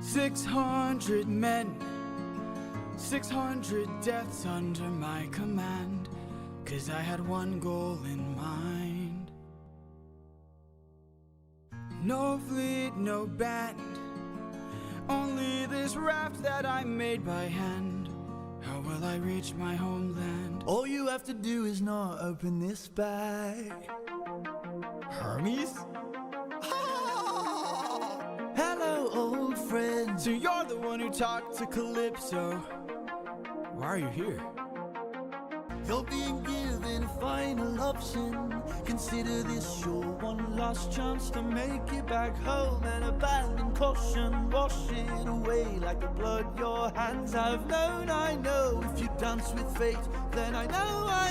600 men, 600 deaths under my command, 'cause I had one goal in mind. No fleet, no band, only this raft that I made by hand. How will I reach my homeland? All you have to do is not open this bag. Hermes? Hello, old friend. So you're the one who talked to Calypso. Why are you here? You're being given a final option. Consider this your one last chance to make it back home and abandon caution. Wash it away like the blood your hands have known. I know if you dance with fate, then I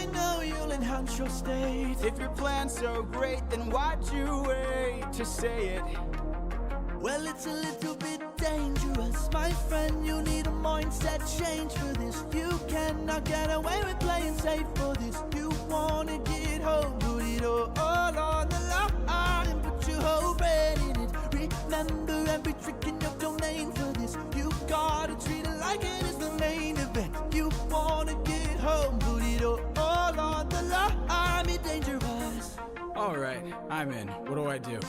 know you'll enhance your state. If your plan's so great, then why'd you wait to say it? Well, it's a little bit dangerous, my friend. You need a mindset change for this. You cannot get away with playing safe for this. You wanna get home, put it all on the line and put your whole brain in it. Remember every trick in your domain for this. You gotta treat it like it is the main event. You wanna get home, put it all on the line, be dangerous. Alright, I'm in. What do I do?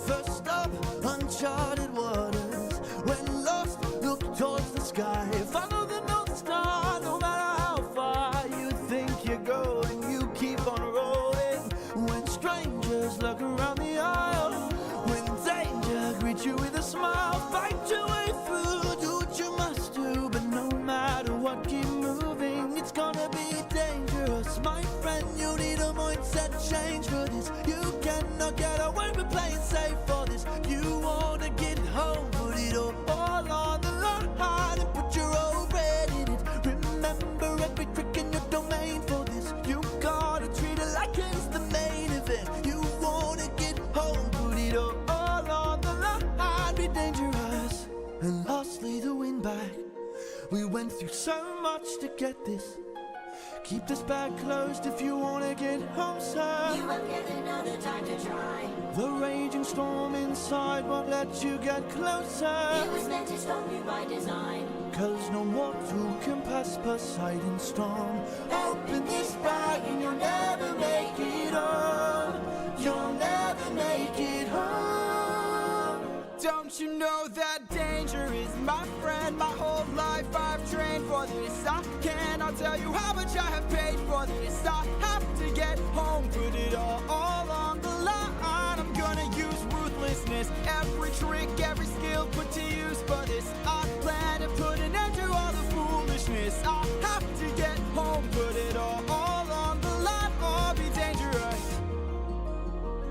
First up, uncharted waters. When lost, look towards the sky. Follow the North Star, no matter how far you think you're going. You keep on rolling. When strangers look around the aisle, when danger greets you with a smile, fight your way through, do what you must do. But no matter what, keep moving. It's gonna be dangerous, my friend. You need a mindset change for this. You cannot get away with playing safe for this. You wanna get home, put it all on the line and put your whole bread in it. Remember every trick in your domain for this. You gotta treat it like it's the main event. You wanna get home, put it all on the line, be dangerous. And lastly, the win back. We went through so much to get this. Keep this bag closed if you wanna get home, sir. You won't get another time to try. The raging storm inside won't let you get closer. It was meant to stop you by design. 'Cause no mortal can pass Poseidon's storm. Open this bag and you'll never make it home. You'll never make it home. Don't you know that danger is my friend? My whole life I've trained for this. I cannot tell you how much I have paid for this. I have to get home, put it all on the line. I'm gonna use ruthlessness, every trick, every skill put to use for this. I plan to put an end to all the foolishness. I have to get home, put it all on the line, or be dangerous.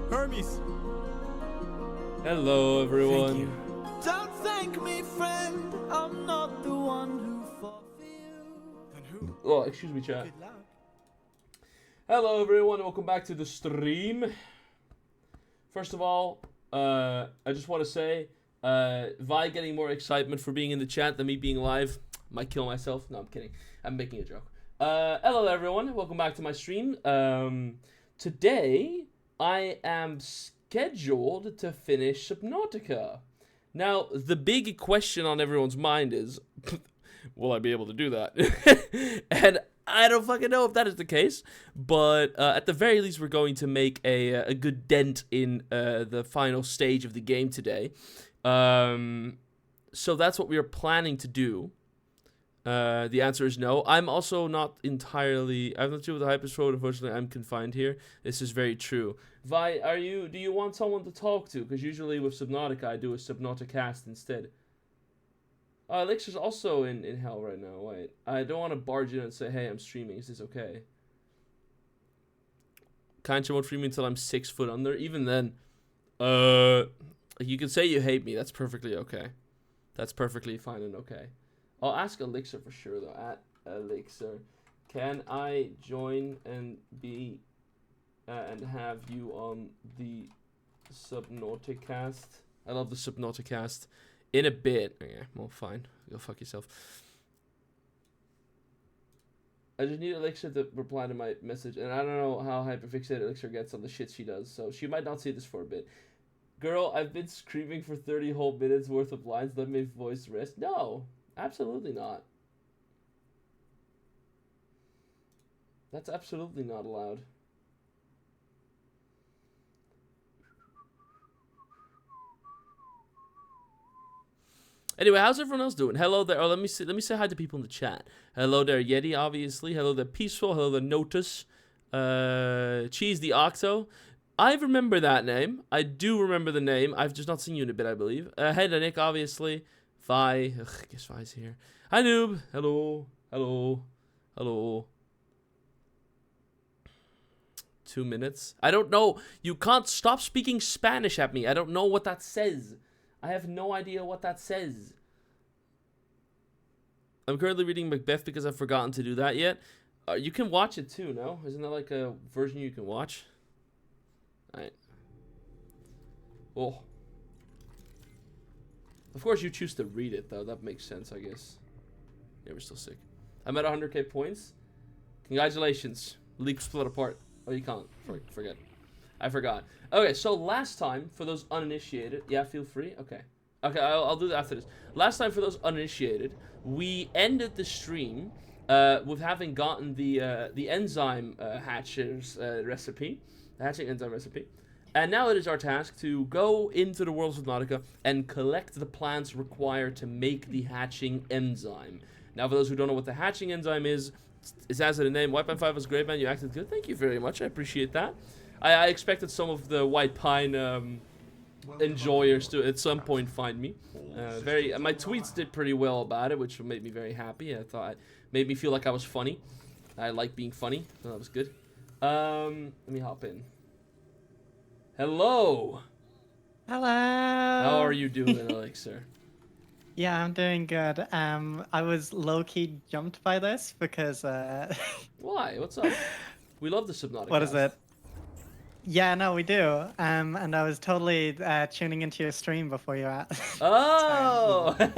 Hermes. Hello, everyone. Thank you. Don't thank me, friend. I'm not the one who fought for you. Then who? Oh, excuse me, chat. Good luck. Hello, everyone. Welcome back to the stream. First of all, I just want to say, Vi getting more excitement for being in the chat than me being live. Might kill myself. No, I'm kidding. I'm making a joke. Hello, everyone. Welcome back to my stream. Today, I am scheduled to finish Subnautica. Now, the big question on everyone's mind is, will I be able to do that? And I don't fucking know if that is the case, but at the very least, we're going to make a good dent in the final stage of the game today. So that's what we are planning to do. The answer is no. I'm also not entirely... I'm not sure with the Hypersphone. Unfortunately, I'm confined here. This is very true. Vi, do you want someone to talk to? Because usually with Subnautica, I do a Subnauticast instead. Elixir's also in hell right now. Wait, I don't want to barge in and say, hey, I'm streaming. Is this okay? Kancha won't free me until I'm 6 foot under. Even then, you can say you hate me. That's perfectly okay. That's perfectly fine and okay. I'll ask Elixir for sure, though. At Elixir, can I join and be and have you on the Subnauticast? I love the Subnauticast. In a bit. Okay, well, fine. Go fuck yourself. I just need Elixir to reply to my message, and I don't know how hyperfixated Elixir gets on the shit she does, so she might not see this for a bit. Girl, I've been screaming for 30 whole minutes worth of lines. Let my voice rest. No, absolutely not. That's absolutely not allowed. Anyway, how's everyone else doing? Hello there. Oh, let me say hi to people in the chat. Hello there, Yeti, obviously. Hello there, Peaceful. Hello there, Notus. Cheese the Octo. I remember that name. I do remember the name. I've just not seen you in a bit, I believe. Hey, Nick, obviously. Vi. Ugh, I guess Vi's here. Hi, Noob. Hello. Hello. Hello. 2 minutes. I don't know. You can't stop speaking Spanish at me. I don't know what that says. I have no idea what that says. I'm currently reading Macbeth because I've forgotten to do that yet. You can watch it too, no? Isn't that like a version you can watch? Alright. Oh. Of course you choose to read it, though. That makes sense, I guess. Yeah, we're still sick. I'm at 100k points. Congratulations. League split apart. Oh, you can't. Forget. I forgot. Okay, so last time, for those uninitiated... Yeah, feel free? Okay. Okay, I'll do that after this. Last time, for those uninitiated, we ended the stream with having gotten the enzyme hatcher's recipe. The hatching enzyme recipe. And now it is our task to go into the world of Subnautica and collect the plants required to make the hatching enzyme. Now, for those who don't know what the hatching enzyme is, it has in the name. White 5 was great, man. You acted good. Thank you very much. I appreciate that. I expected some of the White Pine enjoyers to at some point find me. My tweets did pretty well about it, which made me very happy. I thought it made me feel like I was funny. I like being funny. So that was good. Let me hop in. Hello. Hello. How are you doing, Elixir? Yeah, I'm doing good. I was low-key jumped by this because Why? What's up? We love the Subnautica. What is it? Yeah, no, we do. And I was totally tuning into your stream before you asked. Oh! Oh,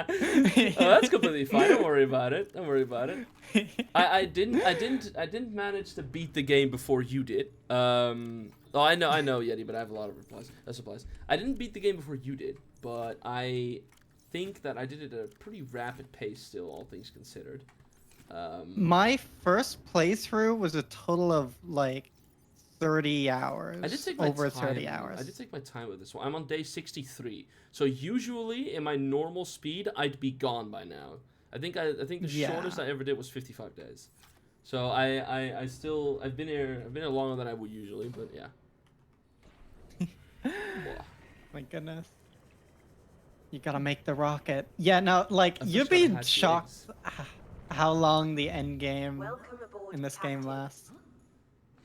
that's completely fine. Don't worry about it. Don't worry about it. I didn't manage to beat the game before you did. Oh, I know, Yeti, but I have a lot of supplies. I didn't beat the game before you did, but I think that I did it at a pretty rapid pace still, all things considered. My first playthrough was a total of like 30 hours. I did take my over time. 30 hours. I did take my time with this one. I'm on day 63. So usually in my normal speed, I'd be gone by now. I think the shortest I ever did was 55 days. So I've been here longer than I would usually, but yeah. My goodness. You gotta make the rocket. Yeah, no, like, you'd be shocked how long the end game in this game lasts.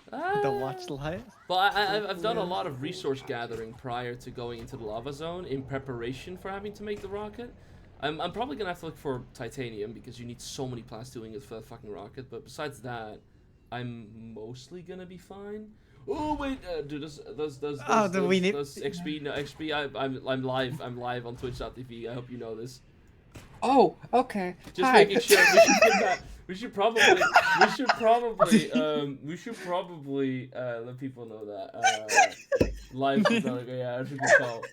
The watch light. Well, I've done a lot of resource gathering prior to going into the lava zone in preparation for having to make the rocket. I'm probably gonna have to look for titanium because you need so many plants doing it for that fucking rocket. But besides that, I'm mostly gonna be fine. Oh wait, dude, does XP? No, XP. I'm live on Twitch.tv. I hope you know this. Oh, okay. Just Hi. making sure. We should probably let people know that. Live, yeah, that's a good call.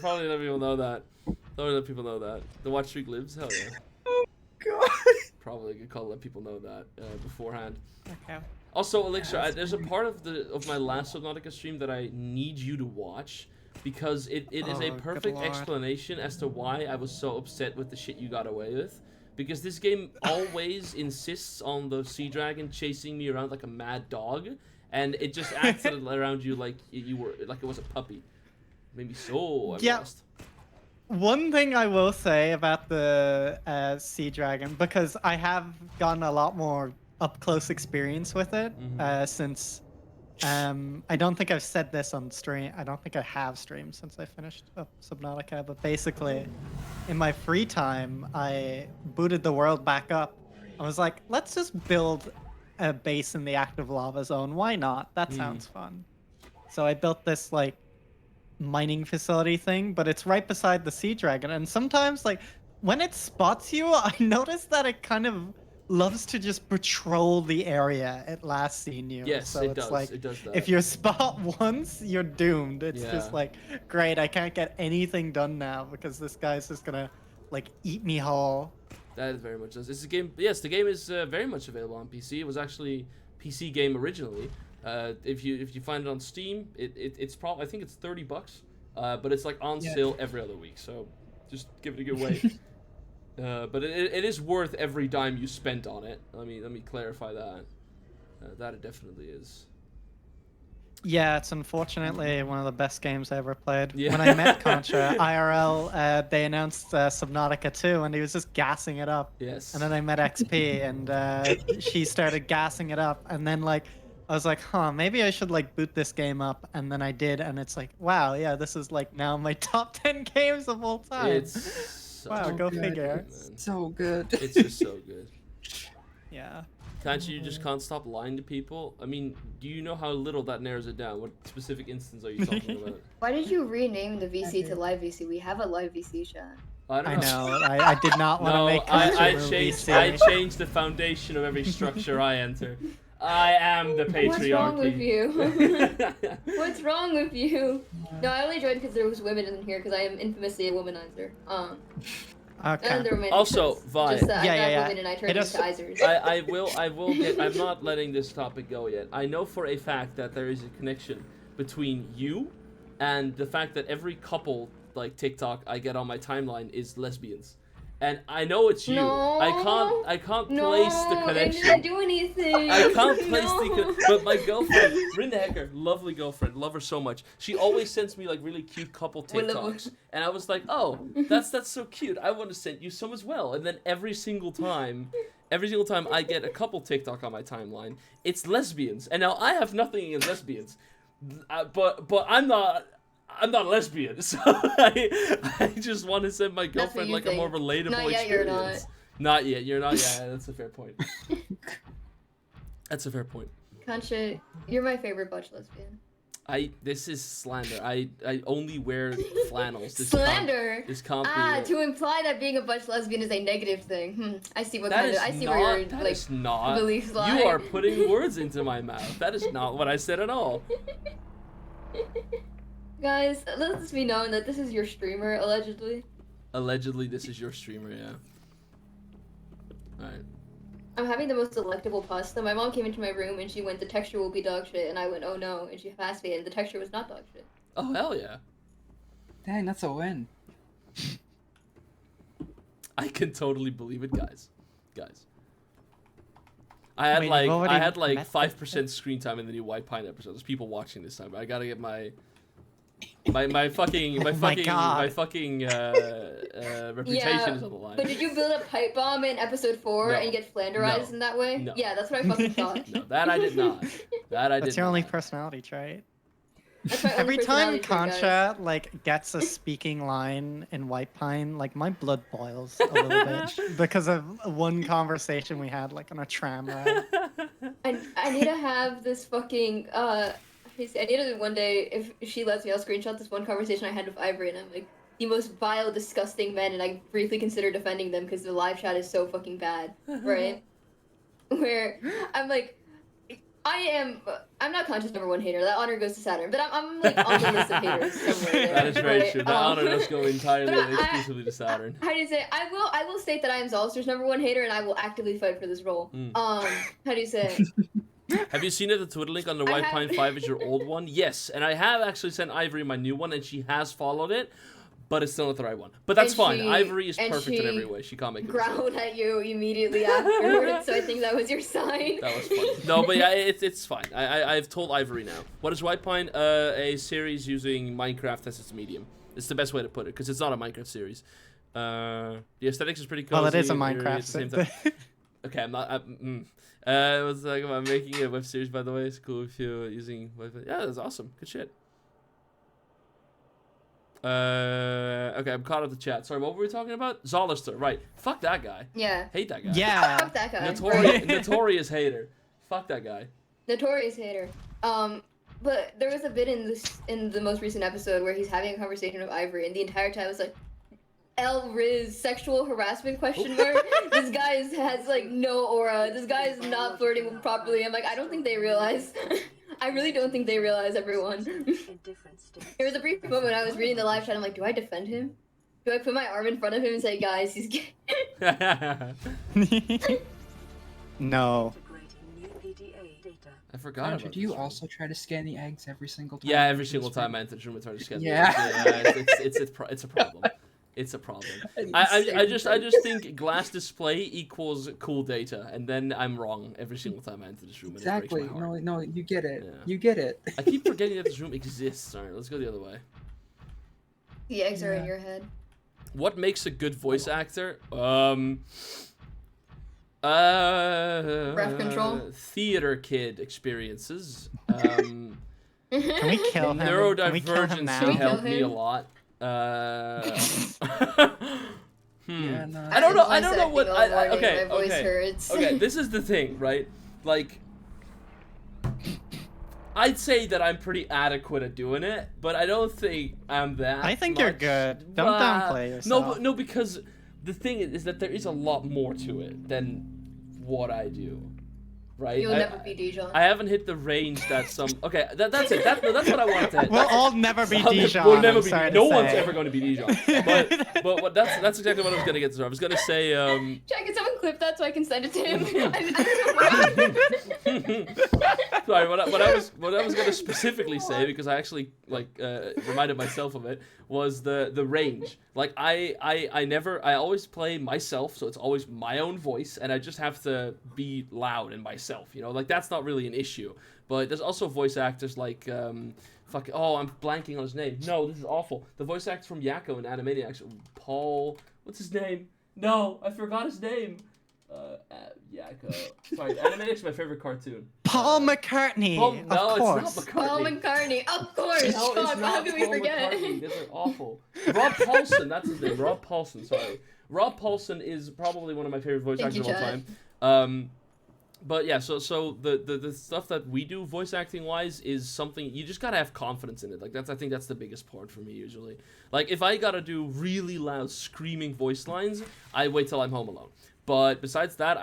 Probably let people know that. Probably let people know that. The watch streak lives. Hell yeah. Oh God. Probably a good call to let people know that beforehand. Okay. Also, Elixir, there's a part of my last Subnautica stream that I need you to watch because it is a perfect explanation as to why I was so upset with the shit you got away with. Because this game always insists on the sea dragon chasing me around like a mad dog, and it just acted around you like you were like it was a puppy. Made me so lost. One thing I will say about the sea dragon, because I have gotten a lot more up close experience with it since I don't think I've said this on stream. I don't think I have streamed since I finished up Subnautica, but basically in my free time I booted the world back up. I was like, let's just build a base in the active lava zone. Why not? That sounds fun. So I built this like mining facility thing, but it's right beside the sea dragon, and sometimes like when it spots you, I noticed that it kind of loves to just patrol the area at last seen you. Yes, so it it's does. like It does that. if you're spot once, you're doomed. It's just Yeah. like, great, I can't get anything done now because this guy's just gonna like eat me whole. That is very much does. It's a game. Yes, the game is very much available on PC. It was actually PC game originally. If you find it on Steam, it's probably, I think it's $30, but it's like on sale every other week. So just give it a good wait. But it is worth every dime you spent on it. Let me clarify that. That it definitely is. Yeah, it's unfortunately one of the best games I ever played. Yeah. When I met Contra IRL, they announced Subnautica 2, and he was just gassing it up. Yes. And then I met XP, and she started gassing it up, and then like I was like, huh, maybe I should like boot this game up, and then I did, and it's like, wow, yeah, this is like now my top 10 games of all time. It's wow, such a go good figure. game, man. So good. It's just so good. Yeah. Can't you just can't stop lying to people? I mean, do you know how little that narrows it down? What specific instance are you talking about? Why did you rename the VC to Live VC? We have a Live VC chat. I don't I know. know. I did not want to No, make I Contra move changed. VC. I changed the foundation of every structure I enter. I am the patriarchy. What's wrong with you? What's wrong with you? No, I only joined because there was women in here because I am infamously a womanizer. Okay. And the romantic Also, sense. Vi. Just that Yeah, I'm yeah, not yeah. women and I turn It into is- Izers. I will get, I'm not letting this topic go yet. I know for a fact that there is a connection between you and the fact that every couple like TikTok I get on my timeline is lesbians. And I know it's you. No. I can't No, place the I connection. didn't do anything. I can't place No. but my girlfriend, Rinda Hecker, lovely girlfriend, love her so much. She always sends me like really cute couple TikToks, and I was like, oh, that's so cute. I want to send you some as well. And then every single time I get a couple TikTok on my timeline, it's lesbians. And now I have nothing against lesbians, but I'm not a lesbian, so I just want to send my what girlfriend you like a think. more relatable Not yet, you're experience. Not yet, you're not. Yeah, that's a fair point. That's a fair point. Concha, you're my favorite butch lesbian. This is slander. I only wear flannels. Slander. This can't be. To imply that being a butch lesbian is a negative thing. I see what That kind of. is I see not. where your That like is not. beliefs lie. You are putting words into my mouth. That is not what I said at all. Guys, let this be known that this is your streamer allegedly. Allegedly, this is your streamer. Yeah. All right. I'm having the most delectable pasta. My mom came into my room and she went, "The texture will be dog shit," and I went, "Oh no!" And she passed me, and the texture was not dog shit. Oh hell yeah. Dang, that's a win. I can totally believe it, guys. I had Wait, you've like already 5% screen time in the new White Pine episode. There's people watching this time. I gotta get my fucking God. reputation Yeah, is on the line. But did you build a pipe bomb in episode 4 No. and get flanderized No. in that way? No. Yeah, that's what I fucking thought. No, that I did not. That I did That's your only not. personality trait. That's my only Every time personality trait, guys. Concha like gets a speaking line in White Pine, like my blood boils a little bit because of one conversation we had like on a tram ride. I need to have this fucking I need to one day, if she lets me, I'll screenshot this one conversation I had with Ivory, and I'm like, the most vile, disgusting men, and I briefly consider defending them because the live chat is so fucking bad, right? Where I'm like, I'm not Concha's #1 hater. That honor goes to Saturn, but I'm like on the list of haters somewhere there. That is very right? true. That honor does go entirely but and exclusively to Saturn. How do you say? I will state that I am Zolster's #1 hater, and I will actively fight for this role. How do you say? Have you seen it? The Twitter link on the I White have- Pine 5 is your old one? Yes, and I have actually sent Ivory my new one, and she has followed it, but it's still not the right one. But that's And fine. she- Ivory is and perfect in she every way. She can't make it. Growled at you immediately afterwards, so I think that was your sign. That was funny. No, but yeah, it's fine. I've told Ivory now. What is White Pine? A series using Minecraft as its medium. It's the best way to put it, because it's not a Minecraft series. The aesthetics is pretty cool. Well, it is a Minecraft. Okay, I'm not. I was talking about making a web series, by the way. It's cool if you're using Wi-Fi. Yeah, that's awesome. Good shit. Okay, I'm caught up the chat. Sorry, what were we talking about? Zolister, right. Fuck that guy. Yeah. Hate that guy. Yeah. Fuck that guy. Notorious hater. Fuck that guy. Notorious hater. But there was a bit in the most recent episode where he's having a conversation with Ivory, and the entire time was like, L Riz sexual harassment question mark. This guy has like no aura. This guy is not flirting properly. I'm like, I don't think they realize. I really don't think they realize, everyone. There was a brief moment I was reading the live chat. I'm like, do I defend him? Do I put my arm in front of him and say, guys, he's gay? No. I forgot about Do you this one. also try to scan the eggs every single time? Yeah, every single time I enter the room, I try to scan the Yeah. eggs. It's a problem. It's a problem. I just think glass display equals cool data, and then I'm wrong every single time I enter this room. Exactly. And it breaks my heart. No, you get it. Yeah. You get it. I keep forgetting that this room exists. Alright, let's go the other way. The eggs are in your head. What makes a good voice actor? Breath control? Theater kid experiences. Can we kill him? Can we kill him now? Neurodivergency helped me a him? lot. Yeah, no, I don't know. I Voice don't know what. acting all morning, Okay, my voice okay, hurts. okay. This is the thing, right? Like, I'd say that I'm pretty adequate at doing it, but I don't think I'm that. I think you're much. good. Don't downplay yourself. No, because the thing is that there is a lot more to it than what I do, right? You'll never be Dijon. I haven't hit the range that some. Okay, that's it. That's what I wanted to hit. We'll all never be Dijon. We'll never I'm be. sorry to No one's say. ever going to be Dijon. But what that's exactly what I was gonna get to. I was gonna say. Jack, can someone clip that so I can send it to him? Sorry, what I was gonna specifically say, because I actually reminded myself of it, was the range. Like I always play myself, so it's always my own voice, and I just have to be loud and myself. You know, like that's not really an issue. But there's also voice actors like I'm blanking on his name. No, this is awful. The voice actor from Yakko and Animaniacs, Paul. What's his name? No, I forgot his name. Yakko. Sorry, Animaniacs is my favorite cartoon. Paul McCartney. No, of course. it's not McCartney. Paul McCartney, of course. No, Fuck, it's not how could we Paul forget? McCartney. These are awful. Rob Paulson, that's his name. Rob Paulson, sorry. Rob Paulson is probably one of my favorite voice Thank actors you, of all Chad. time. But yeah, so the stuff that we do voice acting wise is something you just gotta have confidence in it. Like I think that's the biggest part for me usually. Like if I gotta do really loud screaming voice lines, I wait till I'm home alone. But besides that,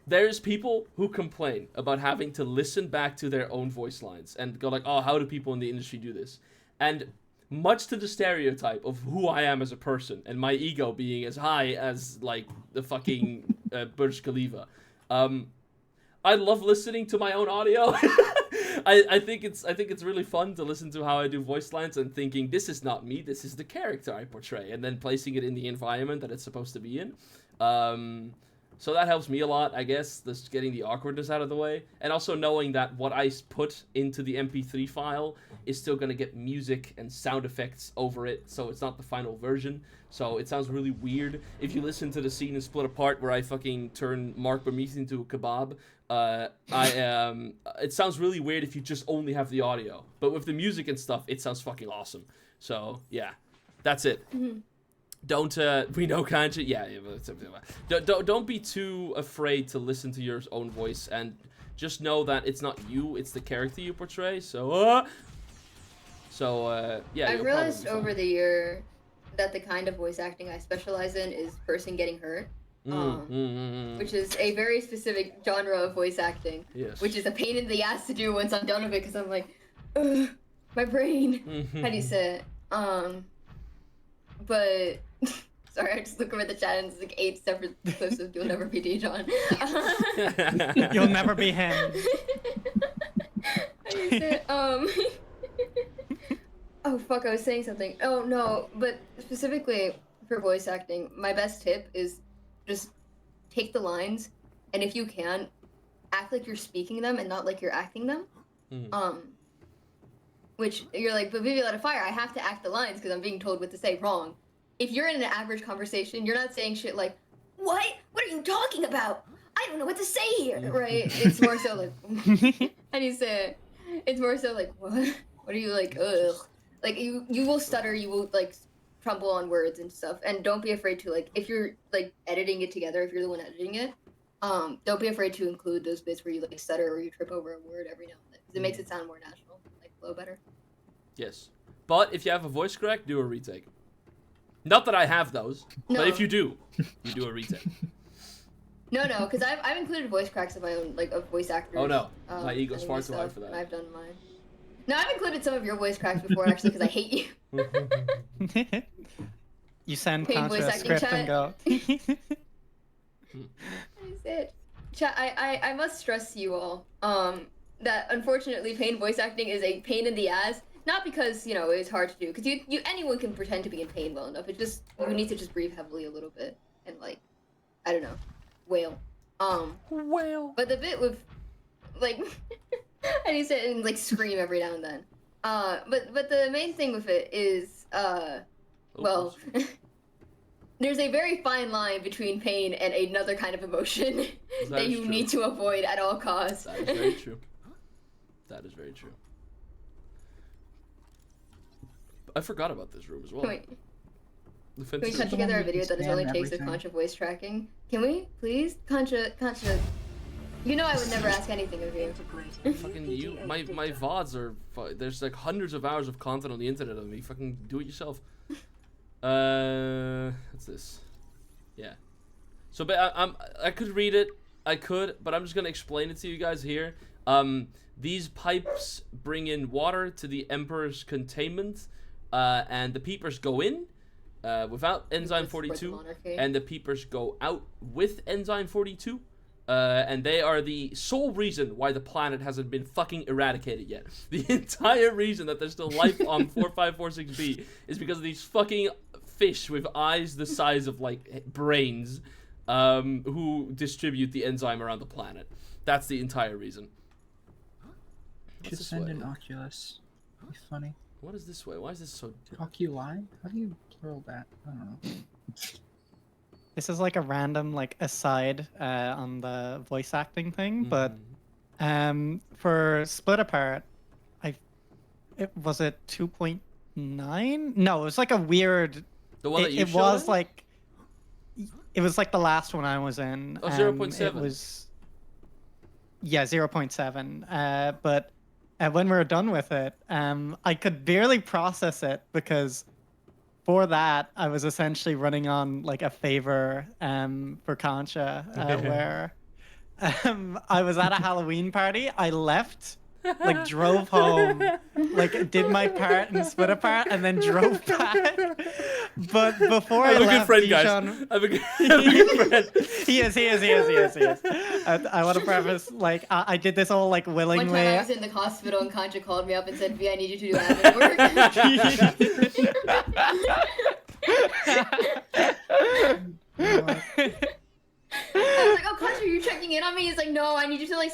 there's people who complain about having to listen back to their own voice lines and go like, oh, how do people in the industry do this? And much to the stereotype of who I am as a person and my ego being as high as like the fucking Burj Khalifa, I love listening to my own audio. I think it's really fun to listen to how I do voice lines and thinking this is not me, this is the character I portray, and then placing it in the environment that it's supposed to be in. So that helps me a lot, I guess, just getting the awkwardness out of the way. And also knowing that what I put into the MP3 file is still going to get music and sound effects over it, so it's not the final version. So it sounds really weird. If you listen to the scene in Split Apart where I fucking turn Mark Bermith into a kebab, it sounds really weird if you just only have the audio. But with the music and stuff, it sounds fucking awesome. So, yeah, that's it. Don't we know kanji? Yeah. Don't be too afraid to listen to your own voice, and just know that it's not you, it's the character you portray. So yeah. I've you'll realized probably be over the year that the kind of voice acting I specialize in is person getting hurt. Which is a very specific genre of voice acting. Yes. Which is a pain in the ass to do once I'm done with it, because I'm like, ugh, my brain. How do you say it? But sorry, I just look over the chat and it's like 8 separate clips of "You'll Never Be Dijon." You'll never be him. How do you say it? Oh fuck, I was saying something. Oh no, but specifically for voice acting, my best tip is just take the lines, and if you can, act like you're speaking them and not like you're acting them. Which you're like, but Vivi Light of Fire, I have to act the lines because I'm being told what to say. Wrong. If you're in an average conversation, you're not saying shit like, "What? What are you talking about? I don't know what to say here." Right? It's more so like, how do you say it? It's more so like, what? What are you like? Ugh. Like you will stutter. You will like crumble on words and stuff. And don't be afraid to like, if you're like editing it together, if you're the one editing it, don't be afraid to include those bits where you like stutter or you trip over a word every now and then, because it makes it sound more natural, like flow better. Yes. But if you have a voice crack, do a retake. Not that I have those, No. but if you do a retake. No, because I've included voice cracks of my own, like of voice actors. Oh no, my ego's far anime too high stuff, for that. And I've done mine. No, I've included some of your voice cracks before actually because I hate you. You send Pain Contra voice a acting script and go. That is it. Chat, I must stress to you all that unfortunately Pain voice acting is a pain in the ass. Not because, you know, it's hard to do, because you anyone can pretend to be in pain well enough. It's just you need to just breathe heavily a little bit and like, I don't know, wail. Well. But the bit with like and he said and like scream every now and then. But the main thing with it is well there's a very fine line between pain and another kind of emotion that you need to avoid at all costs. That is very true. That is very true. I forgot about this room as well. Can we cut together a video that is only takes with Contra voice tracking? Can we, please? Contra, you know I would never ask anything of you. Fucking you, my VODs are, there's like hundreds of hours of content on the internet of me. Fucking do it yourself. What's this? Yeah. So, but I could read it. I could, but I'm just gonna explain it to you guys here. These pipes bring in water to the Emperor's containment, and the peepers go in without enzyme 42, and the peepers go out with enzyme 42. And they are the sole reason why the planet hasn't been fucking eradicated yet. The entire reason that there's still life on 4546b is because of these fucking fish with eyes the size of like brains, who distribute the enzyme around the planet. That's the entire reason. Should send an Oculus. Be funny. What is this way? Why is this so? Oculi? How do you plural that? I don't know. This is like a random like aside on the voice acting thing, but for Split Apart, was it 2.9? No, it was like a weird. The one that you it showed was in? like it was like the last one I was in. Oh, 0.7. It was 0.7. But when we were done with it, I could barely process it because for that I was essentially running on like a favor for Concha where I was at a Halloween party. I left, like drove home, like did my part and Split Apart, and then drove back. But before I I'm a left, good friend, Dijon, guys. I'm a good friend. he is. I want to preface, like, I did this all like One willingly. time I was in the hospital and Contra called me up and said, "V, I need you to do admin work." I was like, "Oh, Contra, you're checking in on me?" He's like, "No, I need you to like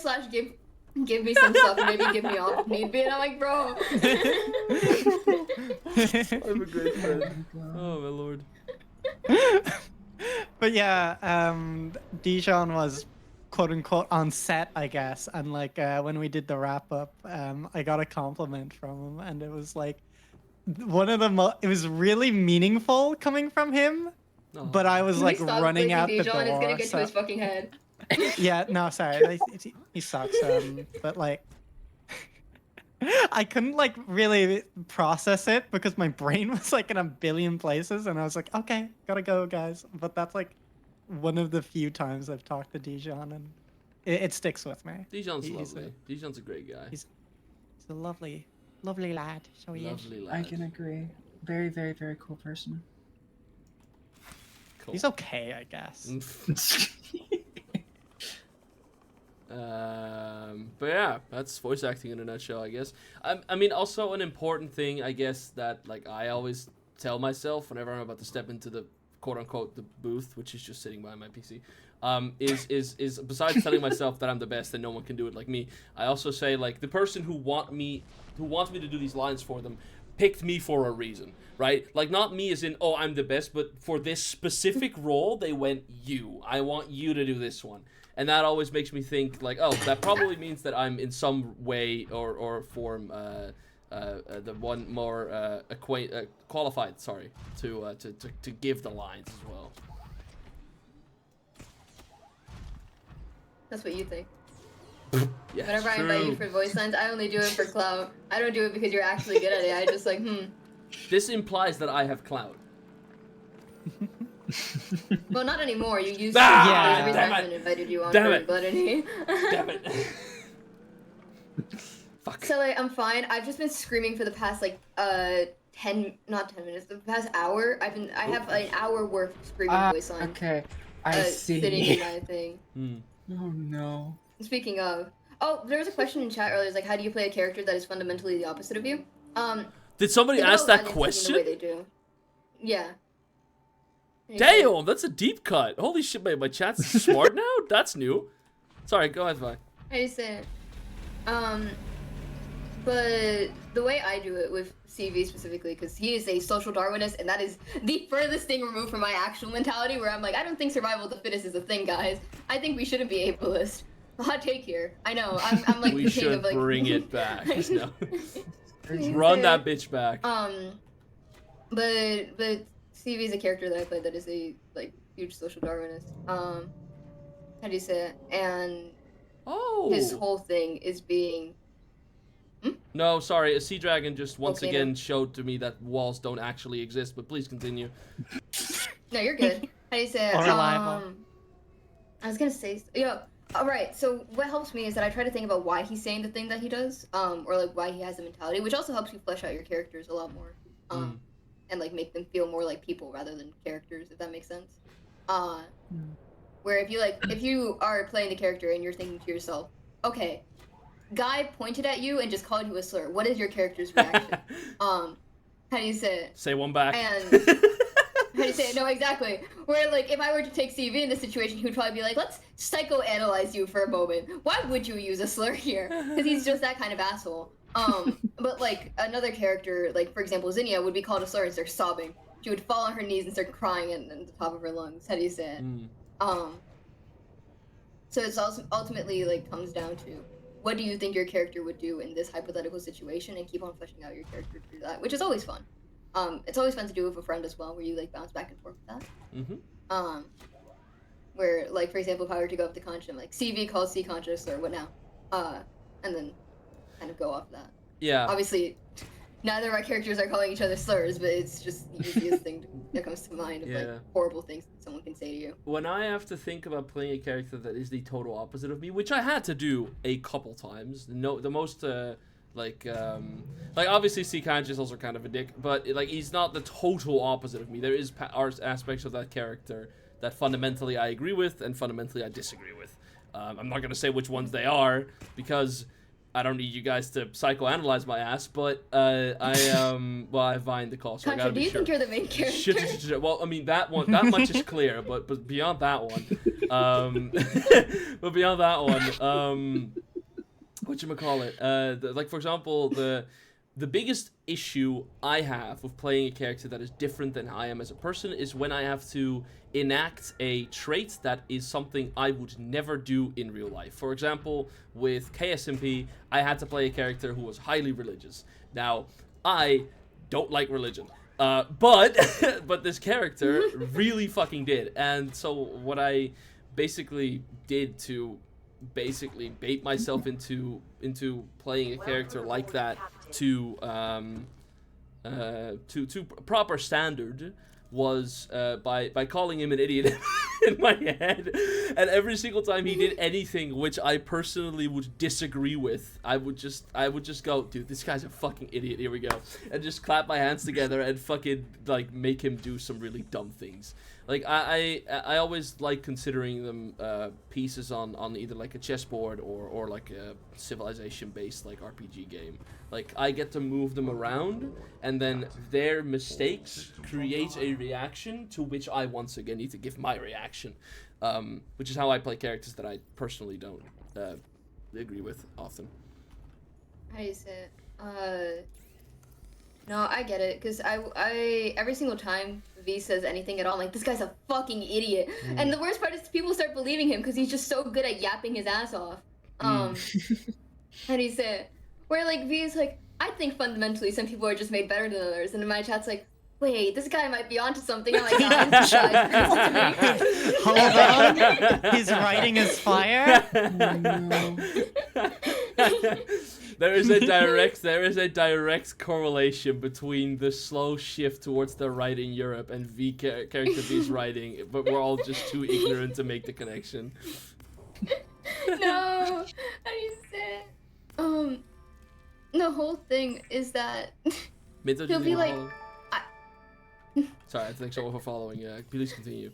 give me some stuff and maybe give me off if need be." And I'm like, "Bro." I'm a great friend. Oh my lord. But yeah, Dijon was quote unquote on set, I guess, and like when we did the wrap up, I got a compliment from him, and it was like one of the it was really meaningful coming from him. Oh. But I was like Stop running out the Dijon, door. it's gonna get so- to his fucking head. Yeah, no, sorry, he sucks. But like, I couldn't like really process it because my brain was like in a billion places, and I was like, okay, gotta go, guys. But that's like one of the few times I've talked to Dijon, and it sticks with me. Dijon's He's lovely. Dijon's a great guy. He's a lovely lad. So he is. Lovely lad. I can agree. Very, very, very cool person. Cool. He's okay, I guess. But yeah, that's voice acting in a nutshell, I guess. I mean, also an important thing, I guess, that like I always tell myself whenever I'm about to step into the quote unquote the booth, which is just sitting by my PC, is besides telling myself that I'm the best and no one can do it like me, I also say like the person who wants me to do these lines for them picked me for a reason, right? Like not me as in, oh, I'm the best, but for this specific role, they went, I want you to do this one. And that always makes me think like, oh, that probably means that I'm in some way or form the one more qualified, sorry, to give the lines as well. That's what you think. Yeah, Whenever I invite you for voice lines, I only do it for clout. I don't do it because you're actually good at it. I just like, This implies that I have clout. Well, not anymore. You used to. Ah, There's a reason damn I it. haven't invited you on Damn for it. Gluttony. Damn it. Fuck. So like, I'm fine. I've just been screaming for the past like not 10 minutes. The past hour. I have an hour worth of screaming voice on. Okay, I Sitting see. in my thing. Oh no. Speaking of, there was a question in chat earlier. It's like, how do you play a character that is fundamentally the opposite of you? Did somebody Think ask about that violence in the way question? they do. Yeah. Damn, that's a deep cut. Holy shit, my chat's smart now? That's new. Sorry, go ahead, Vi. I just said, but the way I do it with CV specifically, because he is a social Darwinist, and that is the furthest thing removed from my actual mentality, where I'm like, I don't think survival of the fittest is a thing, guys. I think we shouldn't be ableist. Hot take here. I know. I'm like We the king should of like. bring it back. No. He's Run there. that bitch back. But CV is a character that I play that is a like huge social Darwinist. How do you say it? And Oh. his whole thing is being. No, sorry. A sea dragon just once Okay, again no. showed to me that walls don't actually exist. But please continue. No, you're good. How do you say it? Or reliable. I was gonna say, yeah. All right. So what helps me is that I try to think about why he's saying the thing that he does, or like why he has the mentality, which also helps you flesh out your characters a lot more, and like make them feel more like people rather than characters, if that makes sense. Where if you are playing the character and you're thinking to yourself, okay, guy pointed at you and just called you a slur. What is your character's reaction? How do you say it? Say one back. And how do you say it? No, exactly. Where like if I were to take CV in this situation, he would probably be like, let's psychoanalyze you for a moment. Why would you use a slur here? Because he's just that kind of asshole. But like another character, like for example, Zinnia would be called a slur and start sobbing. She would fall on her knees and start crying at the top of her lungs. How do you say it? So it's also ultimately like comes down to what do you think your character would do in this hypothetical situation, and keep on fleshing out your character through that, which is always fun. It's always fun to do with a friend as well, where you like bounce back and forth with that. Where like for example, if I were to go up to Concha, I'm like CV calls C Concha a slur, what now? And then kind of go off that. Yeah. Obviously, neither of our characters are calling each other slurs, but it's just the easiest thing that comes to mind of like horrible things that someone can say to you. When I have to think about playing a character that is the total opposite of me, which I had to do a couple times. No, the most like obviously C Kanji is also kind of a dick, but like he's not the total opposite of me. There is aspects of that character that fundamentally I agree with and fundamentally I disagree with. I'm not gonna say which ones they are because I don't need you guys to psychoanalyze my ass, but I have Vine the call, so I Concha, gotta do be you sure. think you're the main character? Well, I mean that much is clear, but beyond that one, whatchamacallit, like for example, the biggest issue I have with playing a character that is different than I am as a person is when I have to enact a trait that is something I would never do in real life. For example, with KSMP, I had to play a character who was highly religious. Now, I don't like religion. But this character really fucking did. And so what I basically did to basically bait myself into playing a character like that to proper standard was by calling him an idiot in my head, and every single time he did anything which I personally would disagree with, I would just go, dude, this guy's a fucking idiot, here we go, and just clap my hands together and fucking like make him do some really dumb things. Like I always like considering them pieces on either like a chessboard or like a civilization based like RPG game. Like I get to move them around, and then their mistakes create a reaction to which I once again need to give my reaction, which is how I play characters that I personally don't agree with often. How do you say it? No, I get it, because I every single time V says anything at all, I'm like, this guy's a fucking idiot. And the worst part is people start believing him because he's just so good at yapping his ass off. How do you say it? Where like V is like, I think fundamentally some people are just made better than others, and in my chat's like, wait, this guy might be onto something. I'm like, guys, Hold on, he's writing his fire. There is a direct correlation between the slow shift towards the right in Europe and character V's writing, but we're all just too ignorant to make the connection. No, I said. The whole thing is that Minto, he'll be like, sorry, thanks so much for following. Please continue.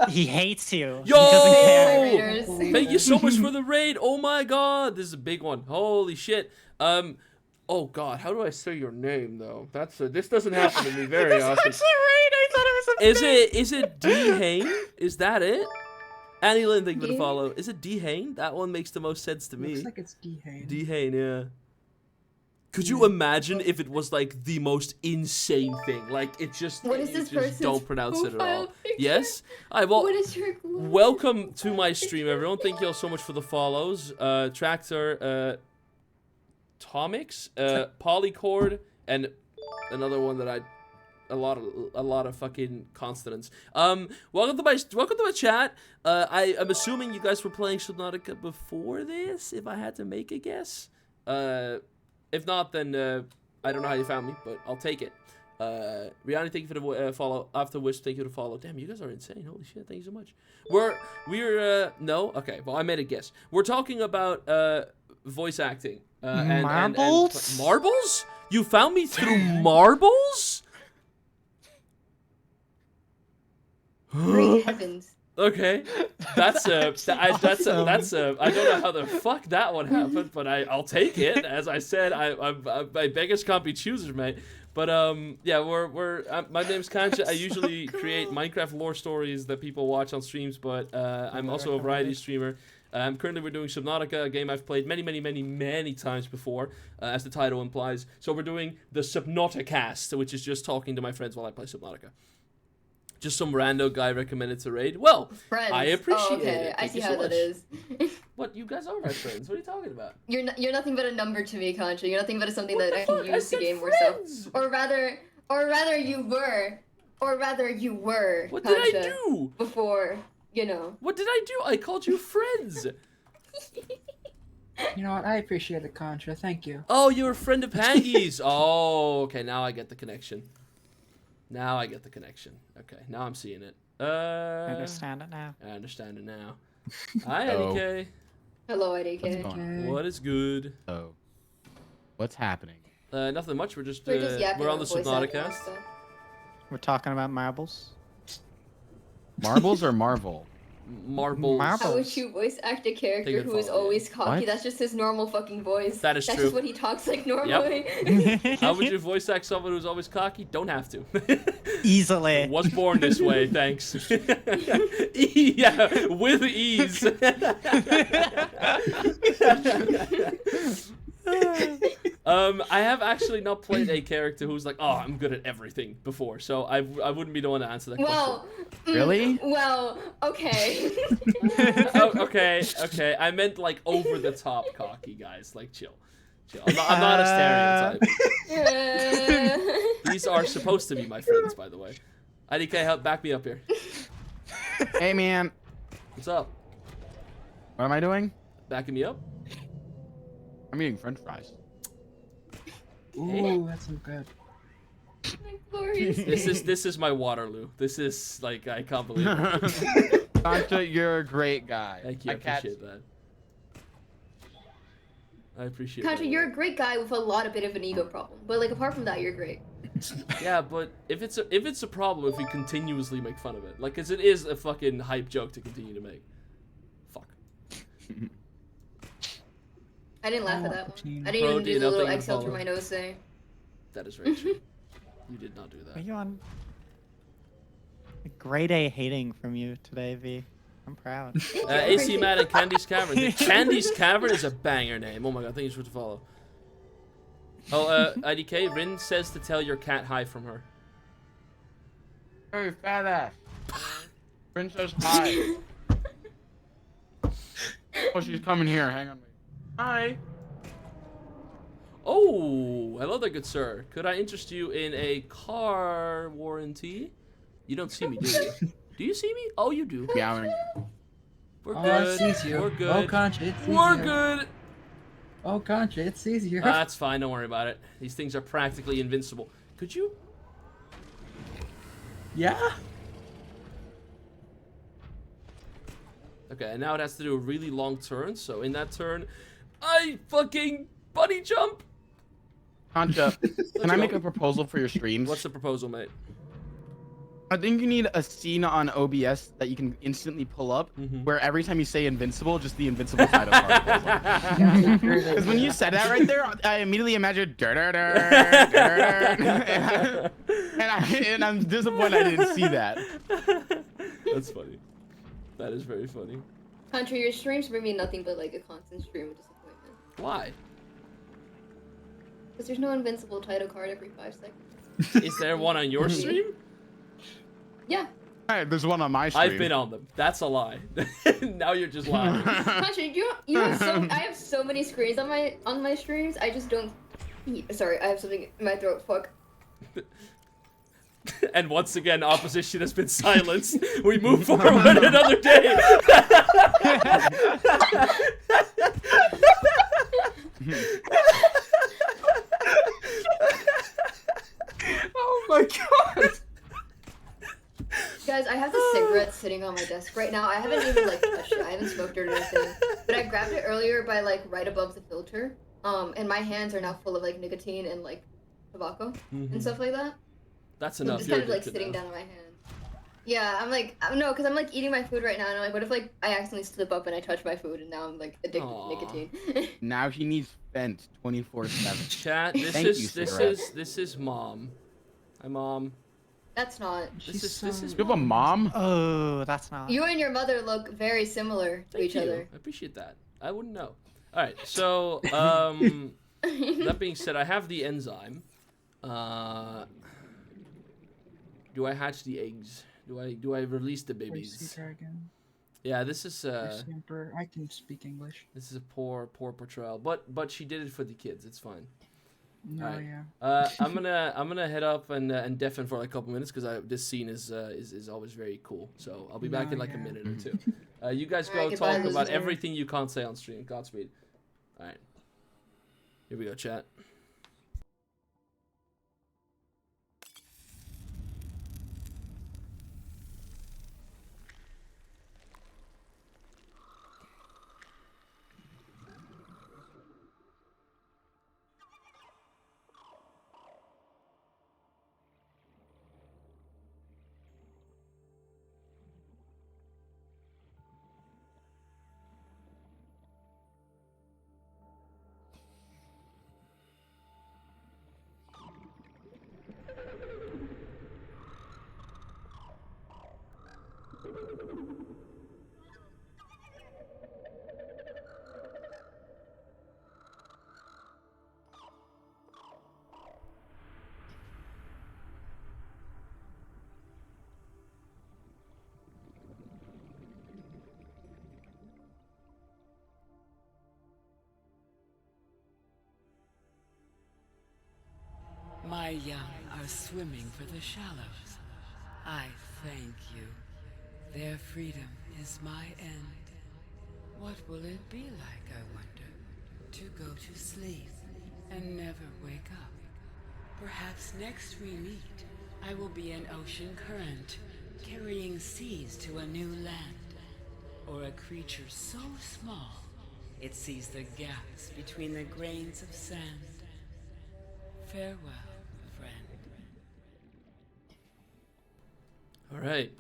He hates you. Yo! He doesn't care. Raiders. Thank you so much for the raid. Oh my god, this is a big one. Holy shit. Oh god, how do I say your name though? This doesn't happen to me very often. Actually, right. I thought it was a Is it D Hain? Is that it? Annie Lynn, thank you for the follow. Is it D Hain? That one makes the most sense to me. Looks like it's D Hain. D Hain, yeah. Could you imagine if it was like the most insane thing? Like it just What is you this just person's don't pronounce it at all. profile picture? Yes? Alright, well What is your welcome to my stream, everyone. Thank you all so much for the follows. Tractor, Tomix, Polycord, and another one that a lot of fucking consonants. Welcome to my chat. I'm assuming you guys were playing Subnautica before this, if I had to make a guess. If not, then I don't know how you found me, but I'll take it. Rihanna, thank you for the follow. After Wish, thank you for the follow. Damn, you guys are insane. Holy shit, thank you so much. We're no? Okay, well, I made a guess. We're talking about voice acting. Marbles? And marbles? You found me through marbles? Great heavens. Okay, that's I don't awesome. know how the fuck that one happened, but I'll take it. As I said, my beggars can't be choosers, mate. But yeah, my name's Kancha. I usually create Minecraft lore stories that people watch on streams, but I'm also a variety streamer. Currently we're doing Subnautica, a game I've played many times before, as the title implies. So we're doing the Subnauticast, which is just talking to my friends while I play Subnautica. Just some rando guy recommended to raid. Well, Friends. I appreciate okay. it. I Thank see you how so that much. is. What? You guys are my friends. What are you talking about? You're nothing but a number to me, Concha. You're nothing but something What that the I can fuck? I use to said gain more friends. stuff. Or rather you were. What did I Concha, do? before, you know. What did I do? I called you friends. You know what? I appreciate it, Contra. Thank you. Oh, you're a friend of Paggy's. Oh, okay. Now I get the connection. Okay, now I'm seeing it. I understand it now. I understand it now. Hi, Oh. IDK. Hello, What's IDK. going on? Okay. What is good? So, what's happening? Nothing much. We're just yapping we're on the about voice acting and Subnauticast. stuff. We're talking about marbles. Marbles or Marvel? Marbles. Marbles. How would you voice act a character Take it who is follow, always cocky? What? That's just his normal fucking voice. That is That's true. just what he talks like normally. How would you voice act someone who's always cocky? Don't have to. Easily. Was born this way, thanks. Yeah, with ease. I have actually not played a character who's like, oh, I'm good at everything before, so I wouldn't be the one to answer that Well, Really? Well, okay. question. Oh, okay. I meant like over the top cocky guys. Like chill. I'm not a stereotype. These are supposed to be my friends, by the way. IDK, help back me up here. Hey, man. What's up? What am I doing? Backing me up? I'm eating French fries. Ooh, that's so good. Glorious. This is my Waterloo. This is like I can't believe it. Santa, you're a great guy. Thank you. I catch- appreciate that. I appreciate Contra, that. you're a great guy with a bit of an ego problem. But like apart from that, you're great. Yeah, but if it's a problem if we continuously make fun of it, like, 'cause it is a fucking hype joke to continue to make. Fuck. I didn't laugh Oh, at that one. poutine. I didn't even do Protein, the I'll little take the exhale through follow. my nose thing. That is very true. You did not do Are that. you on a grade A hating from you today, V? I'm proud. AC Mad and Candy's Cavern. Candy's Cavern is a banger name. Oh my god, thank you so much for follow. Oh, IDK, Rin says to tell your cat hi from her. Hey, fat ass. Princess, hi. Oh, she's coming here. Hang on. Hi. Oh, hello there, good sir. Could I interest you in a car warranty? You don't see me, do you? Do you see me? Oh, you do. Yeah, We're Oh, good. it sees you. We're Oh, good. Contra, it sees We're you. good. Oh, Contra, it's easier. That's fine. Don't worry about it. These things are practically invincible. Could you? Yeah. Okay, and now it has to do a really long turn. So in that turn, I fucking bunny jump. Concha, can I make a proposal for your streams? What's the proposal, mate? I think you need a scene on OBS that you can instantly pull up, where every time you say invincible, just the invincible title card pulls up. Because when you said that right there, I immediately imagined and I'm disappointed I didn't see that. That's funny. That is very funny. Country, your streams bring me nothing but like a constant stream of disappointment. Why? Because there's no invincible title card every 5 seconds. Is there one on your stream? Yeah. Hey, there's one on my stream. I've been on them. That's a lie. Now you're just lying. Country, you have I have so many screens on my streams. I just don't. Sorry, I have something in my throat. Fuck. And once again, opposition has been silenced. We move forward another day. Oh my god. Guys, I have the cigarette sitting on my desk right now. I haven't even like touched it. I haven't smoked it or anything. But I grabbed it earlier by like right above the filter. And my hands are now full of like nicotine and like tobacco and stuff like that. That's So enough. it's You're kind of like addicted sitting now. down on my hand. Yeah, I'm like, no, because I'm like eating my food right now, and I'm like, what if like I accidentally slip up and I touch my food, and now I'm like addicted Aw. to nicotine. Now he needs vent 24/7. Chat. Thank you, cigarette. This is mom. Hi, mom. That's not. This is You have a mom? Oh, that's not. You and your mother look very similar to Thank each you. other. I appreciate that. I wouldn't know. All right. So, that being said, I have the enzyme. Do I hatch the eggs? Do I release the Sea babies? dragon. Yeah, this is Emperor. I can speak English. this is a poor portrayal, but she did it for the kids. It's fine. No, Alright. yeah. I'm gonna head up and deafen for like a couple minutes because this scene is always very cool. So I'll be back No, in like a yeah. minute or two. You guys go Alright, goodbye, talk about loser. everything you can't say on stream. Godspeed. All right, here we go, chat. My young are swimming for the shallows. I thank you. Their freedom is my end. What will it be like, I wonder, to go to sleep and never wake up? Perhaps next we meet, I will be an ocean current, carrying seas to a new land. Or a creature so small, it sees the gaps between the grains of sand. Farewell, friend. All right,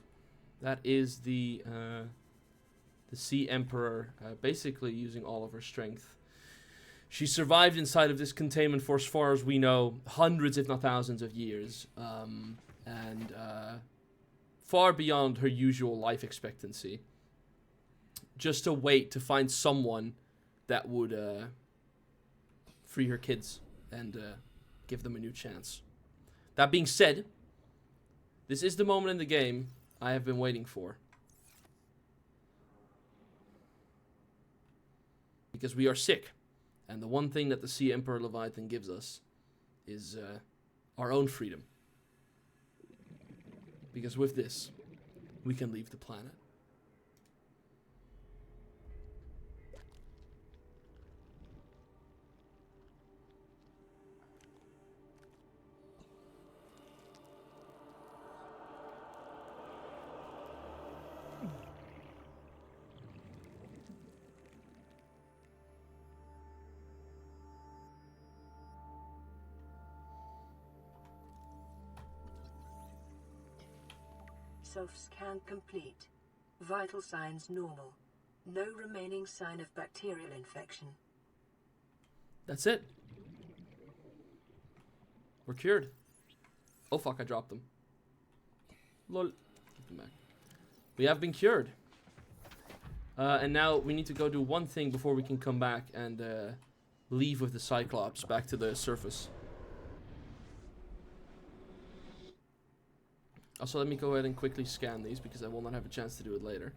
that is the Sea Emperor, basically using all of her strength. She survived inside of this containment for, as far as we know, hundreds, if not thousands, of years, and far beyond her usual life expectancy. Just to wait to find someone that would free her kids and give them a new chance. That being said, this is the moment in the game I have been waiting for. Because we are sick. And the one thing that the Sea Emperor Leviathan gives us is our own freedom. Because with this, we can leave the planet. Scan complete. Vital signs normal. No remaining sign of bacterial infection. That's it. We're cured. Oh fuck, I dropped them. Lol. Keep them back. We have been cured. And now we need to go do one thing before we can come back and leave with the Cyclops back to the surface. Also, let me go ahead and quickly scan these because I will not have a chance to do it later.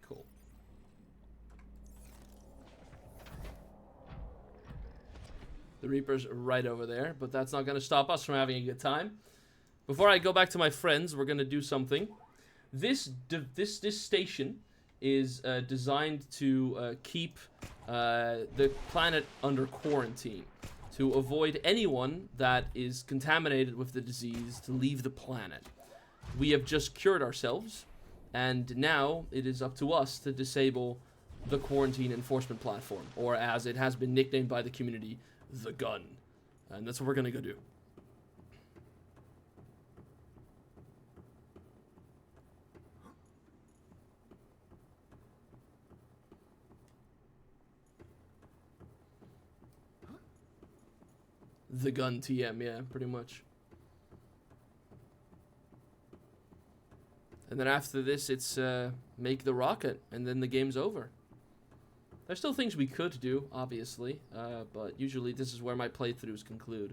Cool. The Reaper's right over there, but that's not going to stop us from having a good time. Before I go back to my friends, we're going to do something. This station is designed to keep the planet under quarantine, to avoid anyone that is contaminated with the disease to leave the planet. We have just cured ourselves, and now it is up to us to disable the quarantine enforcement platform, or as it has been nicknamed by the community, the gun. And that's what we're gonna go do. The gun TM, yeah, pretty much. And then after this, it's make the rocket, and then the game's over. There's still things we could do, obviously, but usually this is where my playthroughs conclude.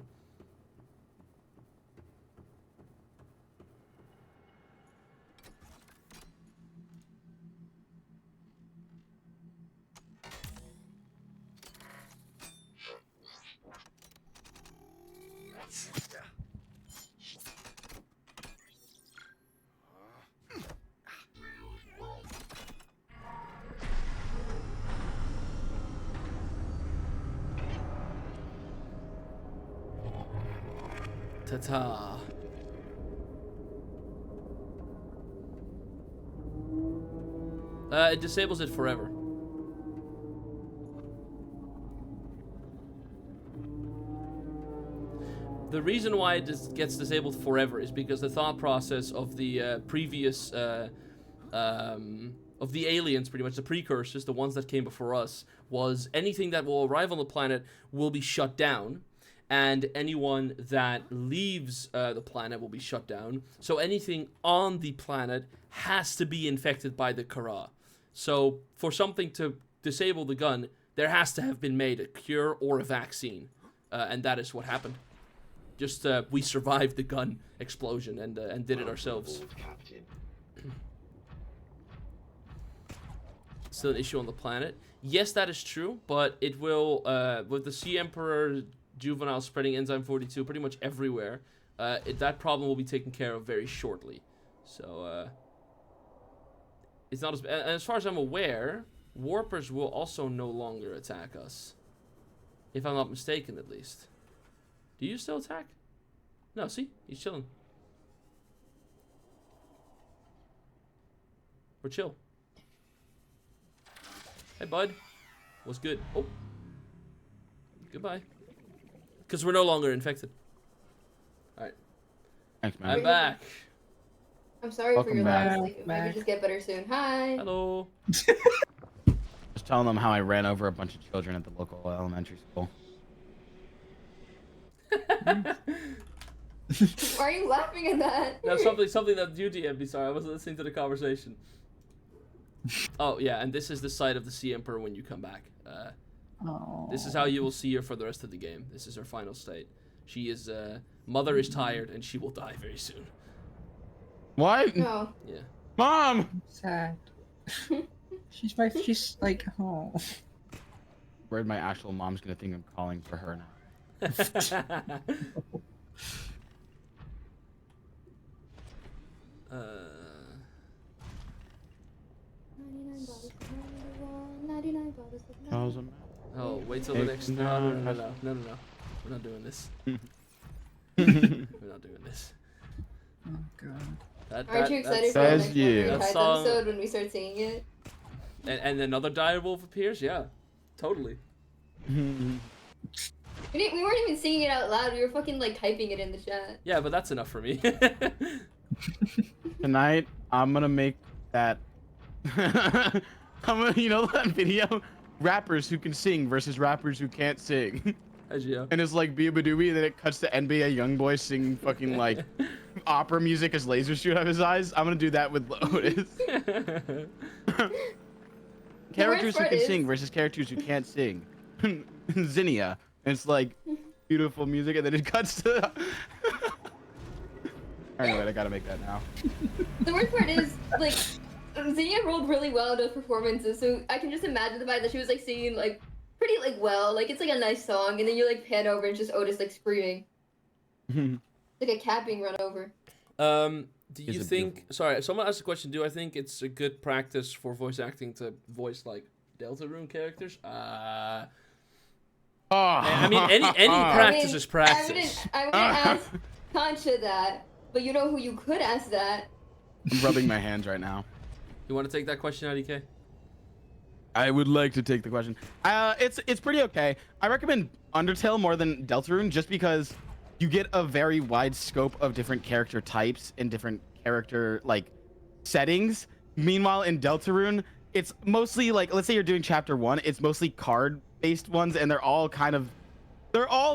Ta-ta. It disables it forever. The reason why it gets disabled forever is because the thought process of the previous, of the aliens, pretty much, the precursors, the ones that came before us, was anything that will arrive on the planet will be shut down, and anyone that leaves the planet will be shut down. So anything on the planet has to be infected by the Kara. So for something to disable the gun, there has to have been made a cure or a vaccine, and that is what happened. Just we survived the gun explosion and did it ourselves. Still an issue on the planet. Yes, that is true, but it will with the Sea Emperor juvenile spreading enzyme 42 pretty much everywhere. That problem will be taken care of very shortly. So it's not as far as I'm aware, warpers will also no longer attack us, if I'm not mistaken, at least. Do you still attack? No, see? He's chilling. We're chill. Hey, bud. What's good? Oh. Goodbye. Because we're no longer infected. Alright. Thanks, man. I'm back. I'm sorry Welcome for your back. loud sleep. Maybe just get better soon. Hi. Hello. Just telling them how I ran over a bunch of children at the local elementary school. Why are you laughing at that? No, something that you DM'd me. Sorry, I wasn't listening to the conversation. Oh yeah, and this is the site of the Sea Emperor when you come back. This is how you will see her for the rest of the game. This is her final state. She is mother is tired and she will die very soon. What? No. Yeah. Mom. Sad. She's like, oh. Worried my actual mom's gonna think I'm calling for her now. Oh, wait till the next. No. We're not doing this. We're not doing this. Oh god. Aren't you excited for the says next you. Wolverine That Tides song- episode when we start singing it? And another dire wolf appears. Yeah, totally. We weren't even singing it out loud. We were fucking like typing it in the chat. Yeah, but that's enough for me. Tonight, I'm gonna make that. You know that video? Rappers who can sing versus rappers who can't sing. And it's like Bia Badoobie, and then it cuts to NBA YoungBoy singing fucking like opera music as lasers shoot out of his eyes. I'm gonna do that with Lotus. Characters who can sing versus characters who can't sing. Zinnia. And it's like beautiful music, and then it cuts to. Anyway, I gotta make that now. The worst part is, like, Zinnia rolled really well in those performances, so I can just imagine the fact that she was like singing like pretty like well, like it's like a nice song, and then you like pan over and it's just Otis like screaming. Like a cat being run over. Do you think? Sorry, someone asked a question. Do I think it's a good practice for voice acting to voice like Deltarune characters? I mean, any practice is practice. I wouldn't ask Concha that, but you know who you could ask that? I'm rubbing my hands right now. You want to take that question, IDK? I would like to take the question. It's pretty okay. I recommend Undertale more than Deltarune just because you get a very wide scope of different character types and different character like settings. Meanwhile, in Deltarune, it's mostly like, let's say you're doing chapter 1, it's mostly card-based ones, and they're all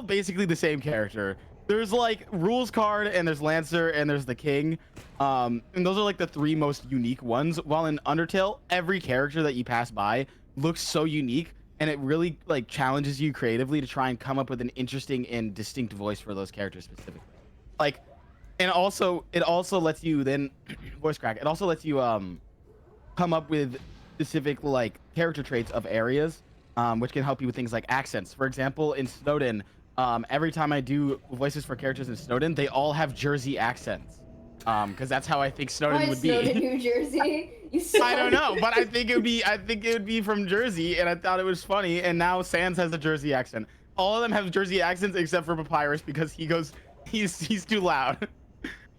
basically the same character. There's like rules card, and there's Lancer, and there's the King. And those are like the 3 most unique ones. While in Undertale, every character that you pass by looks so unique, and it really like challenges you creatively to try and come up with an interesting and distinct voice for those characters specifically. Like, and also it also lets you then voice crack. It also lets you come up with specific like character traits of areas, which can help you with things like accents. For example, in Snowden, every time I do voices for characters in Snowden, they all have Jersey accents. Because that's how I think Snowden would be. Snowden, New Jersey? I don't know, but I think it would be from Jersey, and I thought it was funny. And now Sans has a Jersey accent. All of them have Jersey accents except for Papyrus because he's too loud.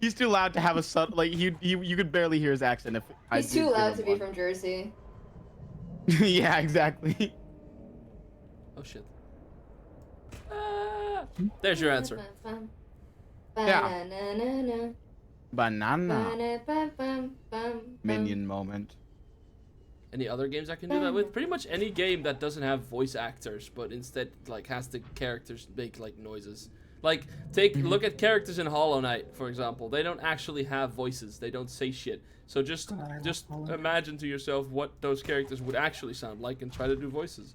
He's too loud to have a like you could barely hear his accent if he's too loud to be from Jersey. Yeah, exactly. Oh shit. There's your answer. Yeah. Banana. Minion moment. Any other games I can do that with? Pretty much any game that doesn't have voice actors, but instead like has the characters make like noises. Like look at characters in Hollow Knight, for example. They don't actually have voices. They don't say shit. So just imagine to yourself what those characters would actually sound like and try to do voices.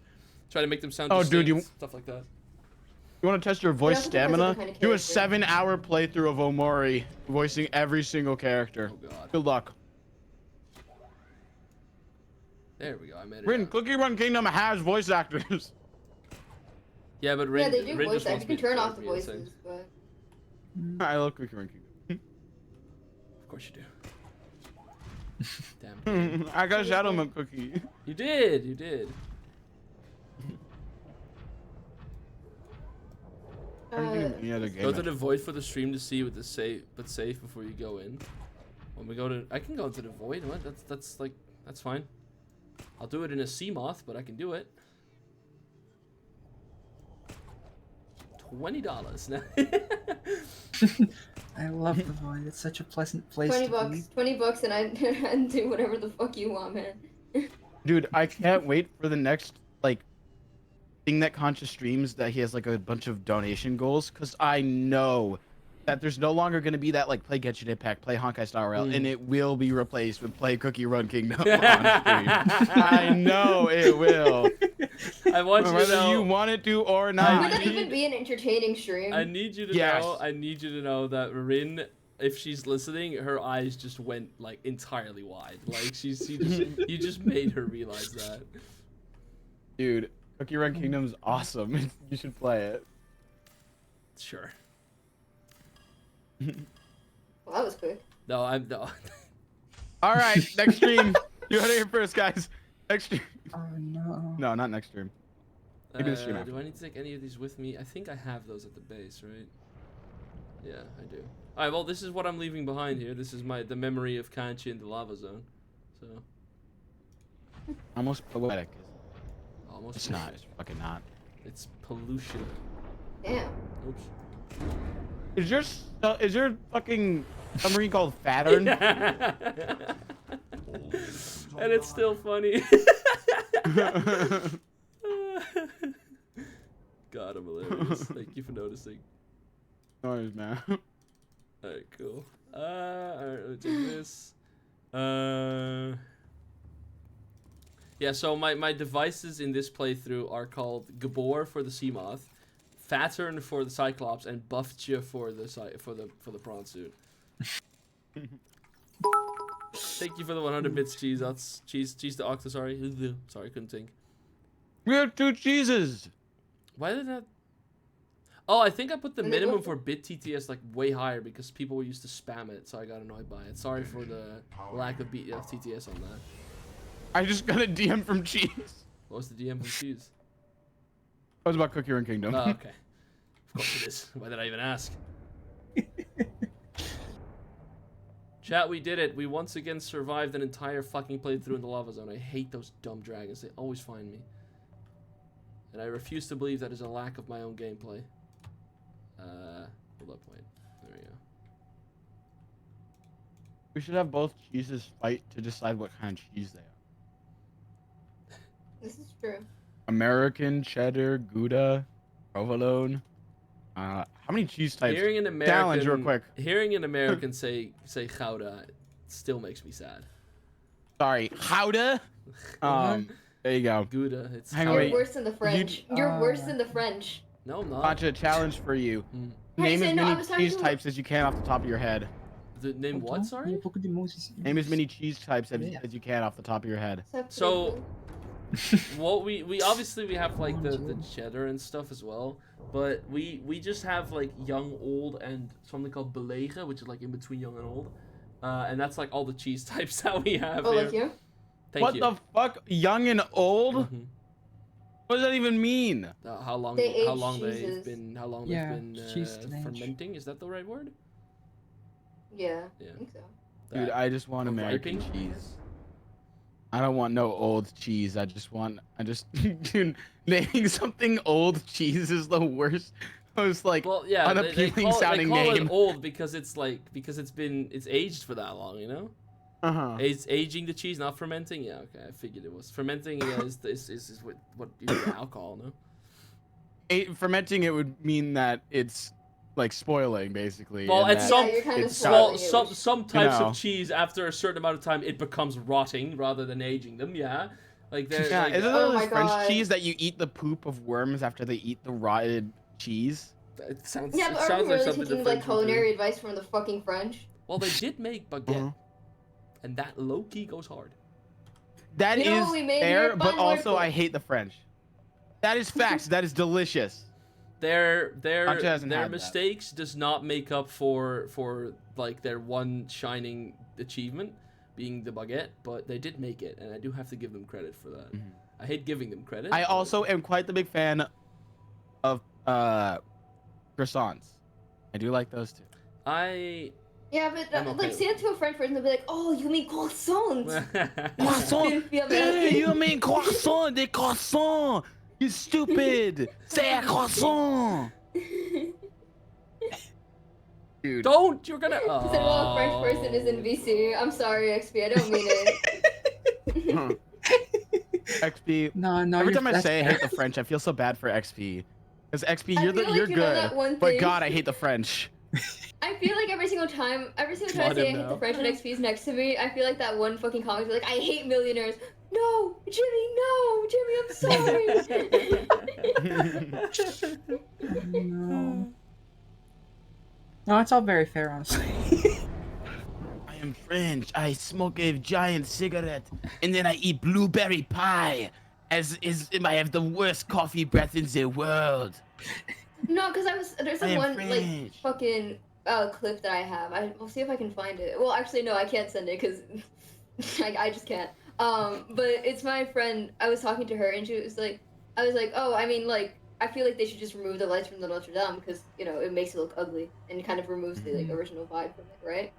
Try to make them sound distinct, stuff like that. You want to test your voice stamina? Do a 7-hour playthrough of Omori, voicing every single character. Oh god. Good luck. There we go. I made it. Rin, Cookie Run Kingdom has voice actors. Yeah, but Rin, they do Rin voice just wants actors. You me can turn to off the be insane. voices, but I love Cookie Run Kingdom. Of course you do. Damn. I got Shadow Milk Cookie. You did. You did. Go to the void for the stream to see what the save, but save before you go in. When we go to, I can go into the void. What? That's fine. I'll do it in a sea moth, but I can do it. $20 now. I love the void. It's such a pleasant place. $20 and I do whatever the fuck you want, man. Dude, I can't wait for the next like thing that Concha streams that he has like a bunch of donation goals, because I know that there's no longer going to be that like play Genshin Impact, play Honkai Star Rail, and it will be replaced with play Cookie Run Kingdom on stream. I know it will. I want you to whether know, you want it to or not. Would that even be an entertaining stream? I need you to know. I need you to know that Rin, if she's listening, her eyes just went like entirely wide. Like you just made her realize that. Dude, Cookie Run Kingdom's awesome. You should play it. Sure. Well, that was quick. No, I'm no. All right, next stream. You heard it here first, guys. Next stream. Oh no. No, not next stream. Maybe the stream after. Do I need to take any of these with me? I think I have those at the base, right? Yeah, I do. All right. Well, this is what I'm leaving behind here. This is the memory of Kanchi in the lava zone. So. Almost poetic. Almost. It's not. It's fucking not. It's pollution. Damn. Oops. Is your fucking submarine called Fattern? And it's still funny. God, I'm hilarious. Thank you for noticing. Noise, man. Alright, cool. Alright, let's do this. Yeah, so my devices in this playthrough are called Gabor for the sea moth, Fattern for the Cyclops, and Buffja for the prawn suit. Thank you for the 100 bits, cheese. That's cheese the octa. Sorry, couldn't think. We have 2 cheeses. Why did that? Oh, I think I put the minimum for bit TTS like way higher because people used to spam it, so I got annoyed by it. Sorry for the lack of TTS on that. I just got a DM from Cheese. What was the DM from Cheese? That was about Cookie Run Kingdom. Oh, okay. Of course it is. Why did I even ask? Chat, we did it. We once again survived an entire fucking playthrough in the lava zone. I hate those dumb dragons. They always find me. And I refuse to believe that is a lack of my own gameplay. Hold up, wait. There we go. We should have both cheeses fight to decide what kind of cheese they are. This is true. American, cheddar, Gouda, provolone. How many cheese types? Hearing an American Challenge real quick. Hearing an American say Gouda still makes me sad. Sorry, Gouda. There you go. Gouda. It's Hang on, You're wait. worse than the French. You're worse than the French. No, I'm not. Gotcha, challenge for you. Name as many cheese types as you can off the top of your head. Name what? Sorry. Name as many cheese types as you can off the top of your head. So, what we obviously we have like the cheddar and stuff as well, but we just have like young, old, and something called belege, which is like in between young and old, and that's like all the cheese types that we have. Oh, here. like you? What the fuck? Young and old? Mm-hmm. What does that even mean? How long They age they've cheeses. been Yeah, they've been cheese teenage. fermenting? Is that the right word? Yeah, Yeah. I think so. Dude, I just want American Riping? cheese. I don't want no old cheese. Dude, naming something old cheese is the worst, most like Well, yeah, they unappealing call sounding it name. old because it's aged for that long, you know. It's aging the cheese, not fermenting. Yeah, okay, I figured it was fermenting. Yeah, is what you do with alcohol, no? Fermenting it would mean that it's like spoiling, basically. Well, and at that some types know. of cheese, after a certain amount of time, it becomes rotting rather than aging them. Yeah, like they're Yeah, like, isn't Oh there my this French God. cheese that you eat the poop of worms after they eat the rotted cheese? it sounds. Yeah, it but are sounds we like really something the taking French like would do. culinary advice from the fucking French? Well, they did make baguette, and that low key goes hard. That You know is what we made fair, here? but Fun also word I for- hate the French. That is facts. That is delicious. Their Arcadia hasn't had that. mistakes does not make up for like their one shining achievement being the baguette, but they did make it, and I do have to give them credit for that. I hate giving them credit. I but- also am quite the big fan of croissants. I do like those too. I Yeah, but I'm okay like with say it to a French person, they'll be like, "Oh, you mean croissants?" Croissant? Yeah, Hey, you mean croissant? Des croissants? You stupid! Say a croissant! Dude. Don't! You're gonna. Because I know a French person is in VC. I'm sorry, XP. I don't mean it. XP. No. Every you're- time I that's say I fair. hate the French, I feel so bad for XP. Because XP, I you're feel like you're you know that good, one but thing. God, I hate the French. I feel like every single time I Let say I him hate know. the French and XP's next to me, I feel like that one fucking comment is like, "I hate millionaires." No, Jimmy, no, Jimmy, I'm sorry. No. No, it's all very fair, honestly. I am French. I smoke a giant cigarette, and then I eat blueberry pie. I have the worst coffee breath in the world. No, because there's I a am one like French. fucking clip that I have. I'll see if I can find it. Well, actually, no, I can't send it because I just can't. But it's my friend. I was talking to her, and she was like, I was like, oh, I mean, like, I feel like they should just remove the lights from the Notre Dame because you know it makes it look ugly and kind of removes the like original vibe from it, right?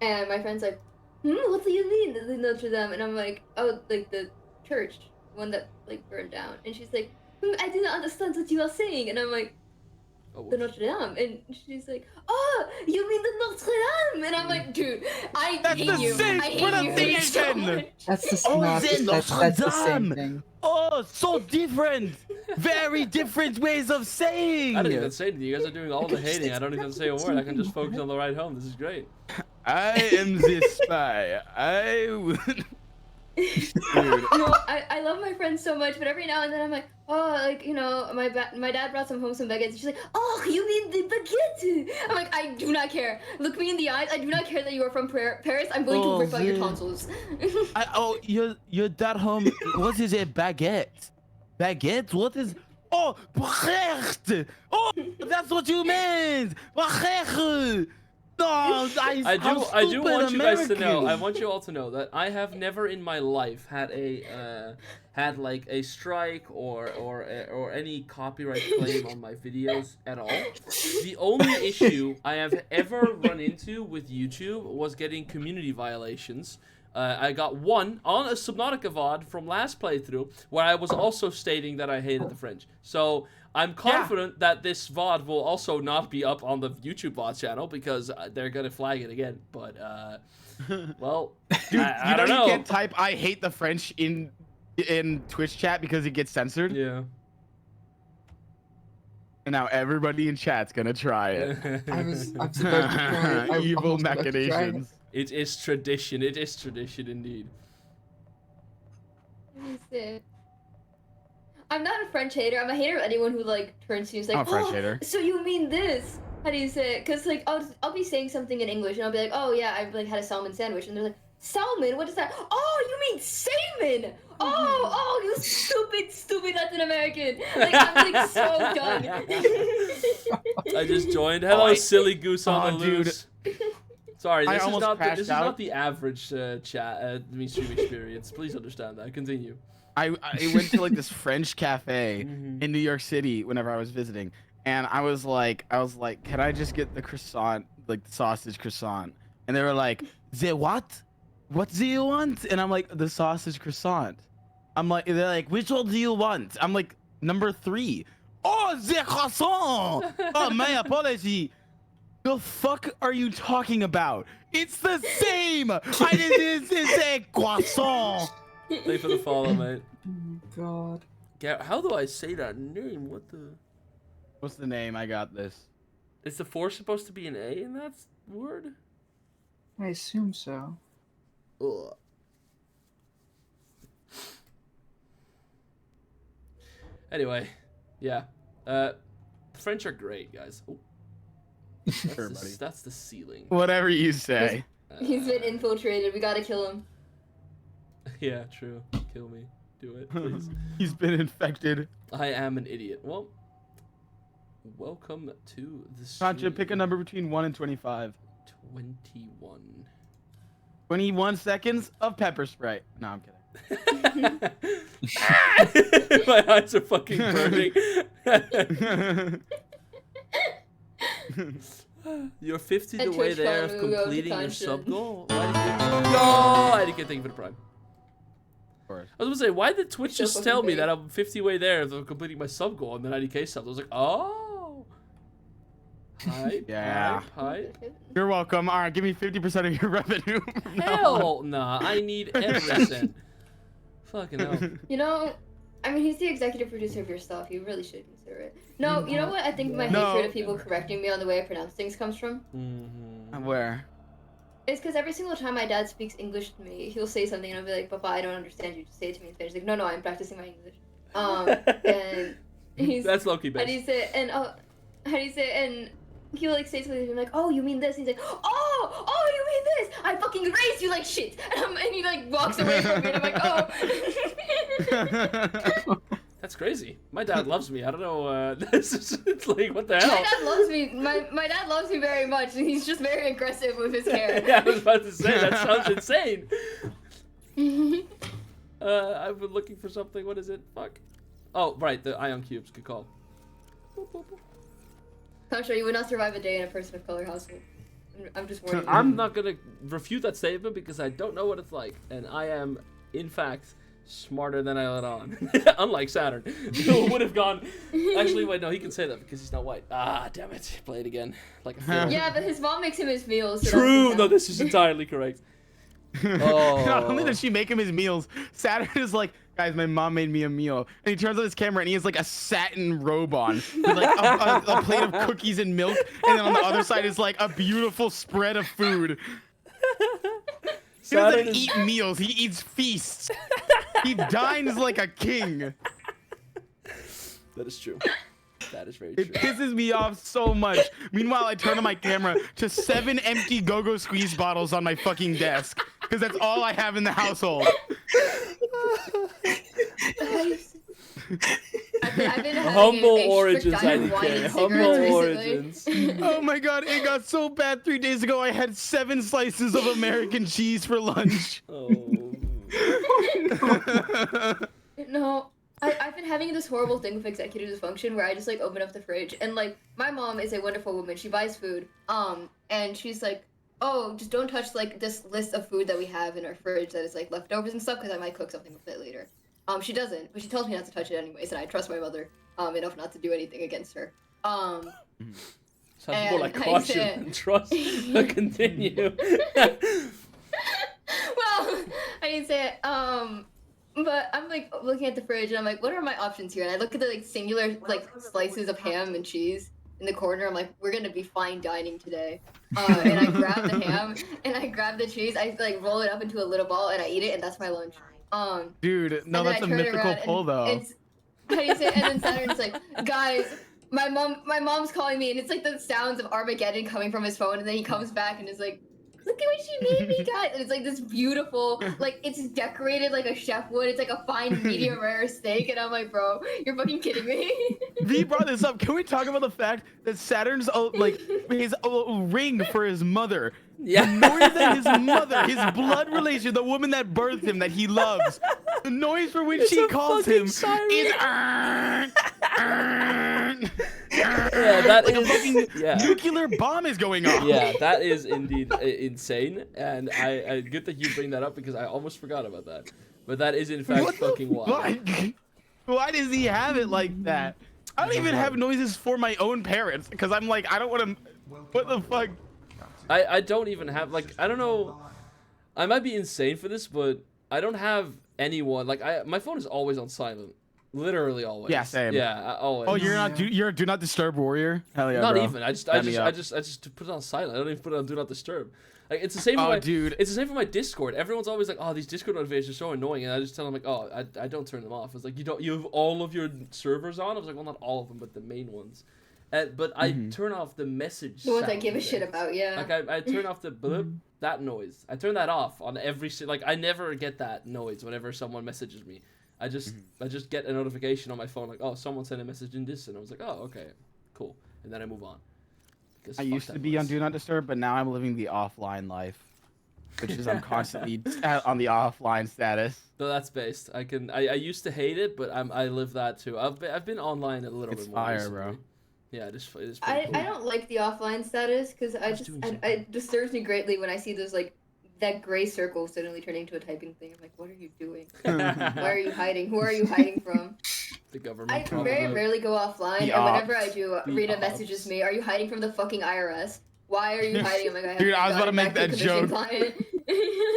And my friend's like, what do you mean the Notre Dame? And I'm like, oh, like the church, one that like burned down. And she's like, I didn't understand what you were saying. And I'm like, Oh, the Notre Dame. And she's like, oh, you mean the Notre Dame? And I'm like, dude, I That's hate the you. same I hate you so pronunciation. much. That's the Oh, not, then that's the same Notre thing. Oh, so different. Very different ways of saying. I don't even say anything. You guys are doing all the hating. I don't even say a word. I can just focus on the ride home. This is great. I am the spy. I would. Dude. No, I love my friends so much, but every now and then I'm like, oh, like, you know, my dad brought home some baguettes. She's like, oh, you mean the baguette? I'm like, I do not care. Look me in the eyes. I do not care that you are from Paris. I'm going to rip out your tonsils. Your dad home. What is a baguette? Baguette? What is? Oh, baguette. Oh, that's what you meant. Baguette. No, I do want you guys to know. I want you all to know that I have never in my life had like a strike or any copyright claim on my videos at all. The only issue I have ever run into with YouTube was getting community violations. I got one on a Subnautica VOD from last playthrough where I was also stating that I hated the French. So I'm confident that this VOD will also not be up on the YouTube VOD channel because they're gonna flag it again. But well, Dude, I don't know. You can't type "I hate the French" in Twitch chat because it gets censored. Yeah. And now everybody in chat's gonna try it. I'm supposed to try it. Evil machinations. It is tradition. It is tradition indeed. Let me see. I'm not a French hater. I'm a hater of anyone who like turns to you and is like, I'm a French hater. So you mean this? How do you say it? Cause like I'll be saying something in English and I'll be like, oh yeah, I've like had a salmon sandwich, and they're like, salmon? What is that? Oh, you mean salmon? Oh, you stupid Latin American. Like I'm like so done. I just joined. Hello, silly goose on the dude. loose. Sorry, I this is almost not crashed out. not the average chat stream experience. Please understand that. Continue. I went to like this French cafe in New York City whenever I was visiting, and I was like, can I just get the croissant, like the sausage croissant? And they were like, the what? What do you want? And I'm like, the sausage croissant. They're like, which one do you want? I'm like, number 3. Oh, the croissant. Oh, my apology. The fuck are you talking about? It's the same. I didn't say croissant. Thank you for the follow, mate. Oh God. How do I say that name? What the? What's the name? I got this. Is the 4 supposed to be an A in that word? I assume so. Ugh. Anyway, yeah. The French are great, guys. Oh. Sure, buddy. That's the ceiling. Whatever you say. He's been infiltrated. We gotta kill him. Yeah, true. Kill me. Do it, please. He's been infected. I am an idiot. Well, welcome to the Sancha, stream. pick a number between 1 and 25. 21. 21 seconds of pepper spray. No, I'm kidding. My eyes are fucking burning. You're 50 the And way Twitch there of phone will go to completing your conscience. sub goal. Why did you thank you for the prime? I was gonna say, why did Twitch So just fucking tell me big. that I'm 50 way there of completing my sub goal and then 90k subs? I was like, oh. Hype, Yeah. hype. You're welcome. All right, give me 50% of your revenue. from now on. Hell nah, I need every cent. Fucking hell. You know, I mean, he's the executive producer of your stuff. You really should consider it. No, you know what? I think my No. hatred of people correcting me on the way I pronounce things comes from. Where? It's because every single time my dad speaks English to me, he'll say something and I'll be like, Papa, I don't understand you. Just say it to me in Spanish. He's like, no, I'm practicing my English. And he's... That's low-key How do you say it? And, how do you say it? And he'll, like, say something to me like, oh, you mean this? And he's like, oh, you mean this? I fucking raised you like shit. And he, like, walks away from me and I'm like, oh. That's crazy. My dad loves me. I don't know. It's like, what the hell? My dad loves me. My dad loves me very much, and he's just very aggressive with his hair. Yeah, I was about to say, that sounds insane. I've been looking for something. What is it? Fuck. Oh, right, the ion cubes. Good call. I'm sure you would not survive a day in a person of color household. I'm just warning you. I'm not gonna refute that statement because I don't know what it's like, and I am, in fact, Smarter than I let on. Unlike Saturn, who would have gone. Actually, wait, no, he can say that because he's not white. Ah, damn it! Play it again. Like a film. Yeah, but his mom makes him his meals. So True. No, this is entirely correct. Oh. Not only does she make him his meals, Saturn is like, guys, my mom made me a meal. And he turns on his camera and he has like a satin robe on with like a plate of cookies and milk. And then on the other side is like a beautiful spread of food. He doesn't eat meals, he eats feasts. He dines like a king. That is true. That is very It true. pisses me off so much. Meanwhile, I turn on my camera to 7 empty Go-Go Squeeze bottles on my fucking desk. Because that's all I have in the household. I've been having Humble a origins, strict diet of wine IDK. and Humble cigarettes recently. origins. Oh my god, it got so bad 3 days ago. I had 7 slices of American cheese for lunch. Oh. No, I've been having this horrible thing with executive dysfunction where I just like open up the fridge and like my mom is a wonderful woman. She buys food, and she's like, oh, just don't touch like this list of food that we have in our fridge that is like leftovers and stuff because I might cook something with it later. She doesn't, but she tells me not to touch it anyways, and I trust my mother enough not to do anything against her. Sounds more and like I caution said- than trust. Continue. Well, I didn't say it. But I'm like looking at the fridge and I'm like, what are my options here? And I look at the like singular like slices of ham and cheese in the corner. I'm like, we're gonna be fine dining today. And I grab the ham and I grab the cheese. I like roll it up into a little ball and I eat it, and that's my lunch. Dude, no, and then that's I a turn it mythical around pull, and though. it's- how do you say it? And then Saturn's like, guys, my mom's calling me, and it's like the sounds of Armageddon coming from his phone, and then he comes back and is like, look at what she made me, guys. And it's like this beautiful, like it's decorated like a chef would. It's like a fine medium rare steak, and I'm like, bro, you're fucking kidding me. V brought this up. Can we talk about the fact that Saturn's like his ring for his mother? Yeah. The noise that his mother, his blood relation, the woman that birthed him, that he loves, the noise for which It's she a calls fucking him siren. is Yeah, that like a is- fucking yeah. nuclear bomb is going off. Yeah, that is indeed insane, and I good that you bring that up because I almost forgot about that. But that is in fact What the fucking wild. fuck? Why does he have it like that? I don't even have noises for my own parents because I'm like, I don't want to. What the fuck? I don't even have like I don't know. I might be insane for this, but I don't have anyone like my phone is always on silent, literally always. Yeah, same. Yeah, always. Oh, you're a do not disturb warrior. Hell yeah, Not bro. even. I just put it on silent. I don't even put it on do not disturb. Like it's the same. For Oh, my, dude. It's the same for my Discord. Everyone's always like, "Oh, these Discord notifications are so annoying," and I just tell them like, "Oh, I don't turn them off." It's like you have all of your servers on. I was like, "Well, not all of them, but the main ones." But I turn off the message. The ones I sound give a shit effects. about, yeah. Like I turn off the blip, that noise. I turn that off on every like I never get that noise whenever someone messages me. I just get a notification on my phone like, oh, someone sent a message in this, and I was like, oh, okay, cool, and then I move on. I used to be on do not disturb, but now I'm living the offline life, which is I'm constantly on the offline status. So that's based. I used to hate it, but I live that too. I've been online a little It's bit more. fire, recently. bro. Yeah, it is pretty I cool. don't like the offline status because it disturbs me greatly when I see those like that gray circle suddenly turning into a typing thing. I'm like, what are you doing? Why are you hiding? Who are you hiding from? The government. I probably. very rarely go offline, The and whenever ops. I do, The Rita ops. messages me, "Are you hiding from the fucking IRS? Why are you hiding?" I'm like, Dude, I was about to gotten make back that to commission joke. client."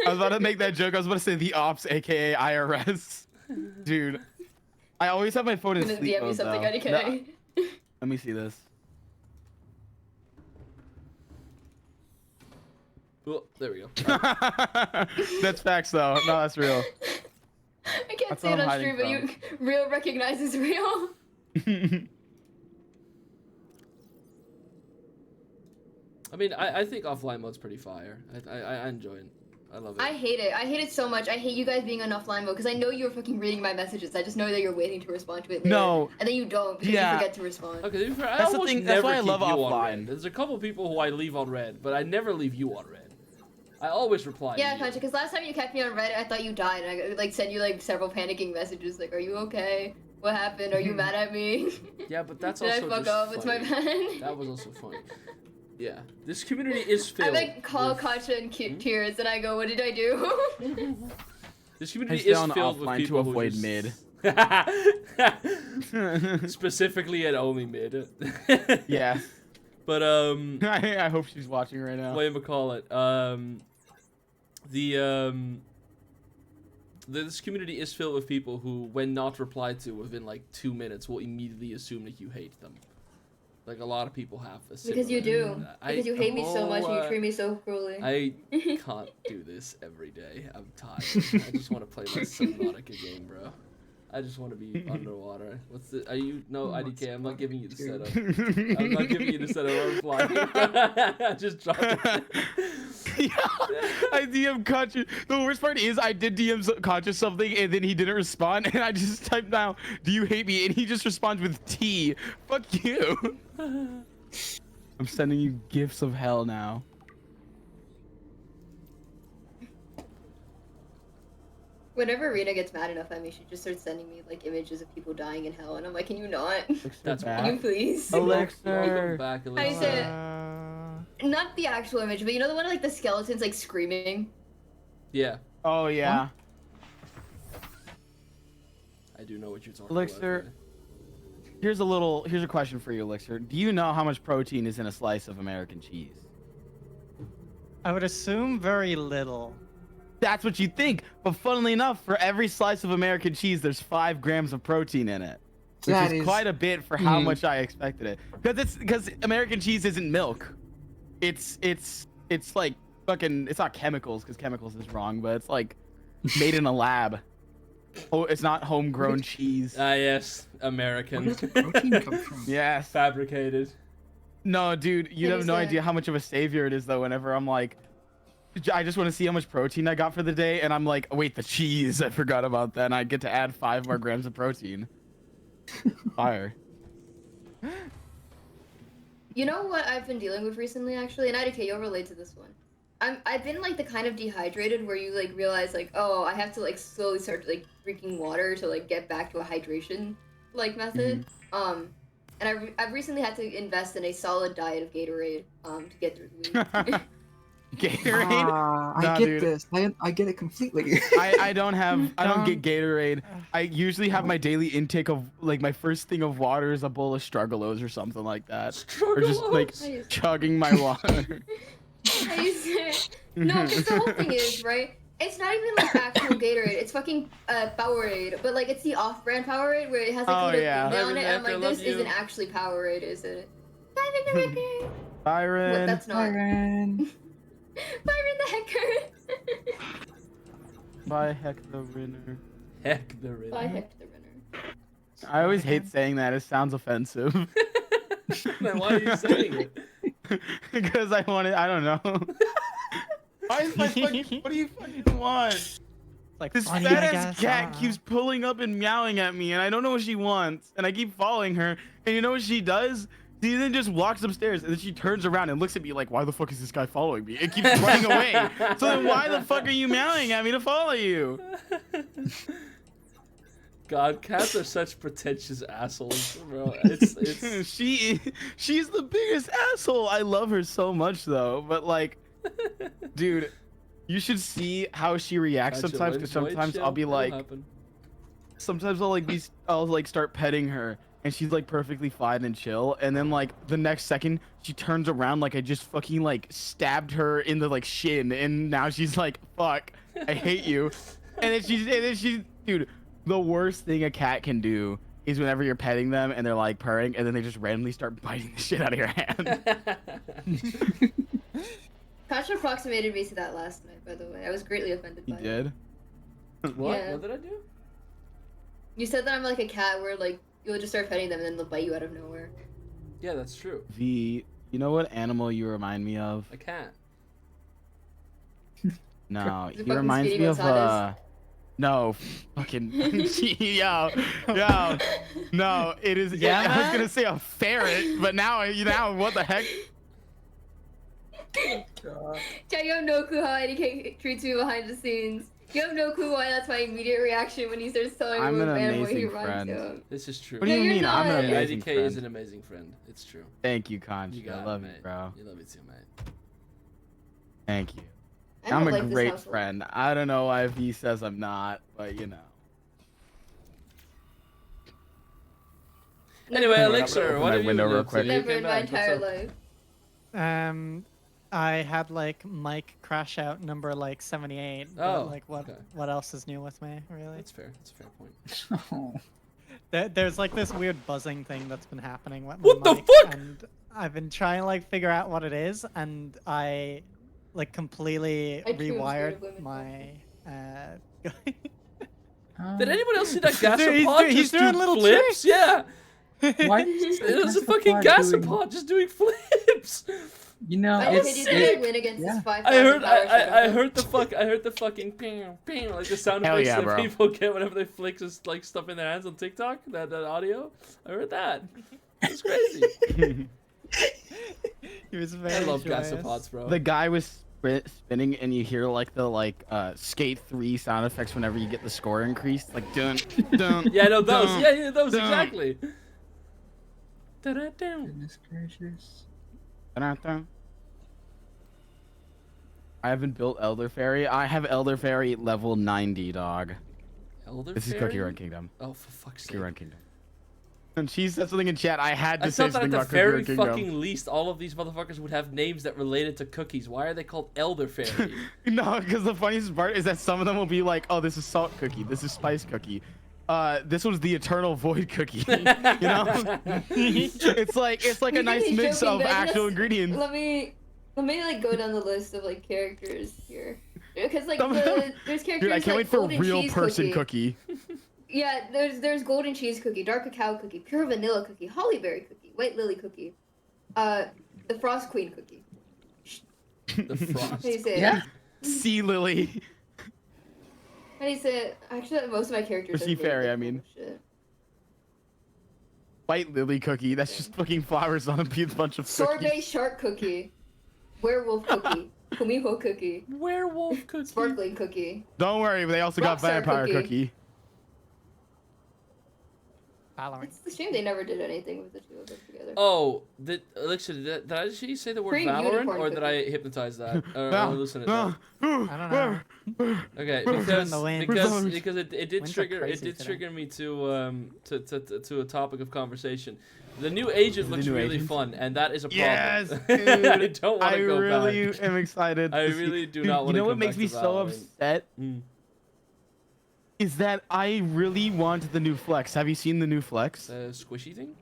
I was about to make that joke. I was about to say the ops, aka IRS. Dude, I always have my phone in I'm gonna sleep DM you mode, something, though. IDK. No, let me see this. Oh, there we go. That's facts, though. No, that's real. I can't That's say what it I'm on stream, but hiding you real recognizes real. I mean, I think offline mode's pretty fire. I enjoy it. I love it. I hate it. I hate it so much. I hate you guys being on offline mode because I know you're fucking reading my messages. I just know that you're waiting to respond to it later. No. And then you don't because Yeah. you forget to respond. Okay, to be fair, I That's the almost thing, that's never why I keep love you on offline. red. There's a couple people who I leave on red, but I never leave you on red. I always reply. Yeah, to you. Concha, because last time you kept me on Reddit, I thought you died. And I like sent you like several panicking messages like, "Are you okay? What happened? Are you mad at me? Yeah, but that's Did I also fuck just up? It's my funny. bad." That was also funny. Yeah, this community is I filled. like call with- Concha in tears, and I go, "What did I do?" This I community stay is on filled with offline people to who avoid just... mid. Specifically and only mid. Yeah. But I hope she's watching right now. whatchamacallit, this community is filled with people who, when not replied to within like 2 minutes, will immediately assume that you hate them. Like a lot of people have. Because you do. Because you hate me so much and you treat me so cruelly. I can't do this every day. I'm tired. I just want to play my Subnautica game, bro. I just want to be underwater. What's the? Are you? No, IDK. I'm not giving you the setup. I'm not giving you the setup. I'm flying. I just dropped it. Yeah, I DM Conscious. The worst part is I did DM Conscious something and then he didn't respond, and I just typed now, "Do you hate me?" and he just responds with T. Fuck you. I'm sending you gifts of hell now. Whenever Rena gets mad enough at me, she just starts sending me like images of people dying in hell, and I'm like, can you not? That's Can you please? Elixir. Back, How you say it? Not the actual image, but you know the one of, like the skeletons like screaming. Yeah. Oh yeah. I do know what you're talking Elixir. about. Here's a question for you, Elixir. Do you know how much protein is in a slice of American cheese? I would assume very little. That's what you think, but funnily enough, for every slice of American cheese, there's 5 grams of protein in it, which is quite a bit for how much I expected it. Because American cheese isn't milk, it's like fucking, it's not chemicals, because chemicals is wrong, but it's like made in a lab. Oh, it's not homegrown cheese. Ah, yes, American. Where does protein come from? Yes. Fabricated. No, dude, you have no idea how much of a savior it is though. Whenever I'm like, I just want to see how much protein I got for the day, and I'm like, wait, the cheese, I forgot about that, and I get to add 5 more grams of protein. Fire. You know what I've been dealing with recently, actually, and IDK, you'll relate to this one. I've been like the kind of dehydrated where you like realize like, oh, I have to like slowly start like drinking water to like get back to a hydration like method. And I've recently had to invest in a solid diet of Gatorade to get through the week. Gatorade? I get this. I get it completely. I don't get Gatorade. I usually have my daily intake of like my first thing of water is a bowl of Struggalos or something like that. Or just like chugging my water. How you say it? No, because the whole thing is, right? It's not even like actual Gatorade. It's fucking Powerade, but like it's the off-brand Powerade where it has like a on it. And I'm like, this isn't actually Powerade, is it? Byron. What? That's not. Byron. Byron the Hecker. By Heck the Winner. Heck the Winner. By Heck the Winner. I always hate saying that. It sounds offensive. Then why are you saying it? Because I want it. I don't know. Why is my fucking, what do you fucking want? Like This funny, fat I ass guess, cat keeps pulling up and meowing at me, and I don't know what she wants. And I keep following her, and you know what she does? She then just walks upstairs, and then she turns around and looks at me like, "Why the fuck is this guy following me?" And keeps running away. So then, why the fuck are you meowing at me to follow you? God, cats are such pretentious assholes, bro. It's she's the biggest asshole. I love her so much though, but like, dude, you should see how she reacts sometimes. Because sometimes I'll be like, sometimes I'll like start petting her, and she's like perfectly fine and chill, and then like the next second she turns around like I just fucking like stabbed her in the like shin, and now she's like, "Fuck, I hate you," and then she's dude. The worst thing a cat can do is whenever you're petting them and they're like purring, and then they just randomly start biting the shit out of your hand. Kasha approximated me to that last night, by the way. I was greatly offended by it. You did? What? Yeah. What did I do? You said that I'm like a cat where like you'll just start petting them and then they'll bite you out of nowhere. Yeah, that's true. You know what animal you remind me of? A cat. No, Is it you fucking remind Speedy me of Gonzales? no, fucking yo, no, it is. Yeah? I was gonna say a ferret, but now what the heck? Chat, you have no clue how IDK treats me behind the scenes. You have no clue why that's my immediate reaction when he starts telling I'm me an what animal he amazing reminds friend. me of. This is true. What do you you're mean? I'm not. an amazing IDK friend. is an amazing friend. It's true. Thank you, Conch. You got I love it, you, mate. bro. You love me too, mate. Thank you. I don't I'm a like this great household. friend. I don't know why if he says I'm not, but you know. Anyway, Never- Elixir, Open what my have you window been real up to? quick. You Never came in my back, what's entire up? life. I had like Mike crash out number like 78. Oh, But, like okay. what else is new with me, really? That's fair. That's a fair point. There's like this weird buzzing thing that's been happening with my What the mic, fuck? and I've been trying to like figure out what it is, and I like completely I too am scared rewired of women my Did anyone else see that He's gasopod doing- he's just doing do little flips? tricks. Yeah. Why? It was a fucking gasopod just doing flips. You know, I it's pity that I win against yeah. this 5,000 I heard power I shadow. heard the fucking ping ping like the sound Hell effects yeah, that bro. people get whenever they flick just like stuff in their hands on TikTok. That audio. I heard that. It's crazy. He was I very love joyous. gasopods, bro. The guy was spinning, and you hear like the Skate 3 sound effects whenever you get the score increased, like dun dun. Yeah, no, those. dun, Yeah, those dun, exactly. Da-da-dum. Goodness gracious. dun, dun. I haven't built Elder Fairy. I have Elder Fairy level 90, dog. Elder This is Fairy? Cookie Run Kingdom. Oh, for fuck's sake. Cookie Run Kingdom. And she said something in chat. I had to I say thought that something at the about Cookie very Run Kingdom. fucking least, all of these motherfuckers would have names that related to cookies. Why are they called Elder Fairy? No, because the funniest part is that some of them will be like, "Oh, this is salt cookie. This is spice cookie. This was the eternal void cookie." You know, it's like You a think nice he's mix joking, of but actual let's- ingredients. Let me like go down the list of like characters here, because like Some of them- there's characters Dude, I can't like wait for golden real cheese person cookie. Yeah, there's golden cheese cookie, dark cacao cookie, pure vanilla cookie, hollyberry cookie, white lily cookie, the frost queen cookie. The frost. How do you say it? Yeah. Sea lily. How do you say it? Actually, most of my characters. Or are sea very fairy, I different. mean. Shit. White lily cookie. That's just fucking flowers on a bunch of Sorbet cookies. shark cookie, werewolf cookie, kumiho cookie, Werewolf cookie. sparkling cookie. Don't worry, they also got Rockstar vampire cookie. cookie. Valorant. It's a shame they never did anything with the two of them together. Oh, Elixir, did I actually say the word Cream Valorant, unicorn or did cookie. I hypnotize that? Or No, hallucinate no. that? I don't know. Okay, Where's because the wind? because it did Winds are trigger crazy today. trigger me to a topic of conversation. The new agent The looks new really agent? fun, and that is a problem. Yes, I dude. don't want I to go really back. am excited. I to see- really do Dude, not You wanna know what come makes back me to so Valorant. upset? Mm. Is that I really want the new flex. Have you seen the new flex? The squishy thing?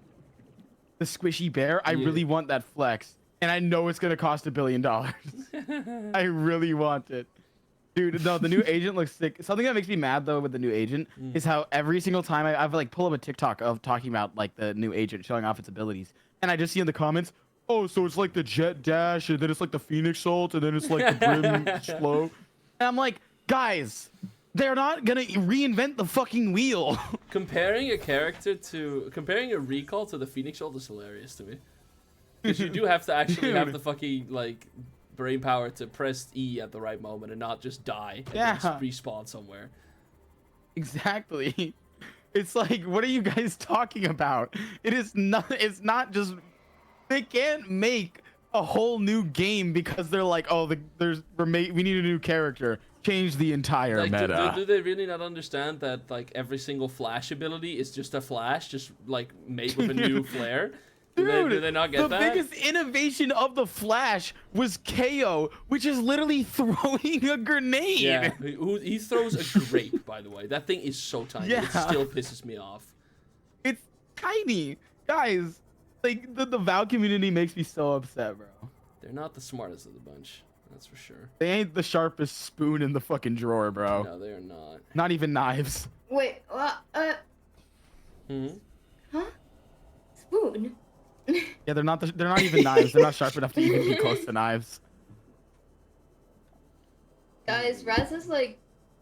The squishy bear? I Yeah. really want that flex. And I know it's gonna cost $1 billion. I really want it. Dude, no, the new agent looks sick. Something that makes me mad though with the new agent is how every single time I've like pull up a TikTok of talking about like the new agent showing off its abilities, and I just see in the comments, oh, so it's like the jet dash, and then it's like the phoenix salt, and then it's like the brim slow. And I'm like, guys, they're not gonna reinvent the fucking wheel. Comparing a recall to the Phoenix Ult is hilarious to me. Because you do have to actually have Dude. the fucking like brain power to press E at the right moment and not just die and Yeah. then respawn somewhere. Exactly. It's like, what are you guys talking about? It's not just, they can't make a whole new game because they're like, oh, we need a new character. Change the entire Like, meta. do they really not understand that like every single flash ability is just a flash, just like made with a new flare? Do they not get the that? biggest innovation of the Flash was KO, which is literally throwing a grenade. Yeah, he throws a grape, by the way. That thing is so tiny. Yeah. It still pisses me off. It's tiny. Guys, like, the Val community makes me so upset, bro. They're not the smartest of the bunch, that's for sure. They ain't the sharpest spoon in the fucking drawer, bro. No, they are not. Not even knives. Wait, Hmm? huh? Spoon? Yeah, they're not even knives. They're not sharp enough to even be close to knives. Guys, Raz is like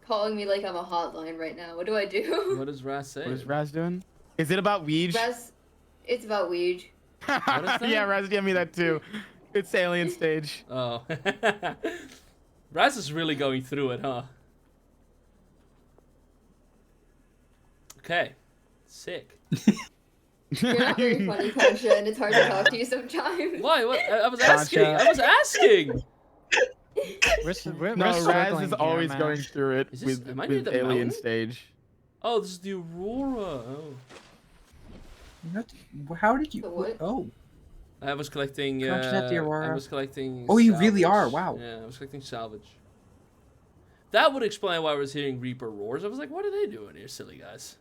calling me like I'm a hotline right now. What do I do? What does Raz say? What is Raz doing? Is it about Weege? Raz, it's about Weege. What is that? Yeah, Raz gave me that too. It's alien stage. Oh. Raz is really going through it, huh? Okay. Sick. You're not very funny, Concha, and it's hard to talk to you sometimes. Why? What? I was asking. I was asking. We're No, Raz struggling is here, always man. going through it Is this- with, am I near with the Alien mountain? Stage. Oh, this is the Aurora. Oh. What? How did you? The what? Oh. I was collecting. Crouching at the I Aurora. was collecting. Oh, you really salvage. are, wow. Yeah, I was collecting salvage. That would explain why I was hearing Reaper roars. I was like, what are they doing here, silly guys?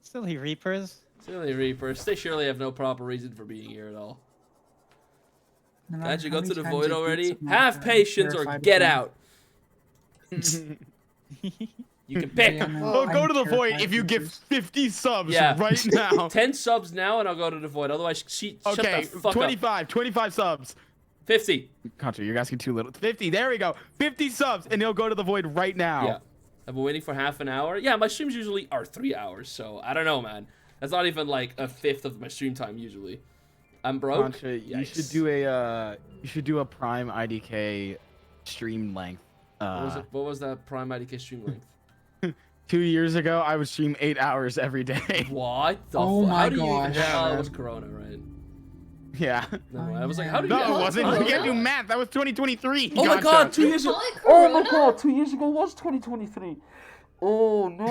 Silly Reapers. Silly Reapers. They surely have no proper reason for being here at all. No matter Can't you how go many to the times void I beat already? Subnautica, Have I'm patience or terrified get of out. You can pick. Yeah, no, Oh, go I'm to the void terrified if you of get creatures. 50 subs Yeah. right now. 10 subs now and I'll go to the void. Otherwise, shut Okay, the fuck 25 subs. up. 50. Contra, you're asking too little. 50, there we go. 50 subs, and he'll go to the void right now. Yeah. I've been waiting for half an hour. Yeah, my streams usually are 3 hours, so I don't know, man. That's not even like a fifth of my stream time usually. I'm broke. Contra, you Yikes. should do a Prime IDK stream length. What was that Prime IDK stream length? 2 years ago, I would stream 8 hours every day. What the Oh fuck? my How do you even... gosh. Yeah, Oh, it man. was Corona, right? Yeah. Never mind. I was like, how did you... No, it call it wasn't. You can't do Corona? math. That was 2023. Oh my Contra. god, 2 years ago. Call it Oh my Corona? god, 2 years ago was 2023. Oh no.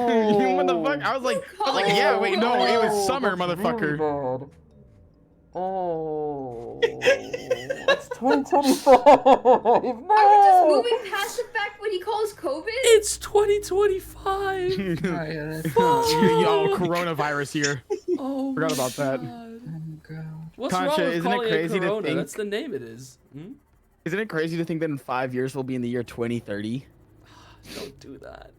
What the fuck? I was like, yeah, wait, no, it was summer, motherfucker. Bad. Oh. It's 2025. Are we just moving past the fact what he calls COVID? It's 2025. Oh, yeah, that's Yo, coronavirus here. Oh, Forgot about that. God. Oh god. What's Contra, wrong with isn't it calling crazy to Corona? think- That's the name it is. Hmm? Isn't it crazy to think that in 5 years we'll be in the year 2030? Don't do that.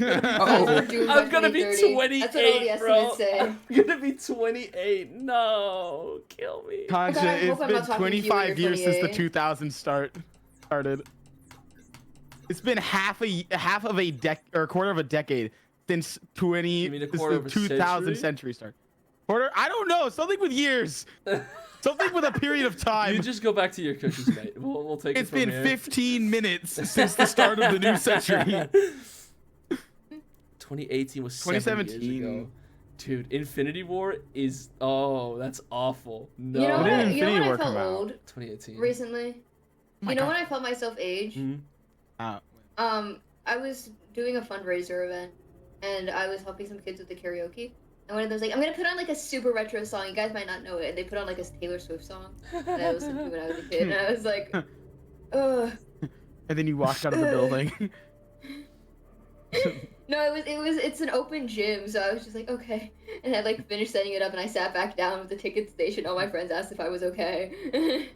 Oh, We're doomed by I'm gonna be 2030. That's what all the 28, bro. estimates say. I'm gonna be 28. No, kill me. Contra, God, I it's hope I'm been not talking to you when 25 you're years since the 28. 2000s started. It's been half of a quarter of a decade since You mean a quarter of a 2000 century? century started. Quarter? I don't know. Something with years. Something with a period of time. You just go back to your cookies, mate. We'll take It's it from been here. 15 minutes since the start of the new century. 2018 was 7 years 2017. ago. Dude, Infinity War is... Oh, that's awful. No. You know When when, did I, you know Infinity when War I felt come out? old 2018. recently? You know when I felt myself age? Mhm. I was doing a fundraiser event, and I was helping some kids with the karaoke. And one of them was like, I'm gonna put on like a super retro song. You guys might not know it. And they put on like a Taylor Swift song that I listened to when I was a kid. And I was like, ugh. And then you walked out of the building. No, it's an open gym, so I was just like, okay. And I like finished setting it up, and I sat back down with the ticket station. All my friends asked if I was okay.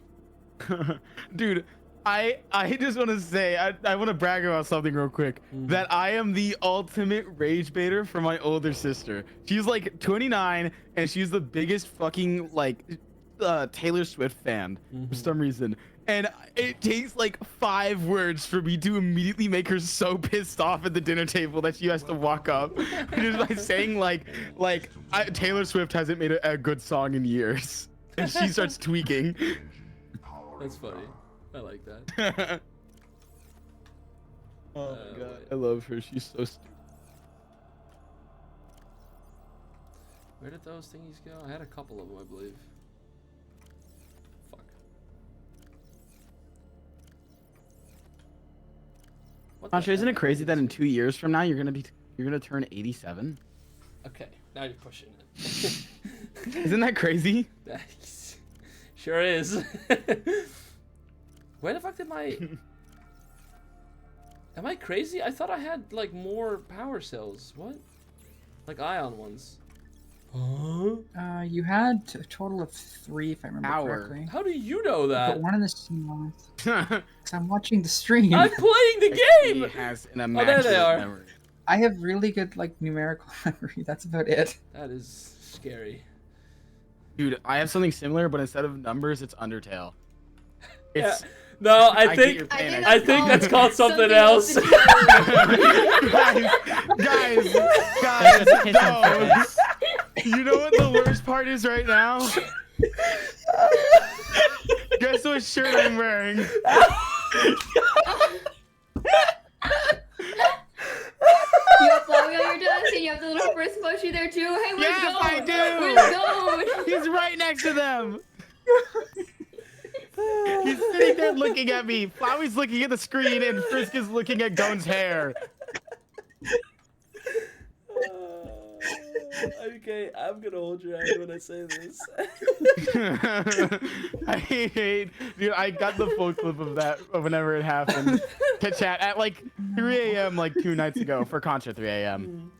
Dude, I just want to say, I want to brag about something real quick. That I am the ultimate rage baiter for my older sister. She's like 29, and she's the biggest fucking like Taylor Swift fan for some reason. And it takes like 5 words for me to immediately make her so pissed off at the dinner table that she has to walk up. Just by saying Taylor Swift hasn't made a good song in years. And she starts tweaking. That's funny. I like that. Oh my god, I love her. She's so stupid. Where did those thingies go? I had a couple of them, I believe. Fuck. What the Contra, isn't heck? it crazy that in 2 years from now you're gonna turn 87? Okay, now you're pushing it. Isn't that crazy? Sure is. Where the fuck did my... Am I crazy? I thought I had, like, more power cells. What? Like ion ones. Huh? You had a total of 3, if I remember correctly. How do you know that? But one in the stream. Because I'm watching the stream. I'm playing the game! He has an Oh, there they are. memory. I have really good like numerical memory. That's about it. That is scary. Dude, I have something similar, but instead of numbers, it's Undertale. It's... Yeah. No, I get think your pain, I think that's called something else. guys, no. You know what the worst part is right now? Guess what shirt I'm wearing? You have Flowey on your desk, and you have the little first plushie there too. Hey, where's Yes, Gold? I do. Where's Gold? He's right next to them. He's sitting there looking at me. Flowey's looking at the screen, and Frisk is looking at Gone's hair. Okay, I'm gonna hold your hand when I say this. I hate, dude. I got the full clip of that of whenever it happened. To chat at like 3 a.m. like 2 nights ago for Contra 3 a.m.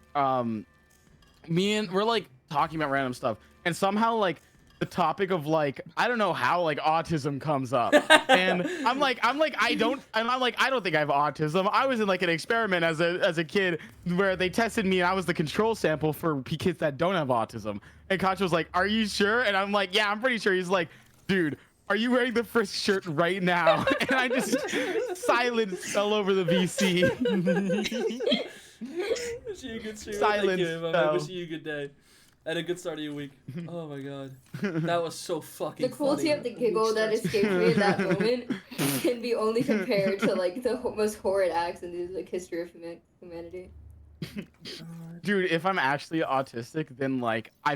We're like talking about random stuff, and somehow like the topic of like I don't know how like autism comes up, and I'm like I don't think I have autism. I was in like an experiment as a kid where they tested me and I was the control sample for kids that don't have autism. And Contra was like, "Are you sure?" And I'm like, "Yeah, I'm pretty sure." He's like, "Dude, are you wearing the Frisk shirt right now?" And I just silence all over the VC. Wishing you a good stream. Silence. Thank you, man. Wishing you a good day. And a good start of your week. Oh my god. That was so fucking The cruelty funny. of the giggle that escaped me in that moment can be only compared to like the most horrid acts in the like history of humanity. Dude, if I'm actually autistic, then like I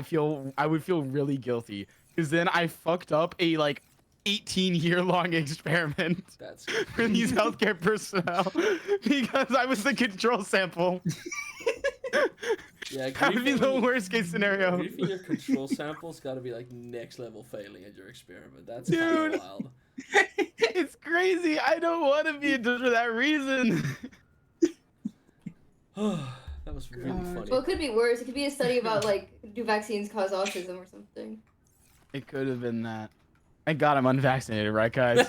would feel really guilty because then I fucked up a like 18-year-long experiment That's for these healthcare personnel because I was the control sample. Yeah, that would be the worst case scenario. Griefing your control sample's gotta be like next level failing at your experiment. That's Dude. kinda wild. It's crazy. I don't want to be a judge for that reason. That was really funny. Well, it could be worse. It could be a study about like do vaccines cause autism or something. It could have been that. Thank God I'm unvaccinated, right, guys?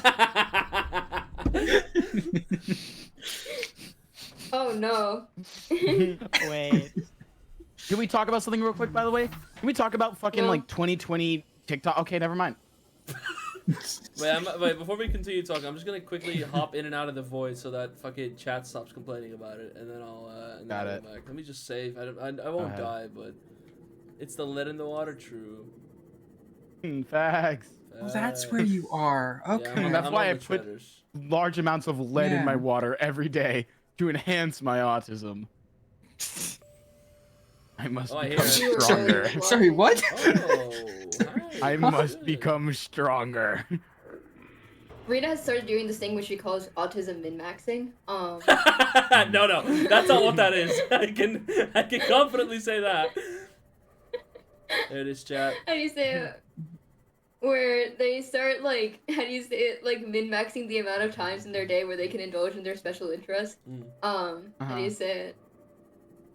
Oh no. Wait. Can we talk about something real quick, by the way? Can we talk about fucking No. like 2020 TikTok? Okay, never mind. Wait, before we continue talking, I'm just gonna quickly hop in and out of the void so that fucking chat stops complaining about it, and then I'll Got it. go back. Let me just save. I won't ahead. die, but it's the lead in the water true. Facts. Oh, that's where you are. Okay. I'm That's on why I the put treaders. large amounts of lead in Yeah. my water every day to enhance my autism. I must Oh, I hear become it. You were stronger. really Sorry, what? Oh, hi. I must Good. become stronger. Rita has started doing this thing which she calls autism min-maxing. No, that's not what that is. I can confidently say that. There it is, chat. How do you say it? Where they start like, how do you say it? Like min-maxing the amount of times in their day where they can indulge in their special interest. How do you say it?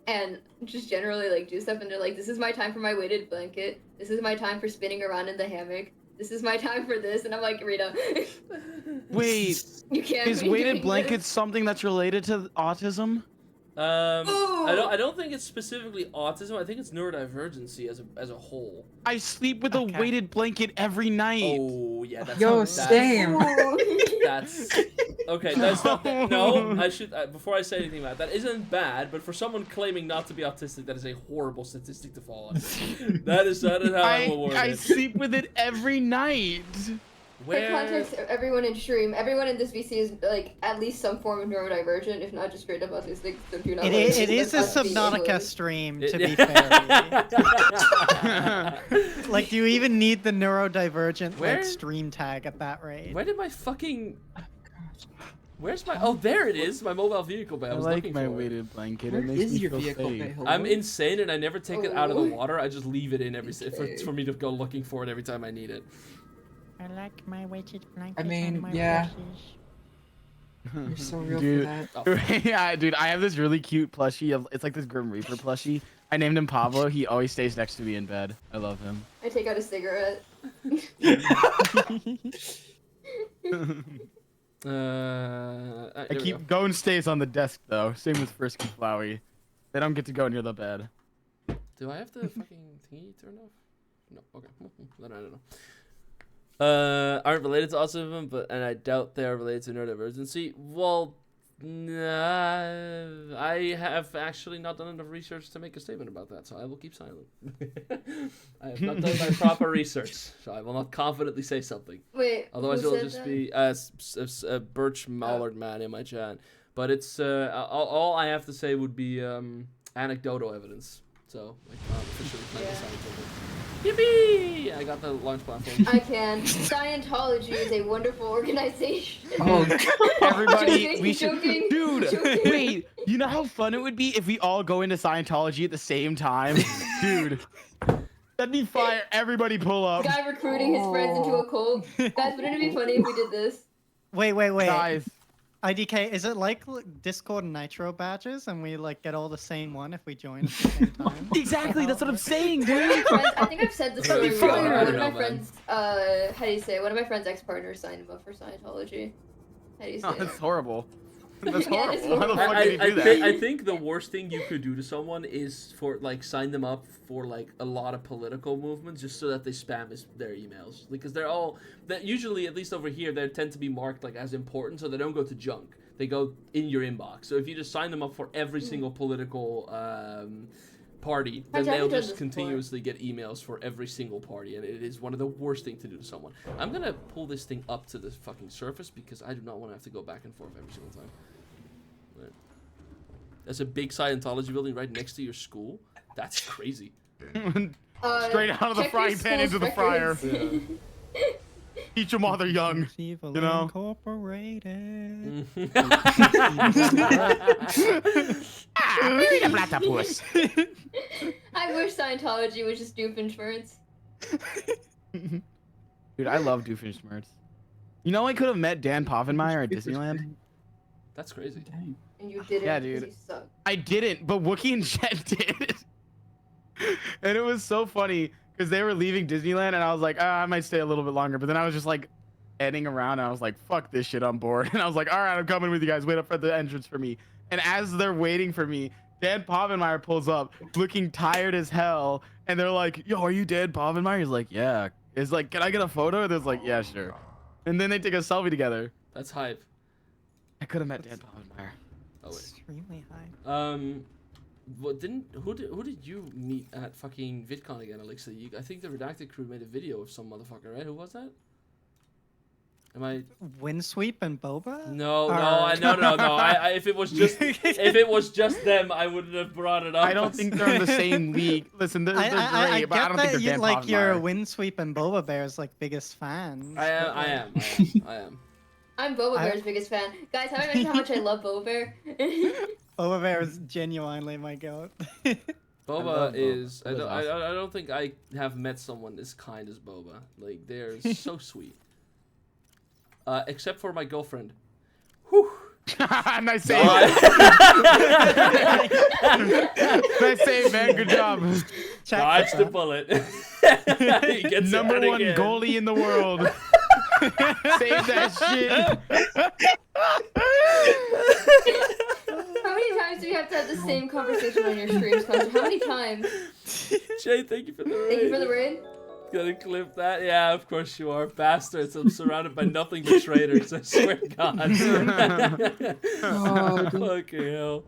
And just generally like do stuff, and they're like, this is my time for my weighted blanket. This is my time for spinning around in the hammock. This is my time for this, and I'm like, Rita. Wait, You can't. is be weighted doing blankets this. something that's related to autism? I don't think it's specifically autism. I think it's neurodivergency as a whole. I sleep with Okay. a weighted blanket every night. Oh yeah, that's Yo, that's, same. That's okay. That's not. No, I should. Before I say anything about that, isn't bad. But for someone claiming not to be autistic, that is a horrible statistic to fall on. that is how I will word I it. sleep with it every night. For context, everyone in stream, everyone in this VC is like at least some form of neurodivergent, if not just straight up autistic. So do not. It is a Subnautica stream, to be fair. Like, do you even need the neurodivergent Where- like stream tag at that rate? Where did my fucking? Where's my? Oh, there it is. My mobile vehicle bay. I I was like looking my for it. weighted blanket. Where It makes is me your feel vehicle safe. bay? Hello? I'm insane and I never take it out of the Oh. water. I just leave it in for me to go looking for it every time I need it. I like my weighted blanket. I mean, and my yeah. brushes. You're so real Dude. for that. Yeah, dude, I have this really cute plushie. It's like this Grim Reaper plushie. I named him Pablo. He always stays next to me in bed. I love him. I take out a cigarette. I keep going stays on the desk though. Same with Frisk and Flowey. They don't get to go near the bed. Do I have the fucking thingy turned off? No. Okay. Then I don't know. Aren't related to autism, and I doubt they are related to neurodivergency. Well, nah, I have actually not done enough research to make a statement about that, so I will keep silent. I have not done my proper research, so I will not confidently say something. Wait. Otherwise, who it'll said just that? be a Birch Mallard man in my chat. But it's all I have to say would be anecdotal evidence. So I can't officially claim Yeah. the Scientology. Yippee! I got the launch platform. I can. Scientology is a wonderful organization. Oh, Everybody, Joking, we should, joking, dude. joking. Wait, you know how fun it would be if we all go into Scientology at the same time, dude. That'd be fire. Everybody pull up, Guy recruiting his friends into a cult. Guys, wouldn't it be funny if we did this? Wait. guys. IDK, is it like Discord Nitro badges and we like get all the same one if we join at the same time? Exactly, that's what I'm saying, One of dude. my friends, I think I've said this That'd be story before. fire. One of I my don't know, friends, how do you say? One of my friends' ex-partners signed him up for Scientology. How do you say? Oh, that's horrible. That's Yeah, it's horrible. How the horrible. fuck did he do that? I think the worst thing you could do to someone is for like sign them up for like a lot of political movements just so that they spam their emails, because they're all that usually, at least over here, they tend to be marked like as important, so they don't go to junk. They go in your inbox. So if you just sign them up for every single political party, then I've they'll done just this continuously get emails for every single party, and it is one of the worst things to do to someone. I'm gonna pull this thing up to the fucking surface because I do not want to have to go back and forth every single time. Right. There's a big Scientology building right next to your school. That's crazy. Straight out of the check frying your pan into school's the fryer. records. Teach them while they're young. Evil You know? Incorporated. Maybe the platypus. I wish Scientology was just Doofenshmirtz. Dude, I love Doofenshmirtz. You know, I could have met Dan Povenmire at Disneyland. That's crazy. Dang. And you didn't. Yeah, 'cause dude. You suck. I didn't, but Wookie and Jet did. And it was so funny because they were leaving Disneyland, and I was like, I might stay a little bit longer. But then I was just like heading around, and I was like, fuck this shit, I'm bored. And I was like, all right, I'm coming with you guys. Wait up at the entrance for me. And as they're waiting for me, Dan Povenmire pulls up, looking tired as hell. And they're like, yo, are you Dan Povenmire? He's like, yeah. It's like, can I get a photo? There's like, yeah, sure. And then they take a selfie together. That's hype. I could have met Dan Povenmire. Oh wait. Extremely high. What who did you meet at fucking VidCon again, Alexa? I think the Redacted crew made a video of some motherfucker, right? Who was that? Am I? Windsweep and Boba? No. Or- I if it was just them, I wouldn't have brought it up. I don't think they're in the same league. Listen, they're great, I but I get don't that think they're Dan like your Povenmire. Windsweep and Boba Bear's like biggest fans. I am. I'm Boba I- Bear's biggest fan. Guys, have I mentioned how much I love Boba Bear? Boba Bear is genuinely my goat. Boba love Boba. is. I Boba's don't think I have met someone as kind as Boba. Like they're so sweet. Except for my girlfriend. Whew. Nice save. Nice save, man. Good job. Check Dodge for the that. bullet. He gets Number it one again. goalie in the world. Save that shit. How many times do we have to have the same conversation on your streams, Contra? How many times? Jay, thank you for the raid. Thank you for the raid. Gonna clip that? Yeah, of course you are. Bastards. I'm surrounded by nothing but traitors, I swear to God. Oh, Fucking hell.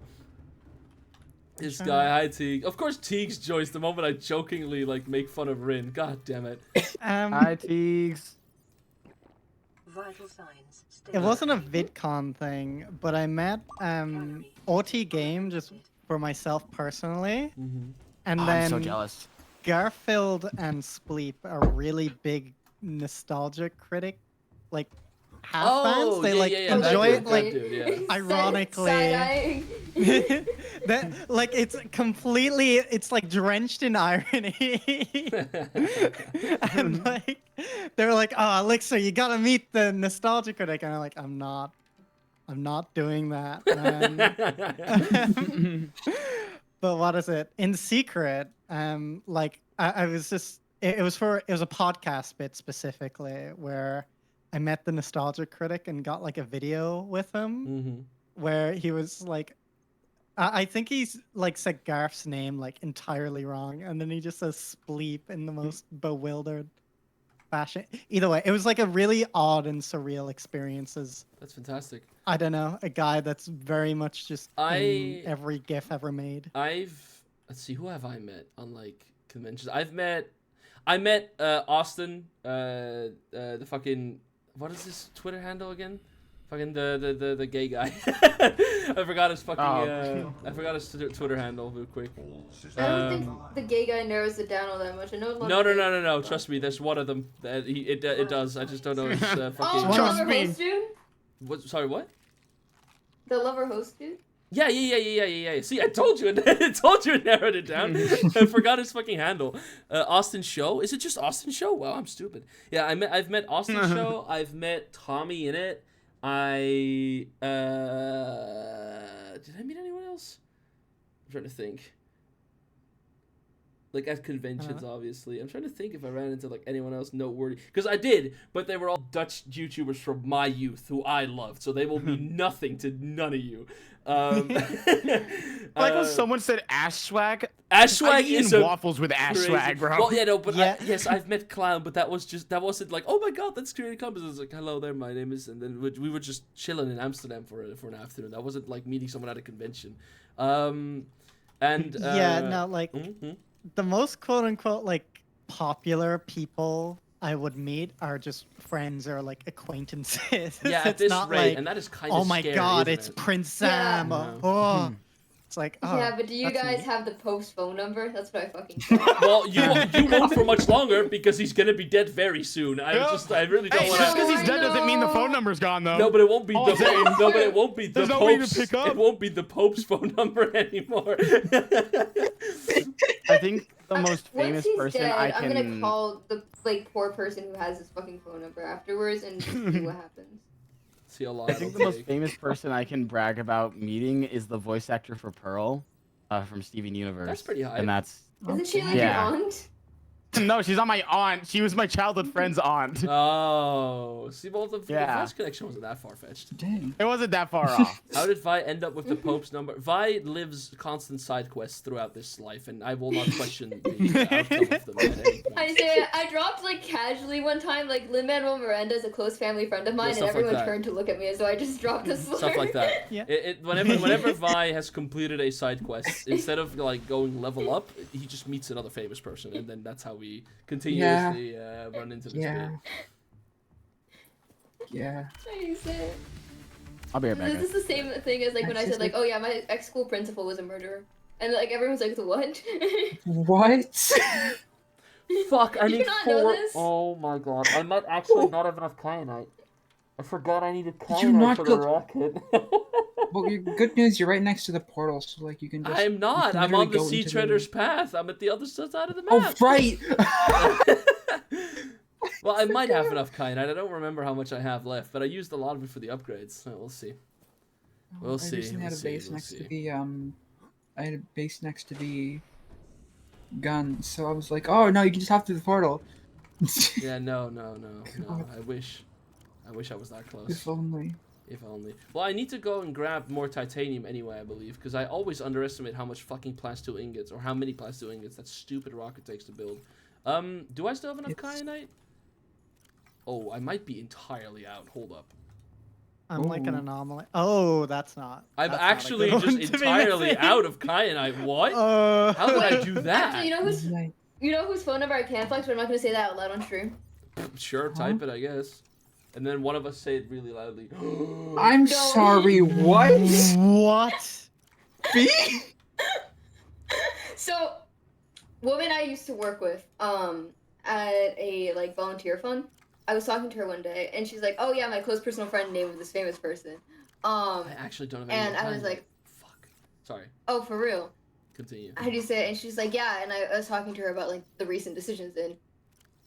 This guy, hi Teague. Of course Teagues joins the moment I jokingly like make fun of Rin. God damn it. Hi, Teagues. Vital signs. It wasn't a VidCon thing, but I met OT Game just for myself personally, and Oh, then I'm so jealous. Garfield and Spleep are really big nostalgia critic, like half fans. They like enjoy that it, like dude, yeah. ironically. Side-eyeing. that like it's like drenched in irony. And like they're like, oh, Elixir, you gotta meet the nostalgia critic, and I'm like, I'm not doing that, man. But what is it? In secret, like I was just it was a podcast bit specifically where I met the nostalgia critic and got like a video with him where he was like, I think he's like said Garf's name like entirely wrong, and then he just says Spleep in the most bewildered fashion. Either way, it was like a really odd and surreal experiences. That's fantastic. I don't know, a guy that's very much just in every GIF ever made. Let's see, who have I met on like conventions? I met Austin, the fucking, what is his Twitter handle again? Fucking the gay guy. I forgot his fucking I forgot his Twitter handle real quick. I don't think the gay guy narrows it down all that much. I know. No. Trust me, there's one of them. It does. I just don't know his fucking. Oh, the lover host dude. What? Sorry, what? The lover host dude. Yeah. See, I told you. I told you it narrowed it down. I forgot his fucking handle. Austin Show. Is it just Austin Show? Wow, I'm stupid. Yeah, I've met Austin Show. I've met Tommy in it. Did I meet anyone else? I'm trying to think. Like at conventions, obviously. I'm trying to think if I ran into like anyone else noteworthy. Because I did, but they were all Dutch YouTubers from my youth who I loved, so they will mean nothing to none of you. Like when someone said ass swag. Ass swag is waffles with ass crazy. swag, bro. Well, yeah, no, but yes, I've met Clown, but that wasn't like, oh my god, that's creative commons. It was like, hello there, my name is, and then we were just chilling in Amsterdam for an afternoon. That wasn't like meeting someone at a convention. The most quote unquote like popular people I would meet are just friends or like acquaintances. Yeah, at this rate, like, and that is kind of oh my scary, god, isn't it's it? Prince Sam. Oh. It's like, oh, yeah, but do you guys neat. have the Pope's phone number? That's what I fucking. Well, you won't for much longer because he's gonna be dead very soon. I really don't want to. Just because he's dead doesn't mean the phone number's gone though. No, but it won't be it won't be the There's no way to Pope's. pick up. It won't be the Pope's phone number anymore. I think the most famous Once he's person dead, I can. I'm gonna call the poor person who has his fucking phone number afterwards and see what happens. See a lot. I think the most famous person I can brag about meeting is the voice actor for Pearl, from Steven Universe. That's pretty high. And that's. Isn't she like your aunt? No, she's not my aunt. She was my childhood friend's aunt. Oh, see, well, the voice connection wasn't that far-fetched. Dang. It wasn't that far off. How did Vi end up with the Pope's number? Vi lives constant side quests throughout this life, and I will not question the outcome of them at any point. I dropped like casually one time, like Lin-Manuel Miranda is a close family friend of mine, and everyone turned to look at me, so I just dropped a slur. Stuff like that. Yeah. Whenever Vi has completed a side quest, instead of like going level up, he just meets another famous person, and then that's how we continuously run into this bit. Yeah. I'll be right back. This is the same thing as like when I said like, oh yeah, my ex-school principal was a murderer, and like everyone's like, what? What? Fuck! I Did you need not know 4. this? Oh my god! I might actually not have enough kyanite. I forgot I needed Did you kyanite not for go- the rocket. Well, good news, you're right next to the portal, so like you can just. I'm not. you can I'm on the literally go Sea into Treader's path. I'm at the other side of the Oh, map. right! Well, I might have enough kyanite. I don't remember how much I have left, but I used a lot of it for the upgrades. So we'll see. We'll see. I recently had a base We'll next see. to the I had a base next to the gun, so I was like, oh no, you can just hop through the portal. Yeah, no. I wish I was that close. If only. If only. Well, I need to go and grab more titanium anyway, I believe, because I always underestimate how much fucking plasteel ingots, or how many plasteel ingots that stupid rocket takes to build. Do I still have enough kyanite? Oh, I might be entirely out. Hold up. I'm like an anomaly. Oh, that's not. I'm that's not a actually good just one to be entirely missing. out of kyanite. What? How did I do that? Actually, you know whose phone number I can flex, but I'm not gonna say that out loud on stream. Sure, type it, I guess. And then one of us say it really loudly. I'm sorry, what? What? B? So, woman I used to work with, at a like volunteer fund. I was talking to her one day, and she's like, "Oh yeah, my close personal friend named this famous person." I actually don't have any And more I was kyanite. like, Fuck. Sorry. "Oh, for real?" Continue. How do you say it? And she's like, "Yeah," and I was talking to her about like the recent decisions in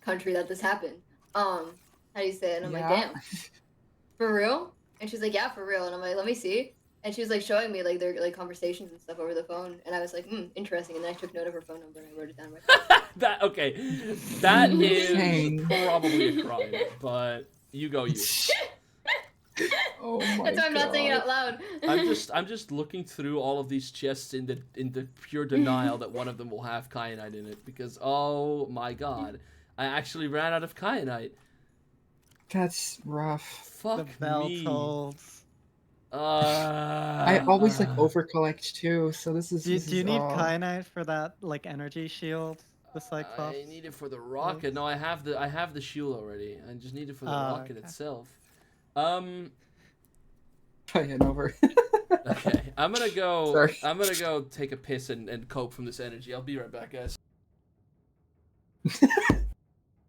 country that this happened. How do you say it? And I'm like, Yeah. "Damn, for real?" And she's like, "Yeah, for real." And I'm like, "Let me see." And she was like showing me like their like conversations and stuff over the phone, and I was like, interesting. And then I took note of her phone number and I wrote it down. That That is Dang. probably a crime, but you go you. Oh my That's why I'm not saying it out loud. I'm just looking through all of these chests in the pure denial that one of them will have kyanite in it, because oh my god, I actually ran out of kyanite. That's rough. Fuck The bell me. tolls. I always like over collect too, so this is. Do you need kyanite for that like energy shield? The Cyclops. I need it for the rocket. No, I have the shield already. I just need it for the rocket itself. Probably heading over. Okay, I'm gonna go. Sorry. I'm gonna go take a piss and cope from this energy. I'll be right back, guys.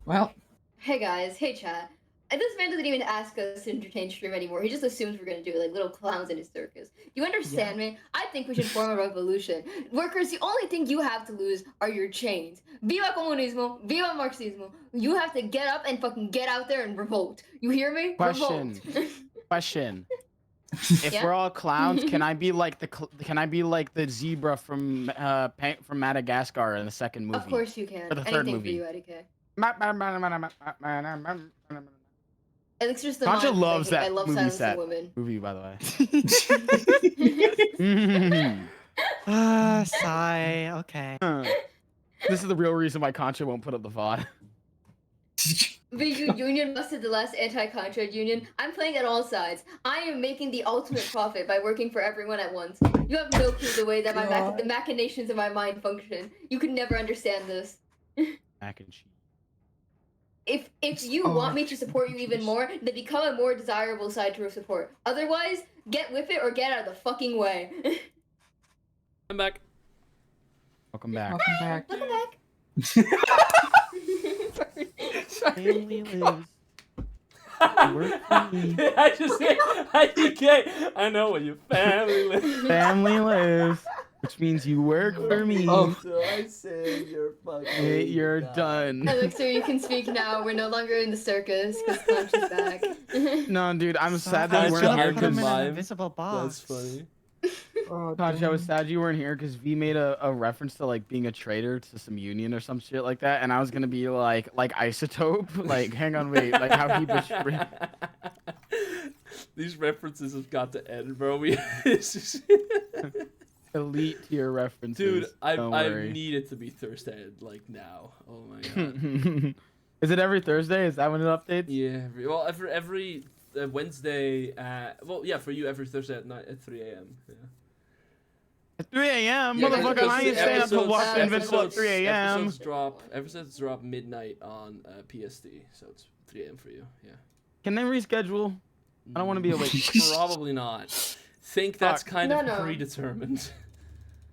Well, Hey guys, hey chat. And this man doesn't even ask us to entertain stream anymore. He just assumes we're gonna do it like little clowns in his circus. You understand me? I think we should form a revolution. Workers, the only thing you have to lose are your chains. Viva comunismo, viva marxismo. You have to get up and fucking get out there and revolt. You hear me? Question. Revolt. Question. If Yeah? we're all clowns, can I be like the zebra from Madagascar in the second movie? Of course you can. Or the third Anything movie. for you, Eddie K. It's just the Concha line, loves I that love movie silencing set. women. Movie, by the way. Sigh. Okay. This is the real reason why Concha won't put up the VOD. The union busted the last anti-contract union. I'm playing at all sides. I am making the ultimate profit by working for everyone at once. You have no clue the way that the machinations of my mind function. You could never understand this. Mac and cheese. If you want me to support you even more, then become a more desirable side to support. Otherwise, get with it or get out of the fucking way. I'm back. Welcome back. welcome back. Welcome back. Family lives. I just say, I know what your family lives. Family lives, which means you work for me. Oh. So I say you're fucking. Hey, you're done. Elixir, you can speak now. We're no longer in the circus because Punch is back. No, dude, I'm sad I that was you gonna weren't put here him in because an invisible box. That's funny. Oh, Concha, I was sad you weren't here because V made a reference to like being a traitor to some union or some shit like that, and I was gonna be like Isotope, like hang on, wait, like how he betrayed. These references have got to end, bro. It's just... Elite tier references. Dude, I Don't worry. need it to be Thursday, like now. Oh my god. Is it every Thursday? Is that when it updates? Yeah. Every Wednesday. For you every Thursday at night at 3 a.m. Yeah. At 3 a.m. Yeah, Motherfucker, because I ain't staying up to watch episodes- Invincible at 3 a.m. Episodes drop midnight on PST, so it's 3 a.m. for you. Yeah. Can they reschedule? I don't want to be awake. Probably not. Think that's kind of No. predetermined.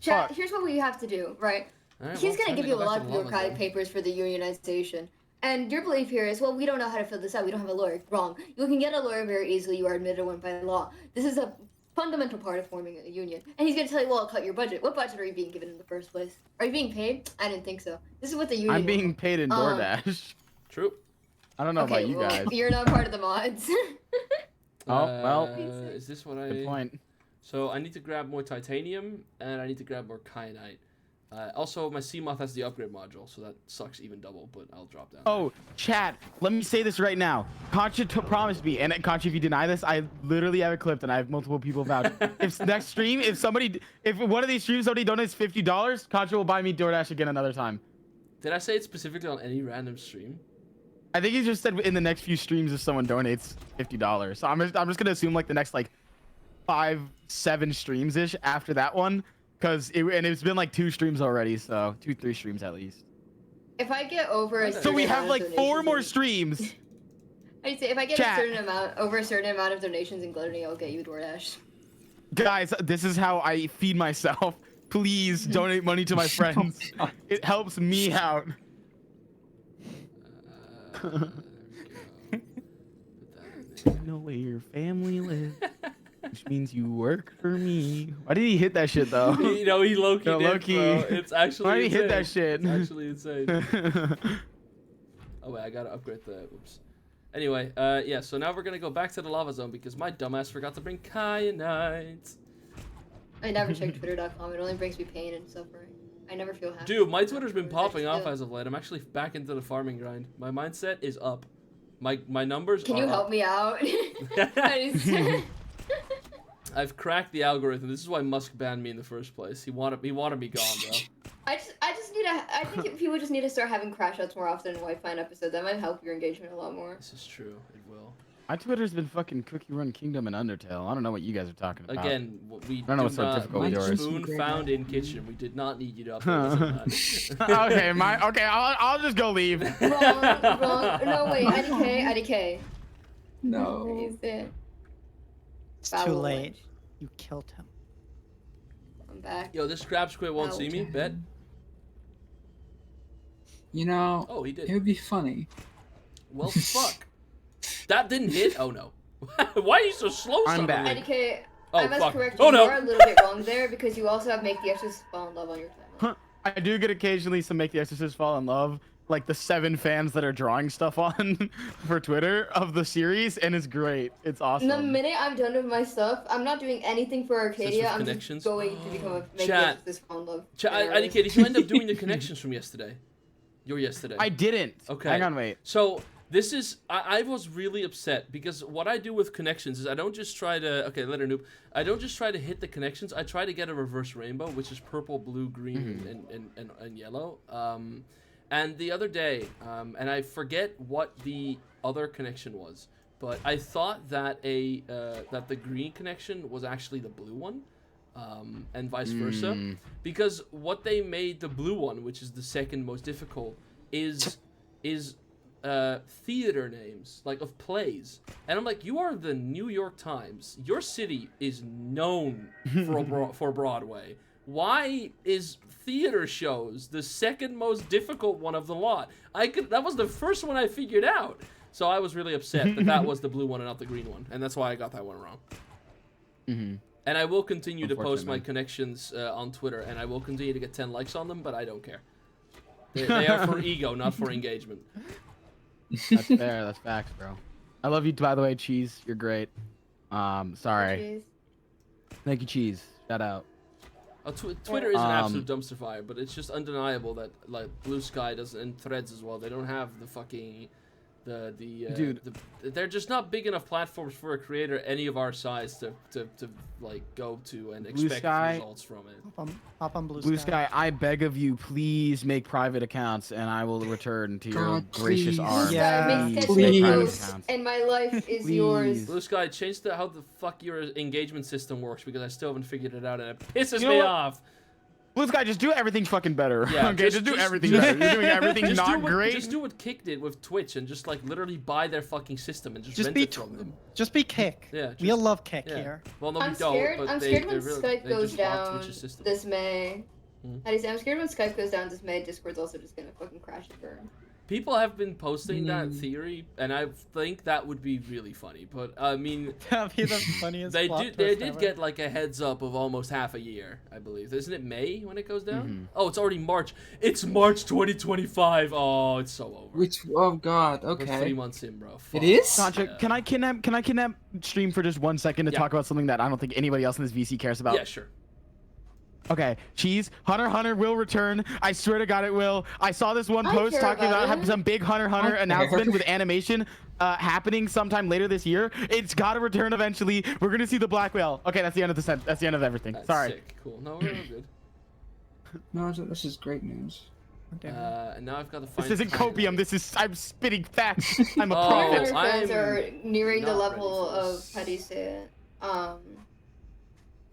Chat, Fuck. here's what we have to do, right? Alright, He's well, gonna time give to you go a back lot to of the lava bureaucratic zone. papers for the unionization. And your belief here is, well, we don't know how to fill this out. We don't have a lawyer. Wrong. You can get a lawyer very easily. You are admitted one by law. This is a fundamental part of forming a union. And he's gonna tell you, well, I'll cut your budget. What budget are you being given in the first place? Are you being paid? I didn't think so. This is what the union. I'm being paid in DoorDash. True. I don't know Okay, about you well, guys. you're not part of the mods. Oh, well. Is this what Good point. So I need to grab more titanium and I need to grab more kyanite. Also, my Seamoth has the upgrade module, so that sucks even double, but I'll drop down. Oh, chat, let me say this right now. Concha promised me, and Concha, if you deny this, I literally have it clipped, and I have multiple people vouch. If next stream, if one of these streams somebody donates $50, Concha will buy me DoorDash again another time. Did I say it specifically on any random stream? I think he just said in the next few streams if someone donates $50. So I'm just gonna assume like the next like 5-7 streams ish after that one, because it's been like 2 streams already, so 2-3 streams at least. If I get over a So certain we have amount like of 4 donations more in- streams. I'd say if I get Chat. over a certain amount of donations in Gluttony, I'll get you DoorDash. Guys, this is how I feed myself. Please donate money to my friends. It helps me out. You know where your family lives, which means you work for me. Why did he hit that shit though? You know, he low-key No, did, low-key. bro. It's actually Why did he insane. hit that shit? It's actually insane. Oh wait, I gotta upgrade the. Oops. Anyway, yeah. So now we're gonna go back to the lava zone because my dumbass forgot to bring kyanite. I never check Twitter.com. It only brings me pain and suffering. I never feel happy. Dude, my Twitter's been afterwards. popping off as of late. I'm actually back into the farming grind. My mindset is up. My numbers Can are you up. help me out? I've cracked the algorithm. This is why Musk banned me in the first place. He wanted me gone, bro. I just need to. I think people just need to start having crash outs more often in White Fine episodes. That might help your engagement a lot more. This is true. It will. My Twitter's been fucking Cookie Run Kingdom and Undertale. I don't know what you guys are talking about. Again, we I don't know what's so not difficult with yours. spoon found in kitchen. We did not need you to upload this on that. Okay, I'll just go leave. Wrong. No, wait. IDK. No. He's there. It's too Foul late. language. You killed him. I'm back. Yo, this crab squid won't Ow. see me. Bet. You know, Oh, he it did. would be funny. Well, fuck. That didn't hit. Oh no. Why are you so slow? I'm back. suddenly? IDK, Oh, I must fuck. correct Oh, you. no. You are a little bit wrong there because you also have Make the Exorcist Fall in Love on your timeline. I do get occasionally some Make the Exorcist Fall in Love, like the 7 fans that are drawing stuff on for Twitter of the series, and it's great. It's awesome. The minute I'm done with my stuff, I'm not doing anything for Arcadia. I'm connections? just going to become a Make the Chat. Exorcist Fall in Love. IDK, did you end up doing the connections from yesterday? Your yesterday. I didn't. Okay. Hang on, wait. So this is I was really upset because what I do with connections is I don't just try to letter noob. I don't just try to hit the connections. I try to get a reverse rainbow, which is purple, blue, green, and yellow. And the other day, and I forget what the other connection was, but I thought that that the green connection was actually the blue one. And vice versa, because what they made the blue one, which is the second most difficult, is theater names, like of plays. And I'm like, you are the New York Times. Your city is known for Broadway. Why is theater shows the second most difficult one of the lot? That was the first one I figured out. So I was really upset that was the blue one and not the green one, and that's why I got that one wrong. And I will continue to post my connections on Twitter, and I will continue to get 10 likes on them, but I don't care. They are for ego, not for engagement. That's fair. That's facts, bro. I love you, by the way, Cheese. You're great. Sorry. Thank you, Cheese. Shout out. Twitter is an absolute dumpster fire, but it's just undeniable that like Blue Sky doesn't, and Threads as well. They don't have the fucking Dude. they're just not big enough platforms for a creator any of our size to like go to and expect results from it. Hop on Blue Sky, I beg of you, please make private accounts, and I will return to your gracious arms. Yeah, please. And my life is yours. Blue Sky, change how the fuck your engagement system works, because I still haven't figured it out, and it pisses You know me what? off. Blue Sky, just do everything fucking better. Yeah, okay, just do everything better. You're doing everything not great. Just do what Kick did with Twitch, and just like literally buy their fucking system and just rent be it from them. Just be Kick. Yeah, we love Kick here. Well, no, I'm we don't. scared. But I'm they, scared when they really, Skype they goes just bought down Twitch's system. this May. How do you say? I'm scared when Skype goes down this May. Discord's also just gonna fucking crash and burn. People have been posting that theory, and I think that would be really funny. But I mean, that'd be the funniest. They did get like a heads up of almost half a year, I believe. Isn't it May when it goes down? Oh, it's already March. It's March 2025. Oh, it's so over. Oh God. Okay. We're 3 months in, bro. Fuck. It is. Sancha, can I kidnap stream for just 1 second to talk about something that I don't think anybody else in this VC cares about? Yeah, sure. Okay, Cheese, Hunter x Hunter will return. I swear to God it will. I saw this one post talking about some big Hunter x Hunter announcement with animation happening sometime later this year. It's got to return eventually. We're going to see the Black Whale. Okay, that's the end of that's the end of everything. That's Sorry. Sick. Cool. No, we're good. No, this is great news. And now I've got to find. This isn't copium. This is I'm spitting facts. I'm a Hunter prophet. fans are nearing the not level ready for of this. how do you say it?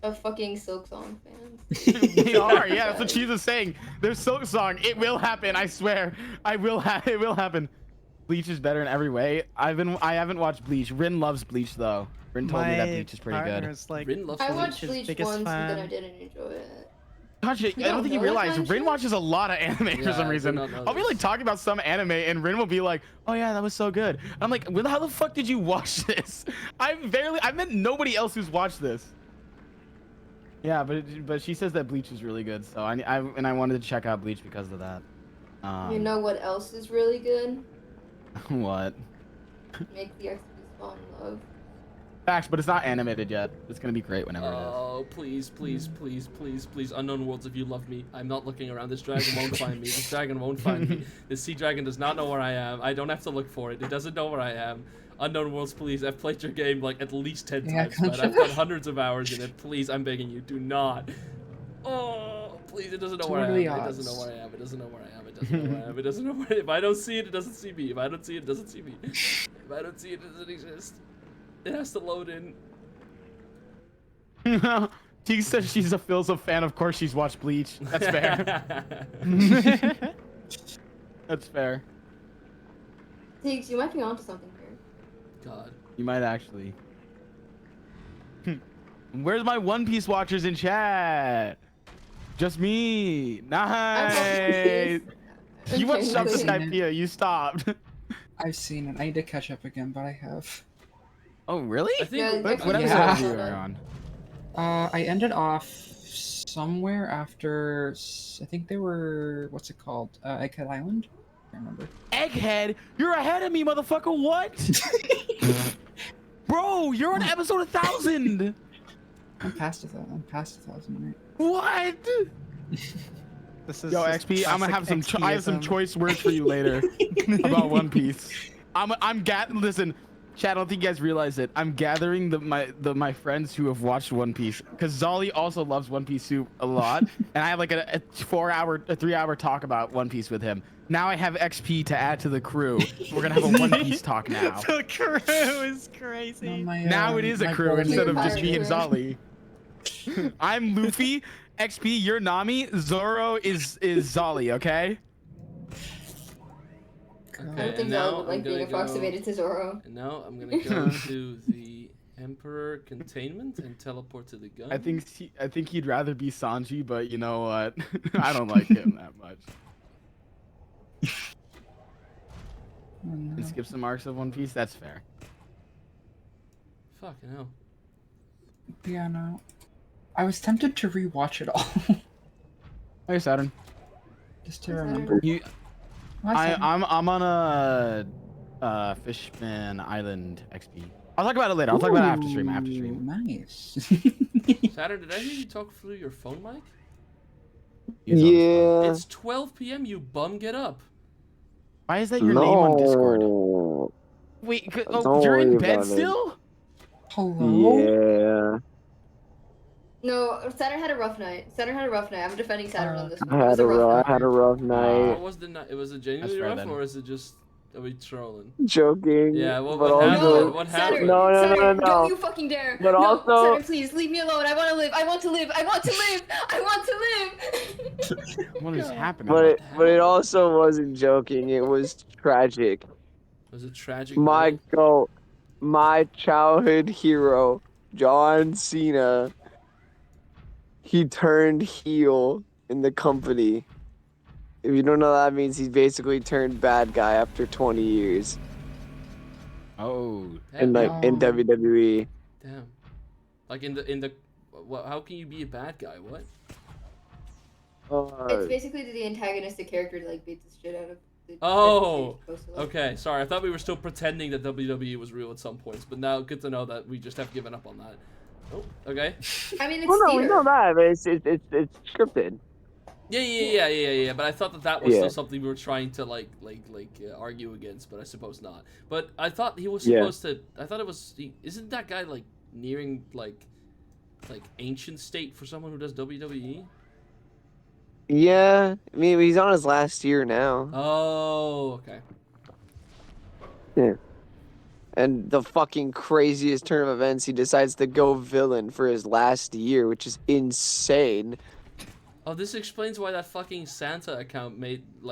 Of fucking Silk Song fans. They are, yeah. That's what Cheese is saying. Their Silk Song. It will happen. I swear. It will happen. Bleach is better in every way. I haven't watched Bleach. Rin loves Bleach though. Rin told me that Bleach is pretty good. Like, Rin loves I watched his Bleach biggest once, fan. but then I didn't enjoy it. Gosh, I don't think you know realize that kind of Rin shit? watches a lot of anime Yeah, for some I reason. did not know I'll be this. like talking about some anime and Rin will be like, "Oh yeah, that was so good." And I'm like, "Well, how the fuck did you watch this?" I met nobody else who's watched this. Yeah, but she says that Bleach is really good, so I wanted to check out Bleach because of that. You know what else is really good? What? Make the Exorcist Fall in Love. Facts, but it's not animated yet. It's gonna be great whenever it is. Oh, please, please, please, please, please. Unknown Worlds, if you love me. I'm not looking around. This dragon won't find me. This dragon won't find me. This sea dragon does not know where I am. I don't have to look for it. It doesn't know where I am. Unknown Worlds, please. I've played your game like at least 10 times, but I've got hundreds of hours in it. Please, I'm begging you, do not. Oh, please, it doesn't know where I am. It doesn't know where I am. It doesn't know where I am. It doesn't know where I am. It doesn't know where. If I don't see it, it doesn't see me. If I don't see it, it doesn't see me. If I don't see it, it doesn't exist. It has to load in. Teague says she's a Phil's fan. Of course, she's watched Bleach. That's fair. That's fair. Tiggs, you might be onto something here. God. You might actually. Where's my One Piece watchers in chat? Just me. Nice. You watched Subnautica. You stopped. I've seen it. I need to catch up again, but I have. Oh really? I think What episode are you on? I ended off somewhere after. I think they were. What's it called? Egghead Island. I remember. Egghead? You're ahead of me, motherfucker. What? Bro, you're on episode 1000. I'm past 1,000. I'm past 1,000, right? What? This is Yo, just XP, I'm gonna have some. I have some XP-ism. choice words for you later about One Piece. Listen, chat. I don't think you guys realize it. I'm gathering my friends who have watched One Piece because Zolly also loves One Piece Soup a lot, and I have like a 3-hour talk about One Piece with him. Now I have XP to add to the crew. We're gonna have a One Piece talk now. The crew is crazy. Now it is a crew instead of just me and Zolly. I'm Luffy. XP, you're Nami. Zoro is Zolly. Okay. I don't think Zoro would like being approximated to Zoro. And now I'm gonna go to the Emperor containment and teleport to the gun. I think he'd rather be Sanji, but you know what? I don't like him that much. And skip some arcs of One Piece. That's fair. Fucking hell. Yeah, no. I was tempted to rewatch it all. Hey, Saturn. Just to remember. I'm on a Fishman Island XP. I'll talk about it later. I'll talk about it after stream. After stream. Nice. Saturn, did I hear you talk through your phone mic? Yeah. It's 12 p.m. You bum, get up. Why is that your name on Discord? Wait, you're in bed still? Hello? Yeah. No, Saturn had a rough night. I'm defending Saturn on this one. I had a rough night. What was the night? Was it genuinely rough, or is it just are we trolling? Joking. Yeah. but What also, happened? What happened? Saturn, No. Saturn, don't you fucking dare! But no, also, Saturn, please leave me alone. I want to live. I want to live. I want to live. I want to live. What is happening? But it also wasn't joking. It was tragic. Was it tragic? My childhood hero, John Cena. He turned heel in the company. If you don't know what that means, he's basically turned bad guy after 20 years. Oh. In WWE. Damn. Like in the, how can you be a bad guy? What? It's basically the antagonistic character that like beats the shit out of. Oh. Okay. Sorry, I thought we were still pretending that WWE was real at some points, but now good to know that we just have given up on that. Oh, okay. I mean, it's no, we know that, but it's scripted. Yeah. But I thought that was still something we were trying to like argue against, but I suppose not. But I thought he was supposed to. I thought it was. Isn't that guy like nearing like ancient state for someone who does WWE? Yeah, I mean he's on his last year now. Oh, okay. Yeah. And the fucking craziest turn of events, he decides to go villain for his last year, which is insane. Oh, this explains why that fucking Santa account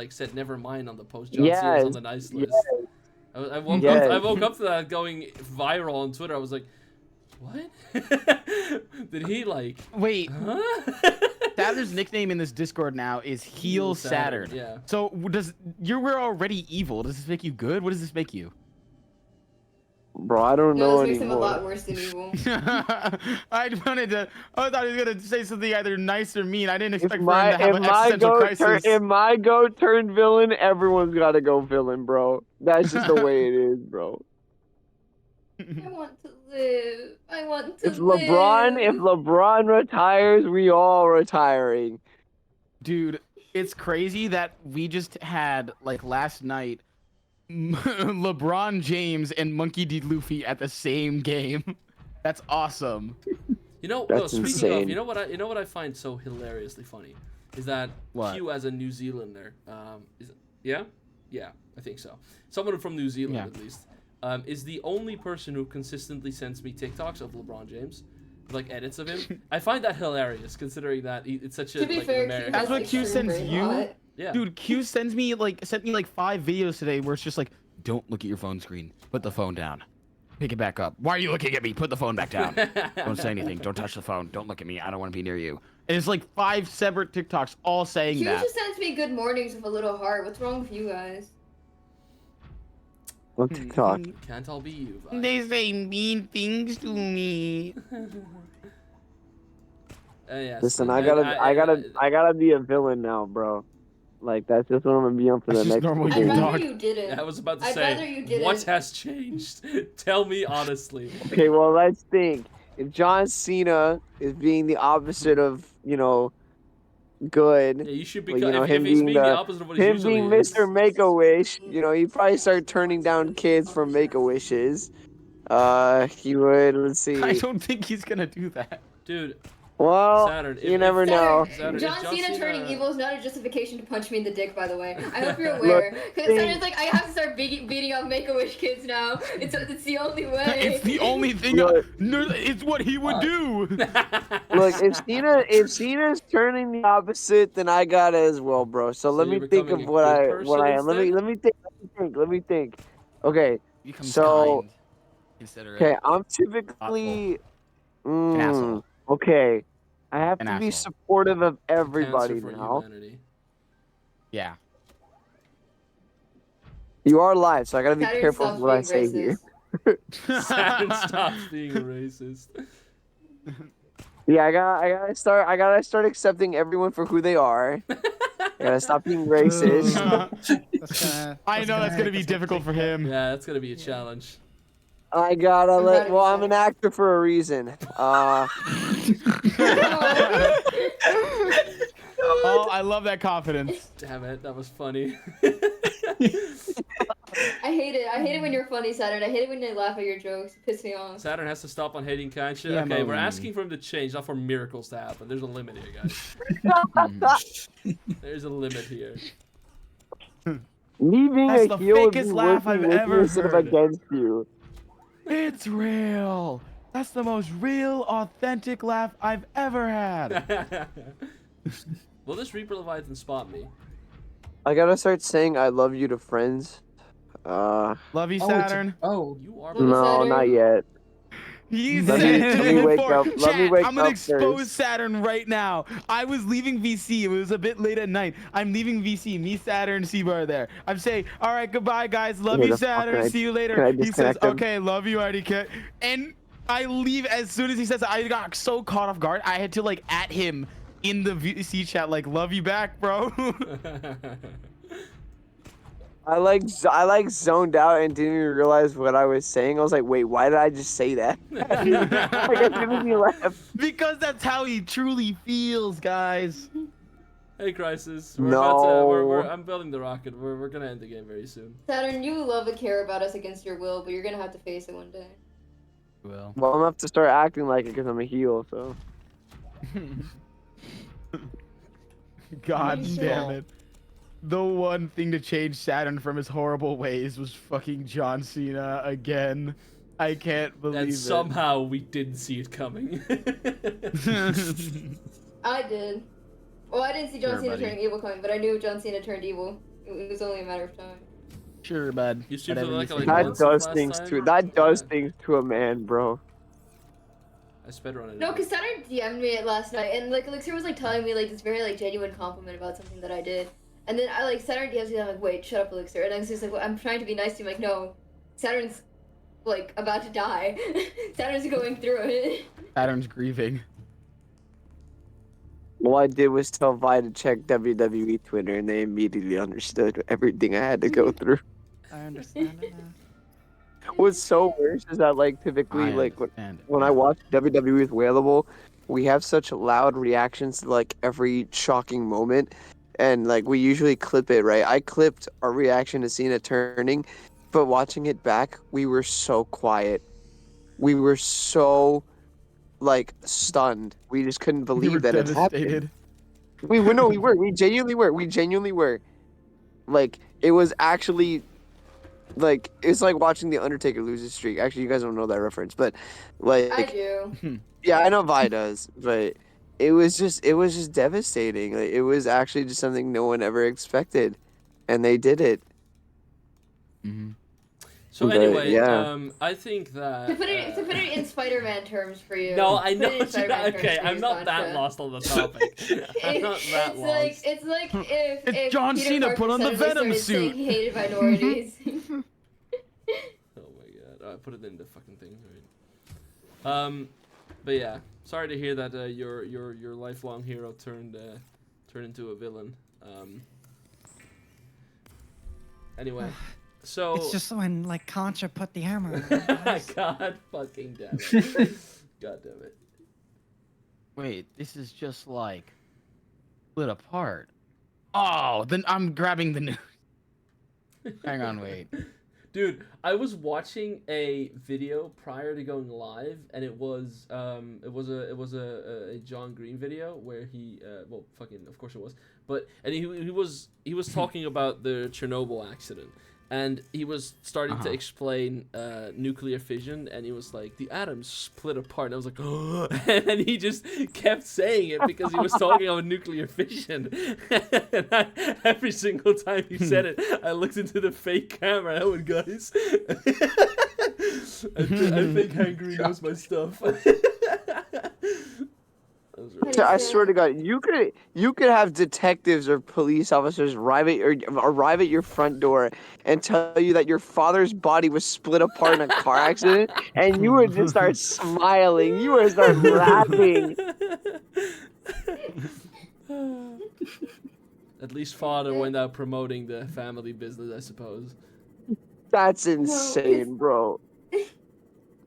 said never mind on the post. John Cena's on the nice list. I woke up to that going viral on Twitter. I was like, what? Did he like? Wait. Huh? Saturn's nickname in this Discord now is Heel Saturn. Yeah. So we're already evil. Does this make you good? What does this make you? Bro, I don't know this makes him a anymore. lot worse than evil. I thought he was gonna say something either nice or mean. I didn't expect for him to have an existential crisis. If my goat turned villain, everyone's gotta go villain, bro. That's just the way it is, bro. I want to live. I want to If live. LeBron retires, we all retiring. Dude, it's crazy that we just had like last night LeBron James and Monkey D. Luffy at the same game. That's awesome. You know, That's speaking insane. of, you know what I find so hilariously funny is that Q as a New Zealander, yeah, I think so. Someone from New Zealand at least, is the only person who consistently sends me TikToks of LeBron James, like edits of him. I find that hilarious considering that it's such a American. That's what Q sends you. Yeah. Dude, Q sent me like 5 videos today where it's just like, don't look at your phone screen. Put the phone down. Pick it back up. Why are you looking at me? Put the phone back down. Don't say anything. Don't touch the phone. Don't look at me. I don't want to be near you. And it's like 5 separate TikToks all saying Hugh that. just sends me good mornings with a little heart. What's wrong with you guys? What TikTok? Can't all be you. Vibe. They say mean things to me. Yes, Listen, I gotta be a villain now, bro. Like that's just what I'm gonna be on for the next. I'd rather you didn't. I was about to I'd say, rather you didn't. what has changed? Tell me honestly. Okay, well let's think. If John Cena is being the opposite of good, Yeah, you should be. well, if he's being the opposite of what he him usually being is. Mr. Make-A-Wish, he'd probably start turning down kids from Make-A-Wishes. He would. Let's see. I don't think he's gonna do that, dude. Well, Saturn, you never know. Saturn, John Cena turning evil is not a justification to punch me in the dick, by the way. I hope you're aware. Because Saturn's like, I have to start beating up Make-A-Wish kids now. It's the only way. It's the only thing. It's what he would do. Look, if Cena's turning the opposite, then I got it as well, bro. So let me think of what I am. Let me think. Okay, so okay, I'm typically okay. I have to be supportive of everybody now. Yeah. You are live, so I gotta be Saturn careful with what I say racist. here. Saturn stops being a racist. Yeah, I gotta start accepting everyone for who they are. I gotta stop being racist. I know that's gonna be difficult for him. Yeah, that's gonna be a challenge. I gotta let. Well, I'm an actor for a reason. Oh, I love that confidence. Damn it, that was funny. I hate it. I hate it when you're funny, Saturn. I hate it when they laugh at your jokes. It pisses me off. Saturn has to stop on hating kind shit. Yeah, okay, we're man. asking for him to change, not for miracles to happen. There's a limit here, guys. There's a limit here. Me being That's a the heel would be fakest laugh working I've with ever you instead of heard. against you. It's real. That's the most real, authentic laugh I've ever had. Will this Reaper Leviathan spot me? I gotta start saying I love you to friends. Love you, Saturn. You are. No, not yet. He Let said me wake before. up. Let me Chat, wake I'm gonna up expose first. Saturn right now. I was leaving VC. It was a bit late at night. I'm leaving VC. Me, Saturn, Seabar are there. I'm saying, all right, goodbye, guys. Love Who you, the fuck Saturn. can I- See you can later. I He says, disconnect him? okay, love you, RDK. And I leave as soon as he says. I got so caught off guard. I had to like at him in the VC chat, like, love you back, bro. I like zoned out and didn't even realize what I was saying. I was like, wait, why did I just say that? Like, it made me laugh. Because that's how he truly feels, guys. Hey, Crisis. No. I'm building the rocket. We're gonna end the game very soon. Saturn, you love and care about us against your will, but you're gonna have to face it one day. Well, I'm gonna have to start acting like it because I'm a heel. So. God damn it. The one thing to change Saturn from his horrible ways was fucking John Cena again. I can't believe And it. somehow we didn't see it coming. I did. Well, I didn't see John Sure, Cena buddy. turning evil coming, but I knew John Cena turned evil. It was only a matter of time. Sure, bud. You seem Whatever to you like say. a, like, That once does last things time? to things to a man, bro. I sped run it. No, because Saturn DM'd me last night, and like Elixir was like telling me like this very like genuine compliment about something that I did, and then I like Saturn DMs me, and I'm like, wait, shut up, Elixir, and I was just like, well, I'm trying to be nice to him, like, no, Saturn's like about to die. Saturn's going through it. Saturn's grieving. All I did was tell Vi to check WWE Twitter, and they immediately understood everything I had to go through. I understand it now. What's so worse is that like typically when I watch WWE with Whalable, we have such loud reactions to like every shocking moment, and like we usually clip it, right? I clipped our reaction to Cena turning, but watching it back, we were so quiet. We were so like stunned. We just couldn't believe that it happened. We were no, we were. We genuinely were. We genuinely were. Like it was actually. Like it's like watching the Undertaker lose his streak. Actually, you guys don't know that reference, but like I do. yeah, I know Vi does, but it was just devastating. Like, it was actually just something no one ever expected, and they did it. So But, anyway, yeah. I think that. To put it in Spider-Man terms for you. No, I Put know. it in Spider-Man Okay, terms for I'm you, not that Sancha. lost on the topic. I'm not that It's lost. like if John Peter Cena Parker put on the suddenly Venom started saying suit. he hated minorities. Oh my god! I put it in the fucking thing. Right. But yeah, sorry to hear that your lifelong hero turned into a villain. Anyway, so It's just when like Contra put the hammer on. God fucking damn it! God damn it! Wait, this is just like split apart. Oh, then I'm grabbing the news. Hang on, wait. Dude, I was watching a video prior to going live, and it was a John Green video where he well, fucking of course it was, but and he was talking about the Chernobyl accident, and he was starting to explain nuclear fission, and he was like, the atoms split apart, and I was like, oh, and then he just kept saying it because he was talking about nuclear fission, and every single time he said it, I looked into the fake camera. I went, guys, I think Hangry knows my stuff. I swear to God, you could have detectives or police officers arrive at your front door and tell you that your father's body was split apart in a car accident, and you would just start smiling. You would start laughing. At least father went out promoting the family business, I suppose. That's insane, bro.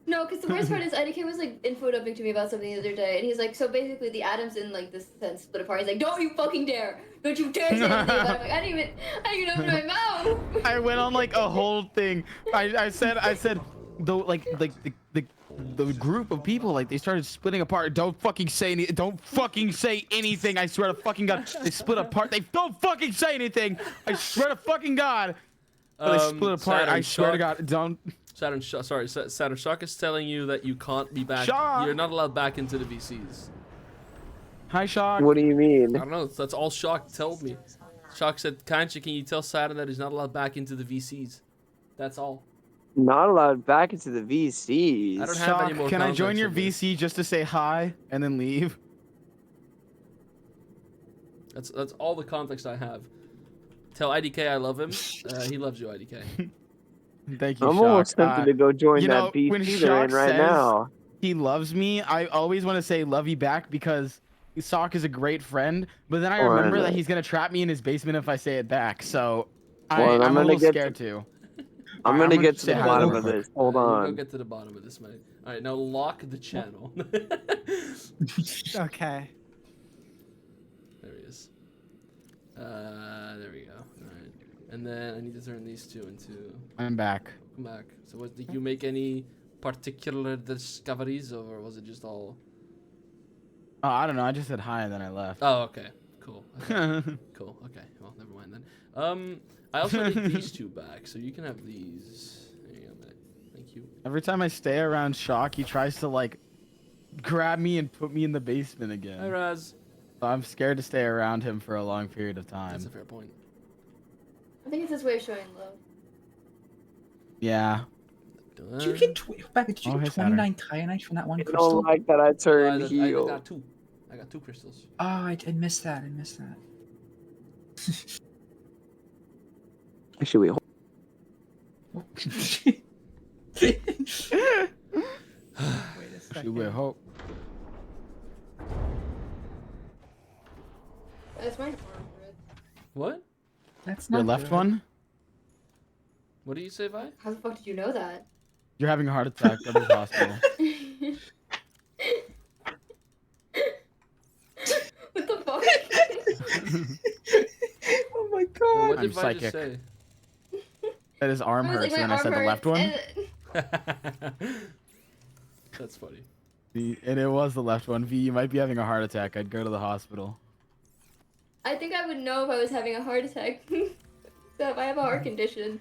No, because the worst part is IDK was like info dumping to me about something the other day, and he's like, so basically the atoms in like this sense split apart. He's like, don't you fucking dare! Don't you dare say anything about it! I'm like, I didn't even open my mouth. I went on like a whole thing. I said, though, like the group of people, like they started splitting apart. Don't fucking say anything. Don't fucking say anything. I swear to fucking God, they split apart. They don't fucking say anything. I swear to fucking God. They split apart. I swear to God, don't. Saturn Shock is telling you that you can't be back. Shock! You're not allowed back into the VCs. Hi, Shock. What do you mean? I don't know. That's all Shock told me. Shock said, Kanchi, can you tell Saturn that he's not allowed back into the VCs? That's all. Not allowed back into the VCs. I don't have Shock, any more can I join context your of this. VC just to say hi and then leave? That's all the context I have. Tell IDK I love him. He loves you, IDK. Thank you, I'm Shock. almost tempted to go join you that know, when VC they're in Shock right says now. he loves me, I always want to say love you back because Sock is a great friend, but then I remember that he's gonna trap me in his basement if I say it back. So I'm a little scared too. I'm gonna get to say the hi bottom real of quick. this. Hold We'll on. get to the bottom of this, mate. All right, now lock the channel. Okay. There he is. There we go. All right, and then I need to turn these two into. I'm back. Come back. So, did you make any particular discoveries, or was it just all? Oh, I don't know. I just said hi and then I left. Oh, okay. Cool. Okay. Cool. Okay. Well, never mind then. I also need these two back, so you can have these. There you go, mate. Thank you. Every time I stay around Shock, he tries to like grab me and put me in the basement again. Hi, Raz. So I'm scared to stay around him for a long period of time. That's a fair point. I think it's his way of showing love. Yeah. Did you get did you get 29 kyanite from that one I crystal? don't like that I turned I heel. got two. I got 2 crystals. Oh, I missed that. I missed that. Actually, wait. Wait a second. We hope. That's mine. What? That's Your not left good. one? What do you say, Vi? How the fuck did you know that? You're having a heart attack. Go to the hospital. What the fuck? Oh my god. What I'm did Vi just psychic. say? That his arm I was hurts, like, and my then I said arm the left hurts, one. and- That's funny. And it was the left one. V, you might be having a heart attack. I'd go to the hospital. I think I would know if I was having a heart attack. So if I have a heart condition.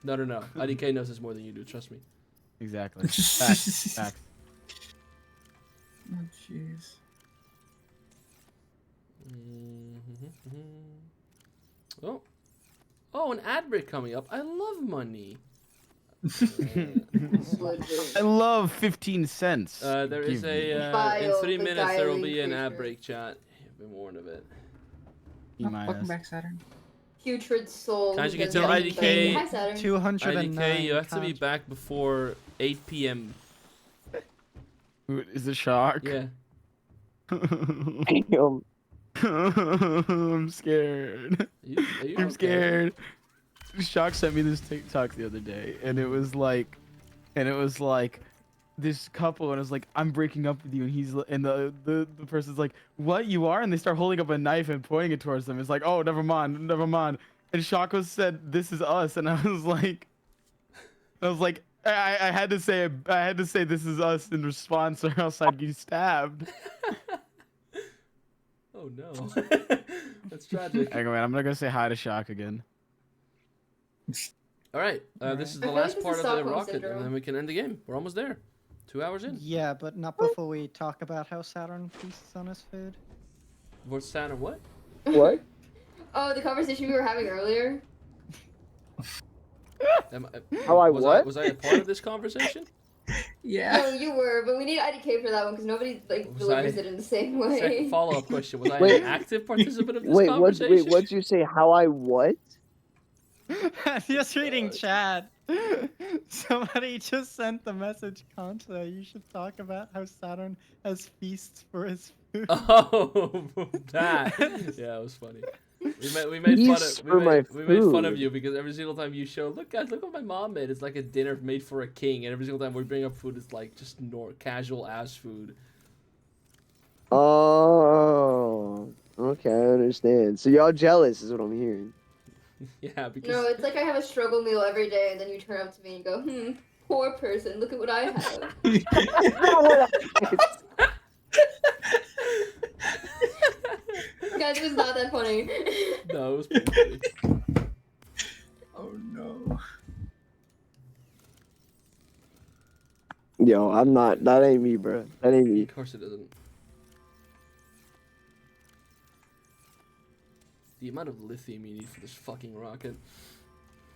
No. IDK knows this more than you do. Trust me. Exactly. Facts. Facts. Oh jeez. Oh, an ad break coming up. I love money. I love 15 cents. There is Give me. a in 3 Vile, minutes there will beguiling be an ad creature. break chat. I've been warned of it. Welcome back, Saturn. Putrid soul. Guys, who you can does tell anything. IDK. Hi, Saturn. 209. IDK, you have to be back before 8 p.m. Is it Shock? Yeah. Damn. I'm scared. Are you I'm okay? scared. Shock sent me this TikTok the other day, and it was like, this couple, and I was like, I'm breaking up with you, and the person's like, what, you are? And they start holding up a knife and pointing it towards them. It's like, oh, never mind. And Shako said, this is us, and I was like, I had to say this is us in response, or else I'd get stabbed. Oh no. That's tragic. Hang on, man, I'm gonna go say hi to Shock again. Alright, this is I the feel like last this part is of the Stockholm rocket, Syndrome. and then we can end the game. We're almost there. 2 hours in. Yeah, but not before we talk about how Saturn feasts on his food. What's Saturn? What? What? Oh, the conversation we were having earlier. How I was what? was I a part of this conversation? No, you were, but we need IDK for that one because nobody delivers it in the same way. Second follow-up question: was I Wait. an active participant of this Wait, conversation? what'd you say? How I what? Just reading chat. Somebody just sent the message, Contra. You should talk about how Saturn has feasts for his food. Oh, that. Yeah, it was funny. We made fun of you because every single time you show, look guys, look what my mom made. It's like a dinner made for a king, and every single time we bring up food, it's like just casual ass food. Oh, okay, I understand. So y'all jealous is what I'm hearing. Yeah, because No, it's like I have a struggle meal every day, and then you turn up to me and go, poor person, look at what I have. Guys, it was not that funny. No, it was pretty funny. Oh no. Yo, I'm not. That ain't me, bro. That ain't me. Of course it isn't. The amount of lithium you need for this fucking rocket.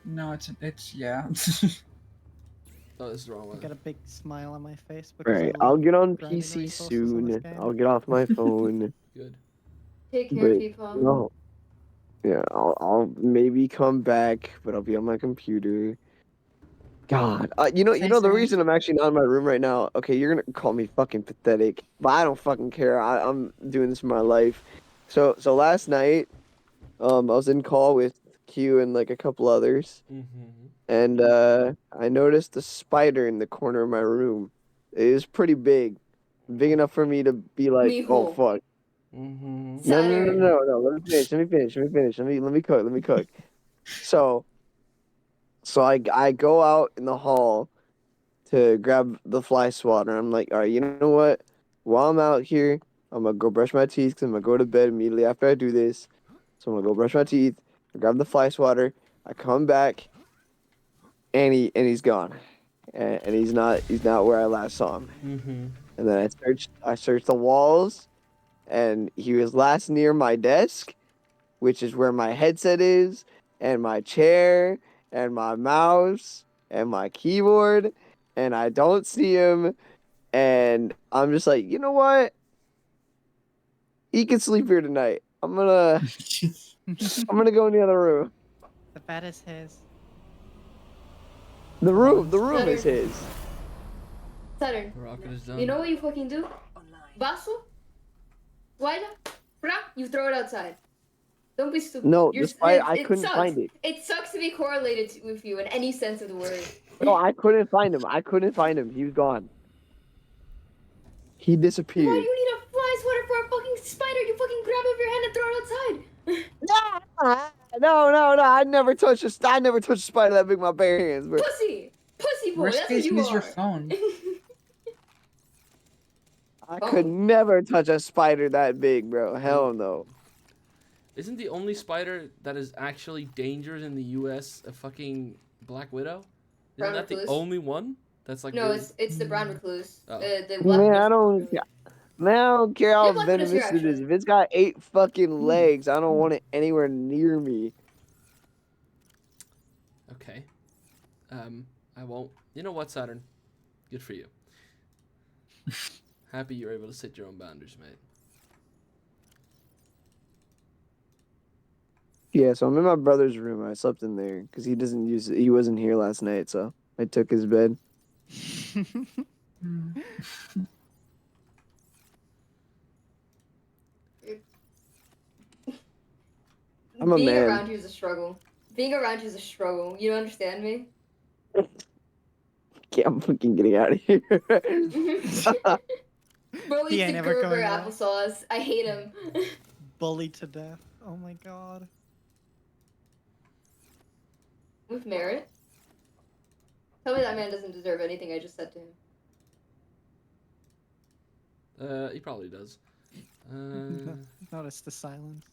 No, it's yeah. Oh, this is the wrong I one. got a big smile on my face. Because Alright, I I'll love get on grinding PC resources in this soon. game. I'll get off my phone. Good. Take care, But, people. no. Yeah, I'll maybe come back, but I'll be on my computer. God, you know the reason I'm actually not in my room right now. Okay, you're gonna call me fucking pathetic, but I don't fucking care. I'm doing this for my life. So last night, I was in call with Q and like a couple others, and I noticed a spider in the corner of my room. It is pretty big enough for me to be like, oh Mijo. fuck. No. Let me finish. Let me cook. So I go out in the hall to grab the fly swatter. I'm like, all right, you know what? While I'm out here, I'm gonna go brush my teeth because I'm gonna go to bed immediately after I do this. So I'm gonna go brush my teeth, grab the fly swatter. I come back, and he's gone, and he's not where I last saw him. And then I searched the walls, and he was last near my desk, which is where my headset is, and my chair, and my mouse, and my keyboard, and I don't see him, and I'm just like, you know what? He can sleep here tonight. I'm gonna go in the other room. The bed is his. The room is his. Saturn, The rocket is done. you know what you fucking do? Vaso? Toalla? Bra? You throw it outside. Don't be stupid. No, You're, the spider. I it couldn't sucks. find it. It sucks to be correlated with you in any sense of the word. No, I couldn't find him. He was gone. He disappeared. Why do you need a fly swatter for a fucking spider? You fucking grab it with your hand and throw it outside. No. I never touched a spider that big with my bare hands, bro. Pussy boy. Worst That's case, what you use are. your phone. I could never touch a spider that big, bro. Hell no. Isn't the only spider that is actually dangerous in the U.S. a fucking black widow? Isn't Brown that the recluse? only one? That's like No, really... it's the brown recluse. Oh. The black Man, recluse. I don't care how Yeah, black widows venomous here, it is. If it's got 8 fucking legs, I don't want it anywhere near me. Okay. I won't. You know what, Saturn? Good for you. Happy you're able to set your own boundaries, mate. Yeah, so I'm in my brother's room. I slept in there because he doesn't use it. He wasn't here last night, so I took his bed. I'm a Being man. around you is a struggle. Being around you is a struggle. You don't understand me? Yeah, I'm fucking getting out of here. Bro He eats ain't the ever Gerber going out. applesauce. I hate him. Bullied to death. Oh my god. With merit? Tell me that man doesn't deserve anything I just said to him. He probably does. Notice the silence.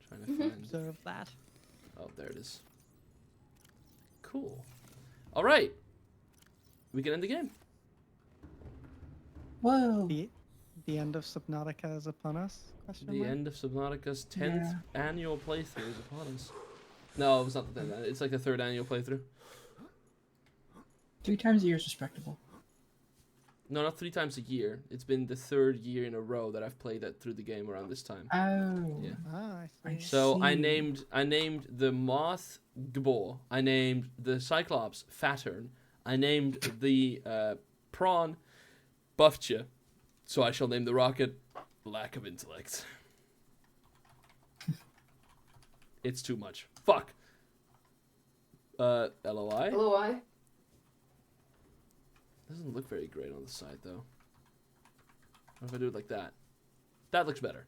Trying to find. Observe that. Oh, there it is. Cool. All right. We can end the game. Whoa. The end of Subnautica is upon us? The end of Subnautica's 10th annual playthrough is upon us. No, it's not the 10th. It's like the 3rd annual playthrough. 3 times a year is respectable. No, not 3 times a year. It's been the 3rd year in a row that I've played that through the game around this time. Oh. Yeah. I see. So I named the Moth Gbor. I named the Cyclops Fattern. I named the Prawn Buffcha. So I shall name the rocket Lack of Intellect. It's too much. Fuck. LOI? LOI? Doesn't look very great on the side though. What if I do it like that? That looks better.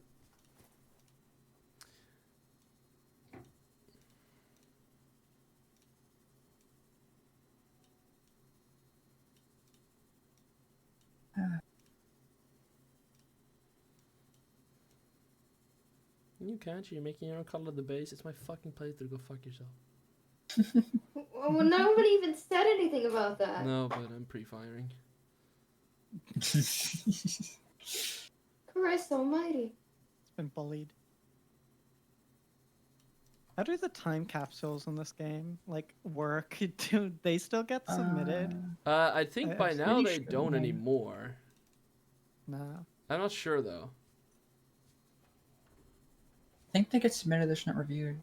You can't. You're making your own color of the base. It's my fucking playthrough. Go fuck yourself. Well, nobody even said anything about that. No, but I'm pre-firing. Christ almighty. It's been bullied. How do the time capsules in this game like work? Do they still get submitted? I think by I'm now pretty they sure, don't yeah. anymore. No. I'm not sure though. I think they get submitted, they're just not reviewed.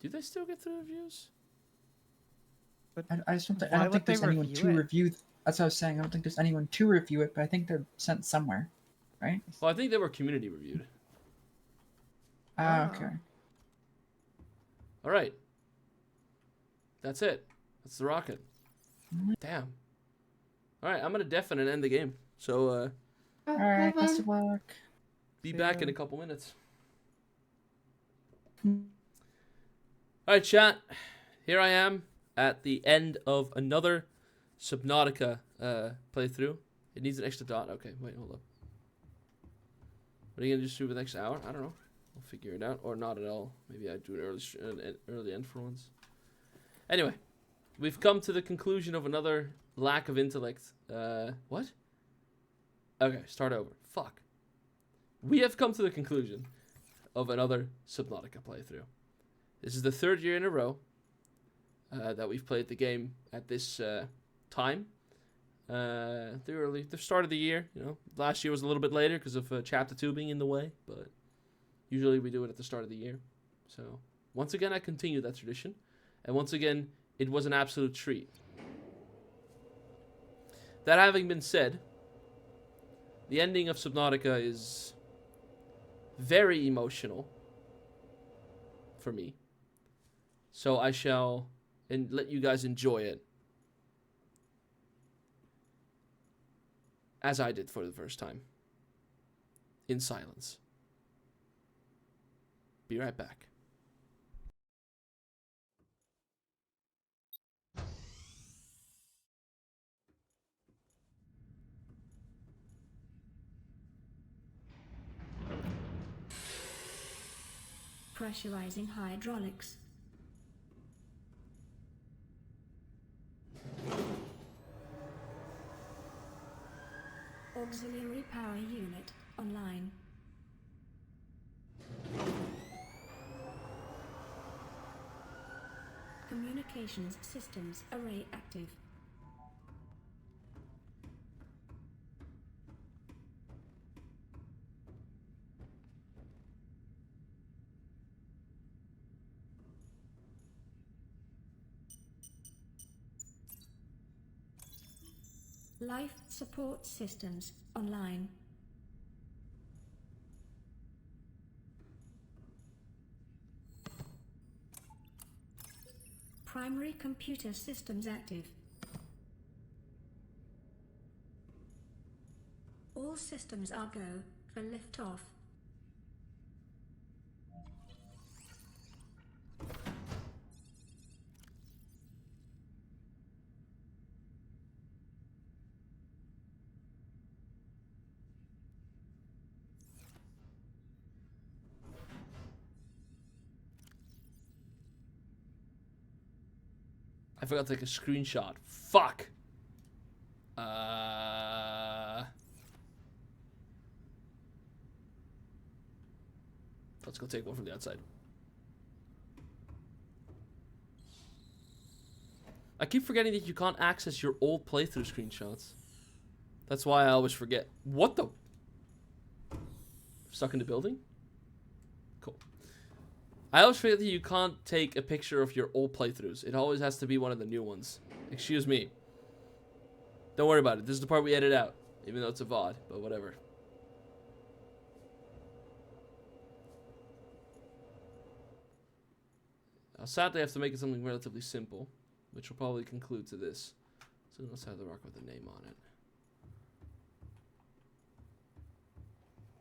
Do they still get through reviews? I just don't think, I Why don't would think there's they anyone review to it? review. That's what I was saying. I don't think there's anyone to review it, but I think they're sent somewhere, right? Well, I think they were community reviewed. Ah, okay. All right. That's it. That's the rocket. Damn. All right, I'm gonna definitely end the game. So All right, best of luck. be back in a couple minutes. All right, chat. Here I am at the end of another Subnautica playthrough. It needs an extra dot. Okay, wait, hold up. What are you gonna just do for the next hour? I don't know. We'll figure it out, or not at all. Maybe I do an early end for once. Anyway, we've come to the conclusion of another lack of intellect. What? Okay, start over. Fuck. We have come to the conclusion of another Subnautica playthrough. This is the 3rd year in a row that we've played the game at this time. The start of the year, you know. Last year was a little bit later because of Chapter 2 being in the way, but usually we do it at the start of the year. So, once again, I continue that tradition. And once again, it was an absolute treat. That having been said, the ending of Subnautica is very emotional for me. So I shall let you guys enjoy it as I did for the first time, in silence. Be right back. Pressurizing hydraulics. Auxiliary power unit online. Communication Communications systems array active. Life support systems online. Primary computer systems active. All systems are go for liftoff. I forgot to take a screenshot. Fuck. Let's go take one from the outside. I keep forgetting that you can't access your old playthrough screenshots. That's why I always forget. What the? Stuck in the building? Cool. I always forget that you can't take a picture of your old playthroughs. It always has to be one of the new ones. Excuse me. Don't worry about it. This is the part we edit out. Even though it's a VOD, but whatever. Now, sadly, I have to make it something relatively simple, which will probably conclude to this. So let's have the rock with a name on it.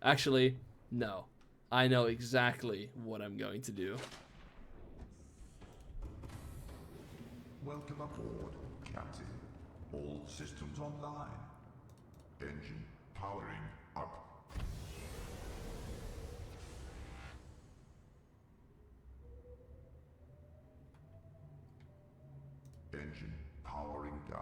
Actually, no. I know exactly what I'm going to do. Welcome aboard, Captain. All systems online. Engine powering up. Engine powering down.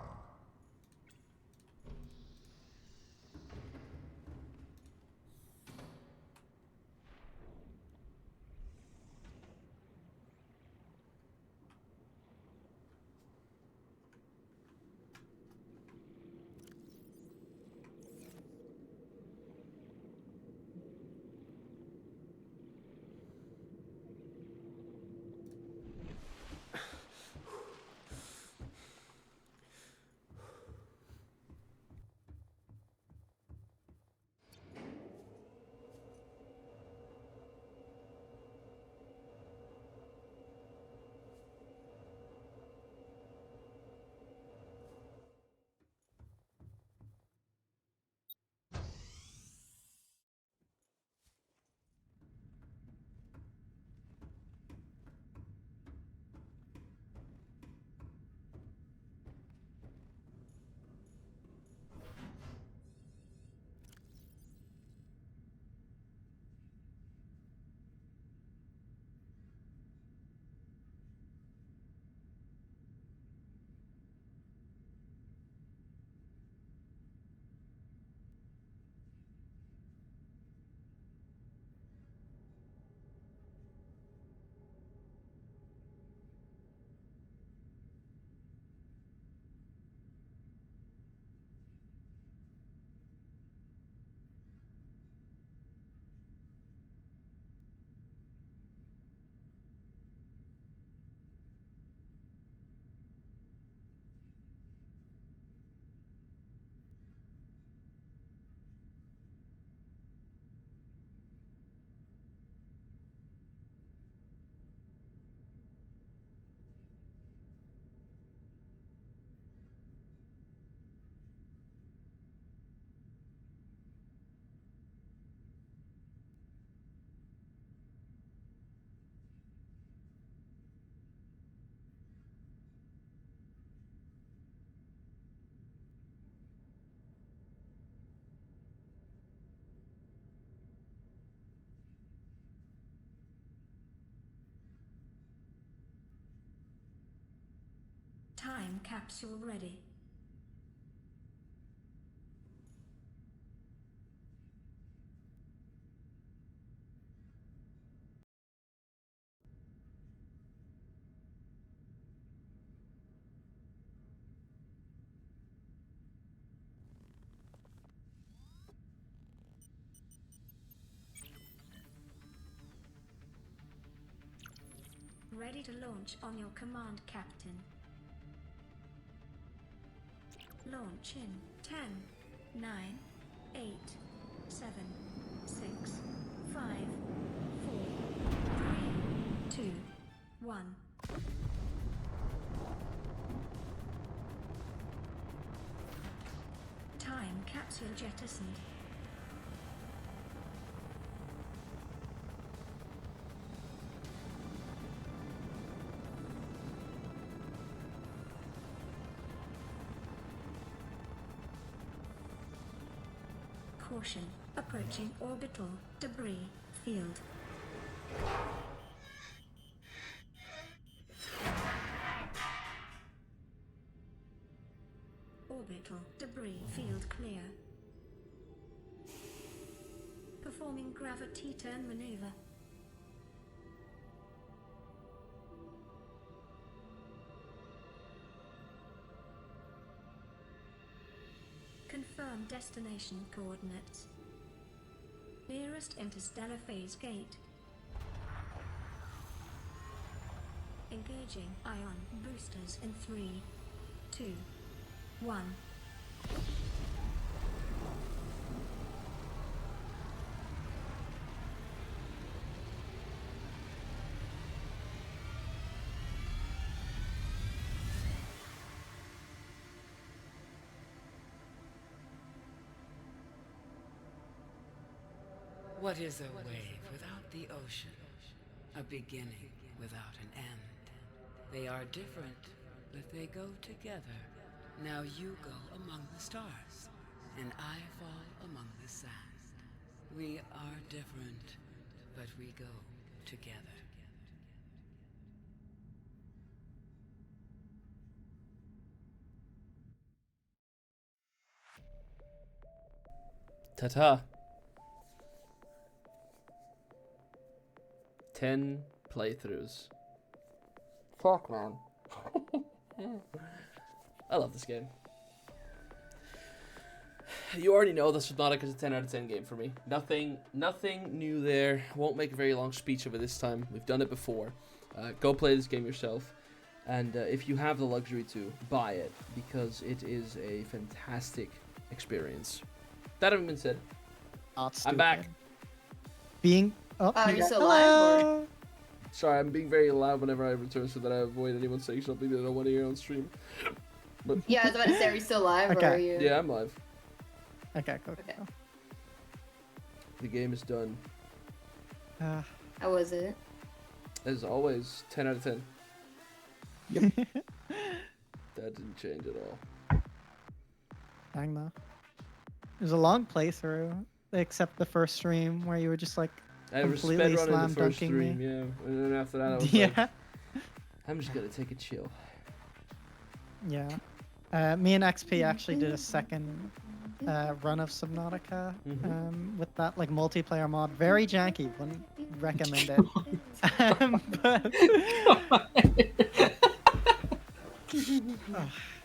Time capsule ready. ready to launch on your command, Captain. Launch in 10, 9, 8, 7, 6, 5, 4, 3, 2, 1. Time capsule jettisoned. Caution, approaching orbital debris field. Orbital debris field clear. Performing gravity turn maneuver. Confirm destination coordinates. Nearest interstellar phase gate. Engaging ion boosters in 3, 2, 1. What is a wave without the ocean? A beginning without an end. They are different, but they go together. Now you go among the stars, and I fall among the sand. We are different, but we go together. Ta-ta. 10 playthroughs. Fuck, man. I love this game. You already know the Subnautica is a 10 out of 10 game for me. Nothing new there. Won't make a very long speech of it this time. We've done it before. Go play this game yourself. And if you have the luxury to, buy it. Because it is a fantastic experience. That having been said, I'm back. Being... Oh, Are you still hello? alive? Sorry, I'm being very loud whenever I return so that I avoid anyone saying something that I don't want to hear on stream. But Yeah, I was about to say, are you still alive or Okay. are you? yeah, I'm live. Okay, cool. Okay. cool. The game is done. How was it? As always, 10 out of 10. Yep. That didn't change at all. Dang though. It was a long playthrough, except the first stream where you were just like I was completely sped running slam the first dunking stream, me. yeah. And then after that, I was Yeah, like, I'm just gonna take a chill. yeah. Me and XP actually did a second run of Subnautica with that like multiplayer mod. Very janky, wouldn't recommend it. But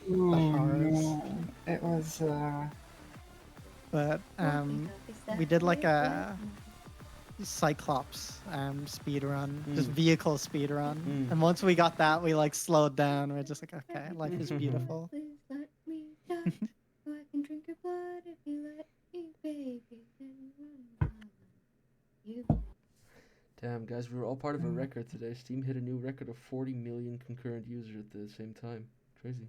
the horrors. It was But we did like a Cyclops speed run, just vehicle speed run. And once we got that, we like slowed down. We're just like, okay, life is beautiful. Please let me die, so I can drink your blood if you let me, baby. You. Damn, guys, we were all part of a record today. Steam hit a new record of 40 million concurrent users at the same time. Crazy.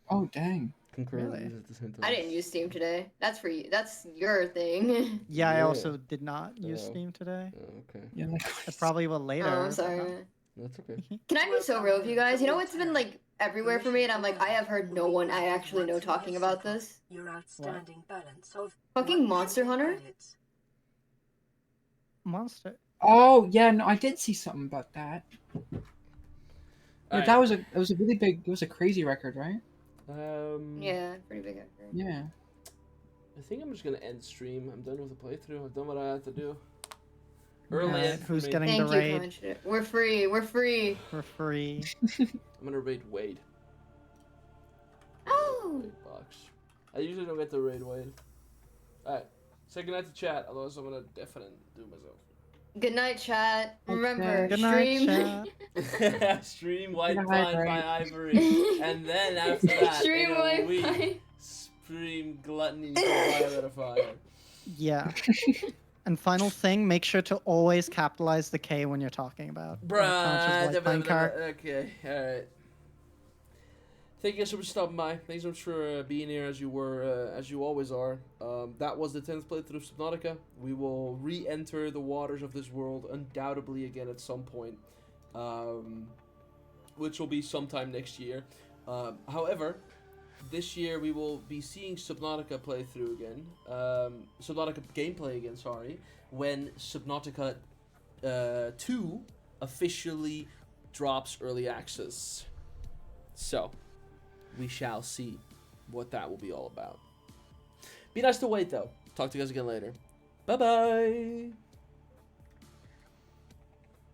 oh dang. Concurrent Really? users at the same time. I didn't use Steam today. That's for you. That's your thing. Yeah, I Yeah. also did not use Oh. Steam today. Oh, okay. Yeah, like, I probably will later. Oh, I'm but sorry. not- Man. That's okay. Can I be so real with you guys? You know what's been like everywhere for me, and I'm like, I have heard no one I actually know talking about this. Your outstanding balance of Fucking Monster Hunter. credits. Monster. oh yeah, no, I did see something about that. Yeah, Alright. that was a really big, it was a crazy record, right? Yeah, pretty big effort. Yeah. I think I'm just gonna end stream. I'm done with the playthrough. I've done what I had to do. Early Alright, end for who's me. getting Thank the you, raid Conchita. We're free. We're free. for free? I'm gonna raid Wade. Oh. Raid box. I usually don't get to raid Wade. Alright. Say goodnight to chat, otherwise I'm gonna deafen and do myself. Good night, chat. Remember, Good night, stream. chat. Stream White Good Pine night, by right. Ivory. And then after that, Stream in a White week, Pine. stream Gluttony for Violet of Fire. Yeah. And final thing, make sure to always capitalize the K when you're talking about Concha's White Pine car. Okay, alright. Thank you guys so much for stopping by. Thanks so much for being here as you always are. That was the 10th playthrough of Subnautica. We will re-enter the waters of this world undoubtedly again at some point, which will be sometime next year. However, this year we will be seeing Subnautica playthrough again, Subnautica gameplay again, sorry, when Subnautica 2 officially drops early access. So, we shall see what that will be all about. Be nice to wait, though. Talk to you guys again later. Bye-bye!